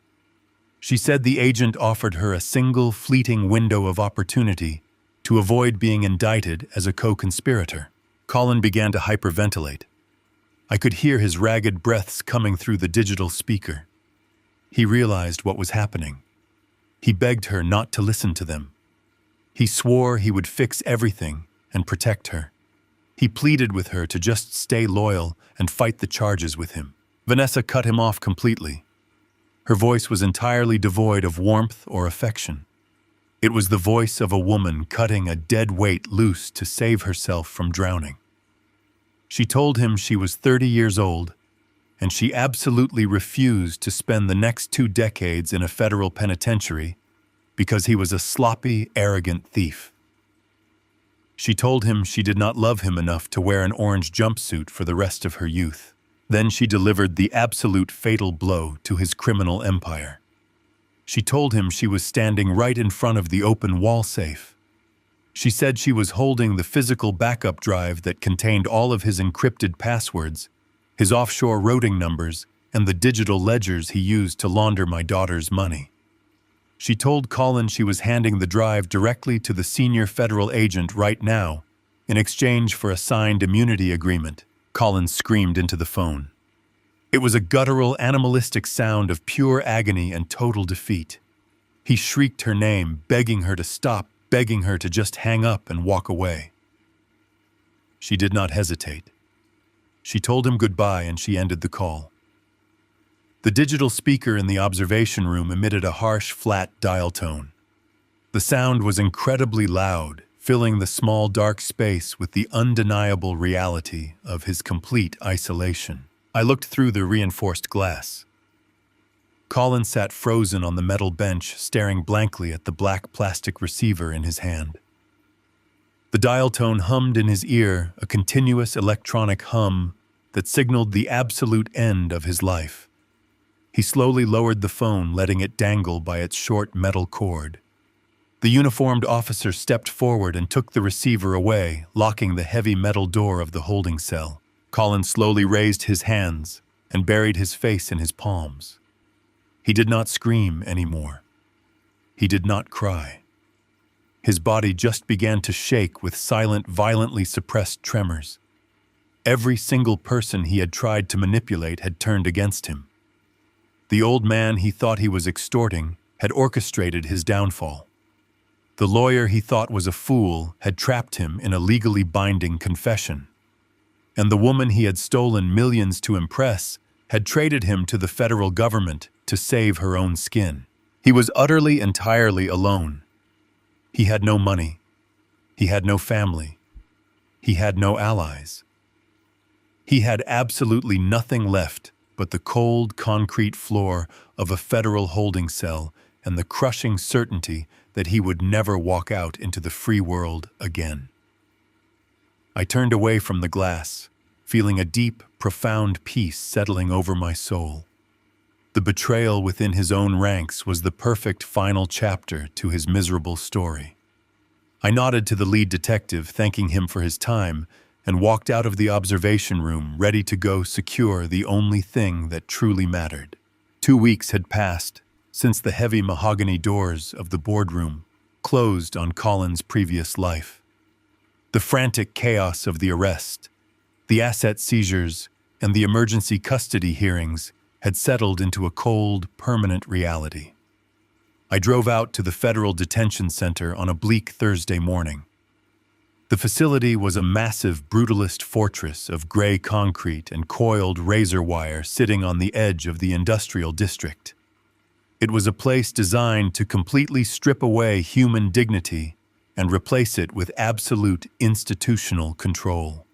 She said the agent offered her a single fleeting window of opportunity to avoid being indicted as a co-conspirator. Colin began to hyperventilate. I could hear his ragged breaths coming through the digital speaker. He realized what was happening. He begged her not to listen to them. He swore he would fix everything and protect her. He pleaded with her to just stay loyal and fight the charges with him. Vanessa cut him off completely. Her voice was entirely devoid of warmth or affection. It was the voice of a woman cutting a dead weight loose to save herself from drowning. She told him she was 30 years old, and she absolutely refused to spend the next 2 decades in a federal penitentiary because he was a sloppy, arrogant thief. She told him she did not love him enough to wear an orange jumpsuit for the rest of her youth. Then she delivered the absolute fatal blow to his criminal empire. She told him she was standing right in front of the open wall safe. She said she was holding the physical backup drive that contained all of his encrypted passwords, his offshore routing numbers, and the digital ledgers he used to launder my daughter's money. She told Colin she was handing the drive directly to the senior federal agent right now, in exchange for a signed immunity agreement. Colin screamed into the phone. It was a guttural, animalistic sound of pure agony and total defeat. He shrieked her name, begging her to stop, begging her to just hang up and walk away. She did not hesitate. She told him goodbye and she ended the call. The digital speaker in the observation room emitted a harsh, flat dial tone. The sound was incredibly loud, filling the small, dark space with the undeniable reality of his complete isolation. I looked through the reinforced glass. Colin sat frozen on the metal bench, staring blankly at the black plastic receiver in his hand. The dial tone hummed in his ear, a continuous electronic hum that signaled the absolute end of his life. He slowly lowered the phone, letting it dangle by its short metal cord. The uniformed officer stepped forward and took the receiver away, locking the heavy metal door of the holding cell. Colin slowly raised his hands and buried his face in his palms. He did not scream anymore. He did not cry. His body just began to shake with silent, violently suppressed tremors. Every single person he had tried to manipulate had turned against him. The old man he thought he was extorting had orchestrated his downfall. The lawyer he thought was a fool had trapped him in a legally binding confession. And the woman he had stolen millions to impress had traded him to the federal government to save her own skin. He was utterly, entirely alone. He had no money. He had no family. He had no allies. He had absolutely nothing left but the cold, concrete floor of a federal holding cell and the crushing certainty that he would never walk out into the free world again. I turned away from the glass, feeling a deep, profound peace settling over my soul. The betrayal within his own ranks was the perfect final chapter to his miserable story. I nodded to the lead detective, thanking him for his time, and walked out of the observation room, ready to go secure the only thing that truly mattered. 2 weeks had passed since the heavy mahogany doors of the boardroom closed on Colin's previous life. The frantic chaos of the arrest, the asset seizures, and the emergency custody hearings had settled into a cold, permanent reality. I drove out to the federal detention center on a bleak Thursday morning. The facility was a massive, brutalist fortress of gray concrete and coiled razor wire sitting on the edge of the industrial district. It was a place designed to completely strip away human dignity and replace it with absolute institutional control.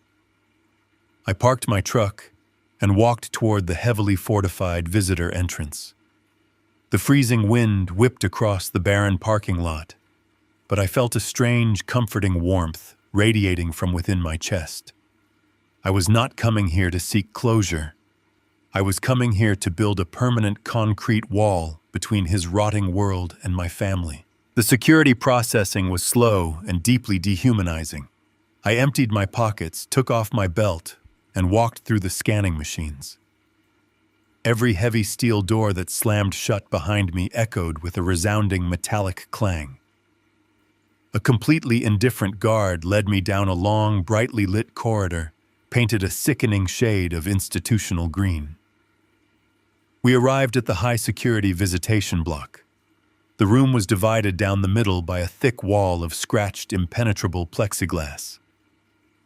I parked my truck and walked toward the heavily fortified visitor entrance. The freezing wind whipped across the barren parking lot, but I felt a strange, comforting warmth radiating from within my chest. I was not coming here to seek closure. I was coming here to build a permanent concrete wall between his rotting world and my family. The security processing was slow and deeply dehumanizing. I emptied my pockets, took off my belt, and walked through the scanning machines. Every heavy steel door that slammed shut behind me echoed with a resounding metallic clang. A completely indifferent guard led me down a long, brightly lit corridor, painted a sickening shade of institutional green. We arrived at the high-security visitation block. The room was divided down the middle by a thick wall of scratched, impenetrable plexiglass.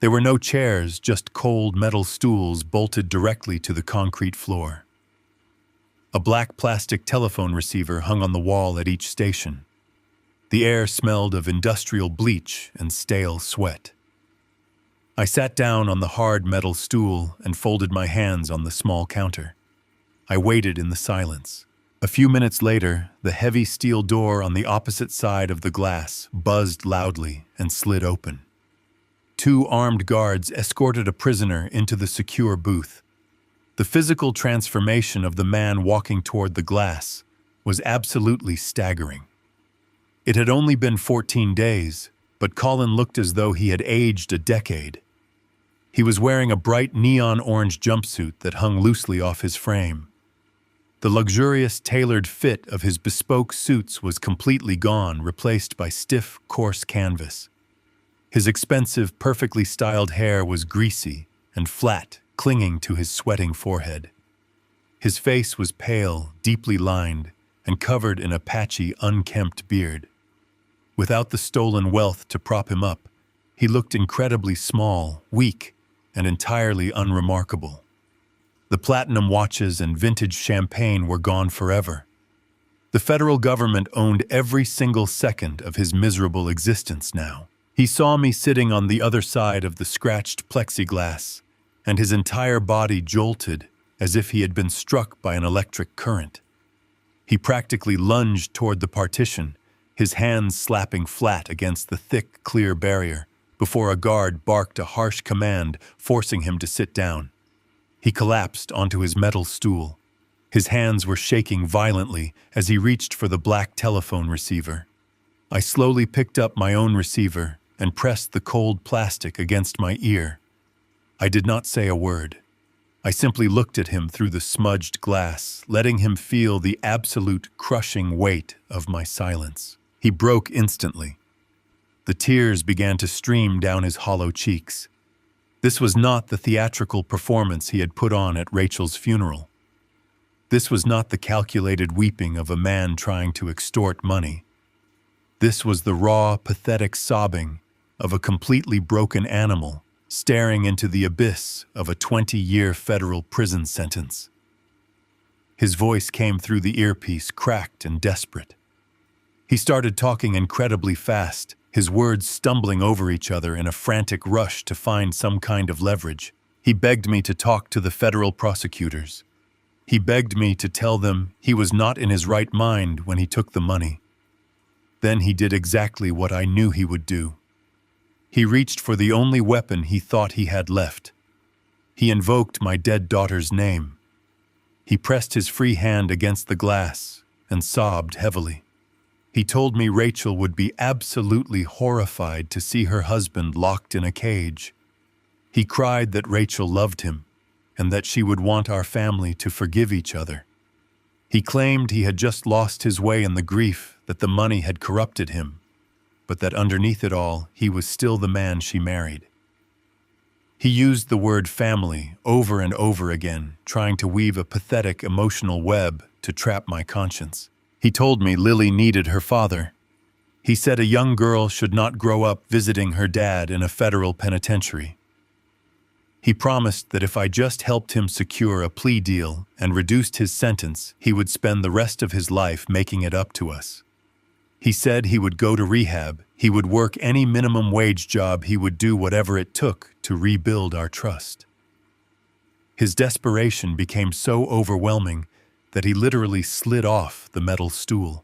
There were no chairs, just cold metal stools bolted directly to the concrete floor. A black plastic telephone receiver hung on the wall at each station. The air smelled of industrial bleach and stale sweat. I sat down on the hard metal stool and folded my hands on the small counter. I waited in the silence. A few minutes later, the heavy steel door on the opposite side of the glass buzzed loudly and slid open. 2 armed guards escorted a prisoner into the secure booth. The physical transformation of the man walking toward the glass was absolutely staggering. It had only been 14 days, but Colin looked as though he had aged a decade. He was wearing a bright neon orange jumpsuit that hung loosely off his frame. The luxurious, tailored fit of his bespoke suits was completely gone, replaced by stiff, coarse canvas. His expensive, perfectly styled hair was greasy and flat, clinging to his sweating forehead. His face was pale, deeply lined, and covered in a patchy, unkempt beard. Without the stolen wealth to prop him up, he looked incredibly small, weak, and entirely unremarkable. The platinum watches and vintage champagne were gone forever. The federal government owned every single second of his miserable existence now. He saw me sitting on the other side of the scratched plexiglass, and his entire body jolted as if he had been struck by an electric current. He practically lunged toward the partition, his hands slapping flat against the thick, clear barrier, before a guard barked a harsh command, forcing him to sit down. He collapsed onto his metal stool. His hands were shaking violently as he reached for the black telephone receiver. I slowly picked up my own receiver and pressed the cold plastic against my ear. I did not say a word. I simply looked at him through the smudged glass, letting him feel the absolute crushing weight of my silence. He broke instantly. The tears began to stream down his hollow cheeks. This was not the theatrical performance he had put on at Rachel's funeral. This was not the calculated weeping of a man trying to extort money. This was the raw, pathetic sobbing of a completely broken animal staring into the abyss of a 20-year federal prison sentence. His voice came through the earpiece, cracked and desperate. He started talking incredibly fast, his words stumbling over each other in a frantic rush to find some kind of leverage. He begged me to talk to the federal prosecutors. He begged me to tell them he was not in his right mind when he took the money. Then he did exactly what I knew he would do. He reached for the only weapon he thought he had left. He invoked my dead daughter's name. He pressed his free hand against the glass and sobbed heavily. He told me Rachel would be absolutely horrified to see her husband locked in a cage. He cried that Rachel loved him and that she would want our family to forgive each other. He claimed he had just lost his way in the grief that the money had corrupted him, but that underneath it all, he was still the man she married. He used the word family over and over again, trying to weave a pathetic emotional web to trap my conscience. He told me Lily needed her father. He said a young girl should not grow up visiting her dad in a federal penitentiary. He promised that if I just helped him secure a plea deal and reduced his sentence, he would spend the rest of his life making it up to us. He said he would go to rehab, he would work any minimum wage job, he would do whatever it took to rebuild our trust. His desperation became so overwhelming that he literally slid off the metal stool.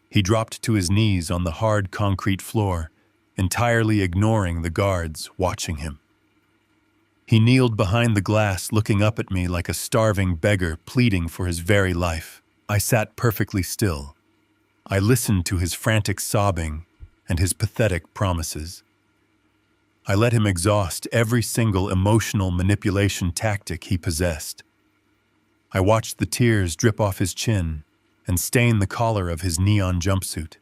He dropped to his knees on the hard concrete floor, entirely ignoring the guards watching him. He kneeled behind the glass, looking up at me like a starving beggar pleading for his very life. I sat perfectly still. I listened to his frantic sobbing and his pathetic promises. I let him exhaust every single emotional manipulation tactic he possessed. I watched the tears drip off his chin and stain the collar of his neon jumpsuit.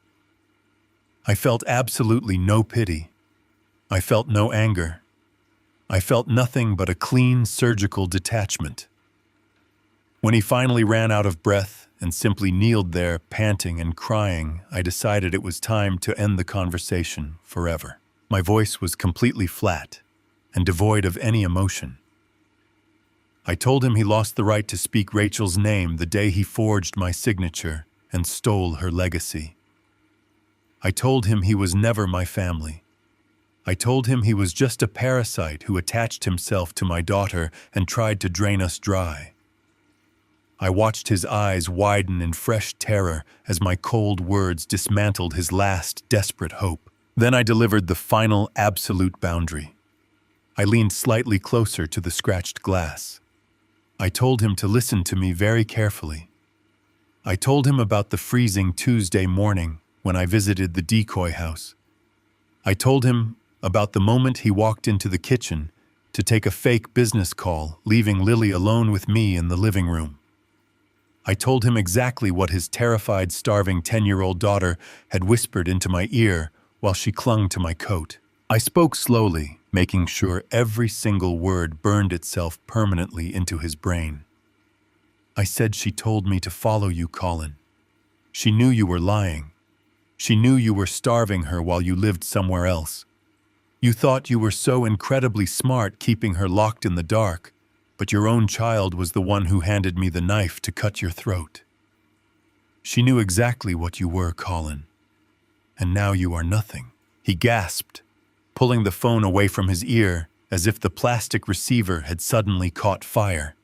I felt absolutely no pity. I felt no anger. I felt nothing but a clean surgical detachment. When he finally ran out of breath and simply kneeled there, panting and crying, I decided it was time to end the conversation forever. My voice was completely flat and devoid of any emotion. I told him he lost the right to speak Rachel's name the day he forged my signature and stole her legacy. I told him he was never my family. I told him he was just a parasite who attached himself to my daughter and tried to drain us dry. I watched his eyes widen in fresh terror as my cold words dismantled his last desperate hope. Then I delivered the final absolute boundary. I leaned slightly closer to the scratched glass. I told him to listen to me very carefully. I told him about the freezing Tuesday morning when I visited the decoy house. I told him about the moment he walked into the kitchen to take a fake business call, leaving Lily alone with me in the living room. I told him exactly what his terrified, starving 10-year-old daughter had whispered into my ear while she clung to my coat. I spoke slowly, making sure every single word burned itself permanently into his brain. I said she told me to follow you, Colin. She knew you were lying. She knew you were starving her while you lived somewhere else. You thought you were so incredibly smart keeping her locked in the dark, but your own child was the one who handed me the knife to cut your throat. She knew exactly what you were, Colin. And now you are nothing. He gasped, pulling the phone away from his ear as if the plastic receiver had suddenly caught fire.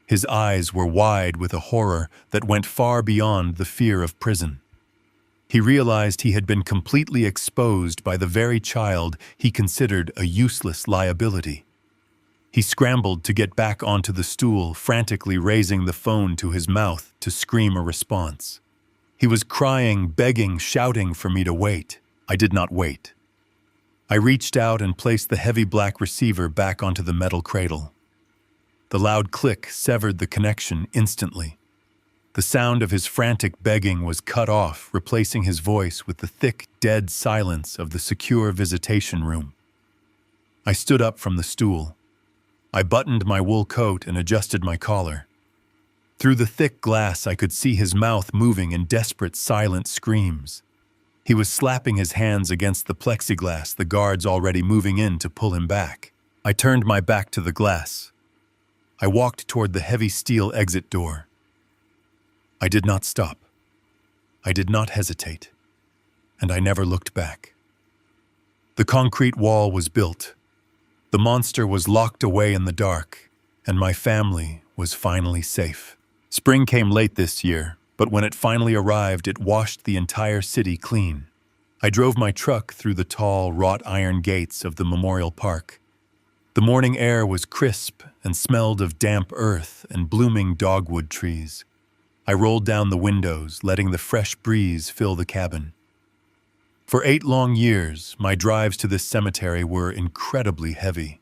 His eyes were wide with a horror that went far beyond the fear of prison. He realized he had been completely exposed by the very child he considered a useless liability. He scrambled to get back onto the stool, frantically raising the phone to his mouth to scream a response. He was crying, begging, shouting for me to wait. I did not wait. I reached out and placed the heavy black receiver back onto the metal cradle. The loud click severed the connection instantly. The sound of his frantic begging was cut off, replacing his voice with the thick, dead silence of the secure visitation room. I stood up from the stool. I buttoned my wool coat and adjusted my collar. Through the thick glass, I could see his mouth moving in desperate, silent screams. He was slapping his hands against the plexiglass, the guards already moving in to pull him back. I turned my back to the glass. I walked toward the heavy steel exit door. I did not stop. I did not hesitate. And I never looked back. The concrete wall was built. The monster was locked away in the dark, and my family was finally safe. Spring came late this year, but when it finally arrived, it washed the entire city clean. I drove my truck through the tall, wrought iron gates of the Memorial Park. The morning air was crisp and smelled of damp earth and blooming dogwood trees. I rolled down the windows, letting the fresh breeze fill the cabin. For 8 long years, my drives to this cemetery were incredibly heavy.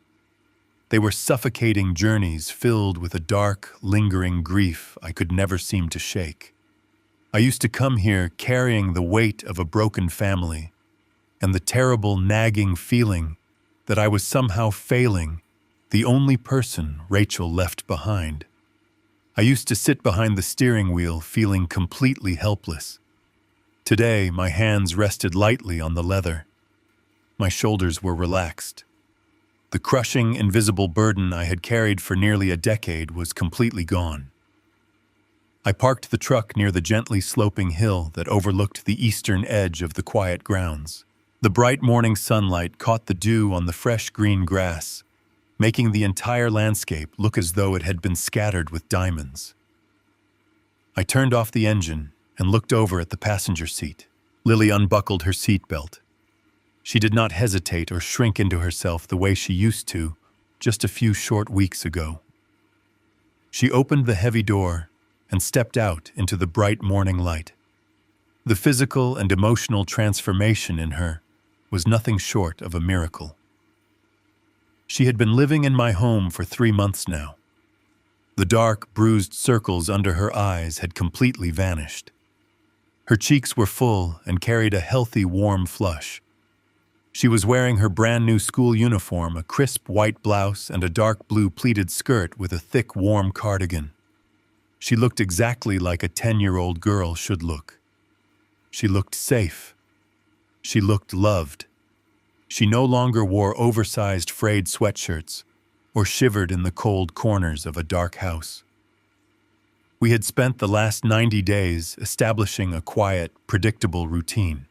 They were suffocating journeys filled with a dark, lingering grief I could never seem to shake. I used to come here carrying the weight of a broken family and the terrible, nagging feeling that I was somehow failing, the only person Rachel left behind. I used to sit behind the steering wheel feeling completely helpless. Today, my hands rested lightly on the leather. My shoulders were relaxed. The crushing, invisible burden I had carried for nearly a decade was completely gone. I parked the truck near the gently sloping hill that overlooked the eastern edge of the quiet grounds. The bright morning sunlight caught the dew on the fresh green grass, making the entire landscape look as though it had been scattered with diamonds. I turned off the engine and looked over at the passenger seat. Lily unbuckled her seatbelt. She did not hesitate or shrink into herself the way she used to just a few short weeks ago. She opened the heavy door and stepped out into the bright morning light. The physical and emotional transformation in her was nothing short of a miracle. She had been living in my home for 3 months now. The dark, bruised circles under her eyes had completely vanished. Her cheeks were full and carried a healthy, warm flush. She was wearing her brand new school uniform, a crisp white blouse and a dark blue pleated skirt with a thick, warm cardigan. She looked exactly like a 10-year-old girl should look. She looked safe. She looked loved. She no longer wore oversized frayed sweatshirts or shivered in the cold corners of a dark house. We had spent the last 90 days establishing a quiet, predictable routine.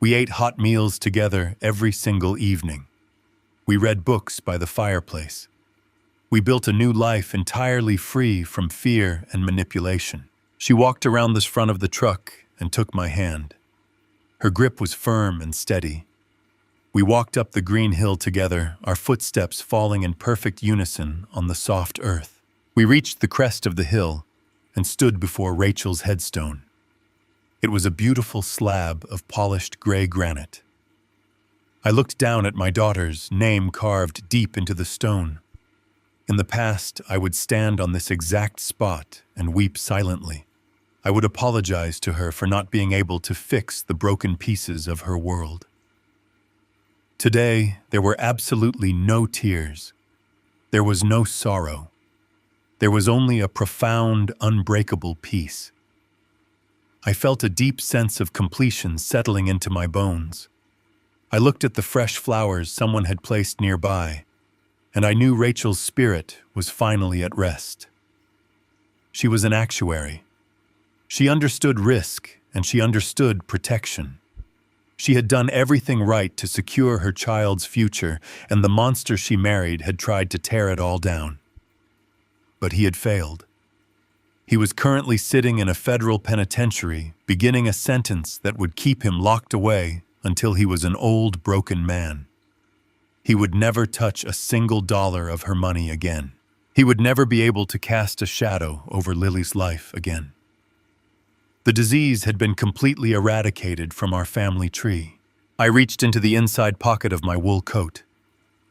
We ate hot meals together every single evening. We read books by the fireplace. We built a new life entirely free from fear and manipulation. She walked around the front of the truck and took my hand. Her grip was firm and steady. We walked up the green hill together, our footsteps falling in perfect unison on the soft earth. We reached the crest of the hill and stood before Rachel's headstone. It was a beautiful slab of polished gray granite. I looked down at my daughter's name carved deep into the stone. In the past, I would stand on this exact spot and weep silently. I would apologize to her for not being able to fix the broken pieces of her world. Today, there were absolutely no tears. There was no sorrow. There was only a profound, unbreakable peace. I felt a deep sense of completion settling into my bones. I looked at the fresh flowers someone had placed nearby, and I knew Rachel's spirit was finally at rest. She was an actuary. She understood risk, and she understood protection. She had done everything right to secure her child's future, and the monster she married had tried to tear it all down. But he had failed. He was currently sitting in a federal penitentiary, beginning a sentence that would keep him locked away until he was an old, broken man. He would never touch a single dollar of her money again. He would never be able to cast a shadow over Lily's life again. The disease had been completely eradicated from our family tree. I reached into the inside pocket of my wool coat.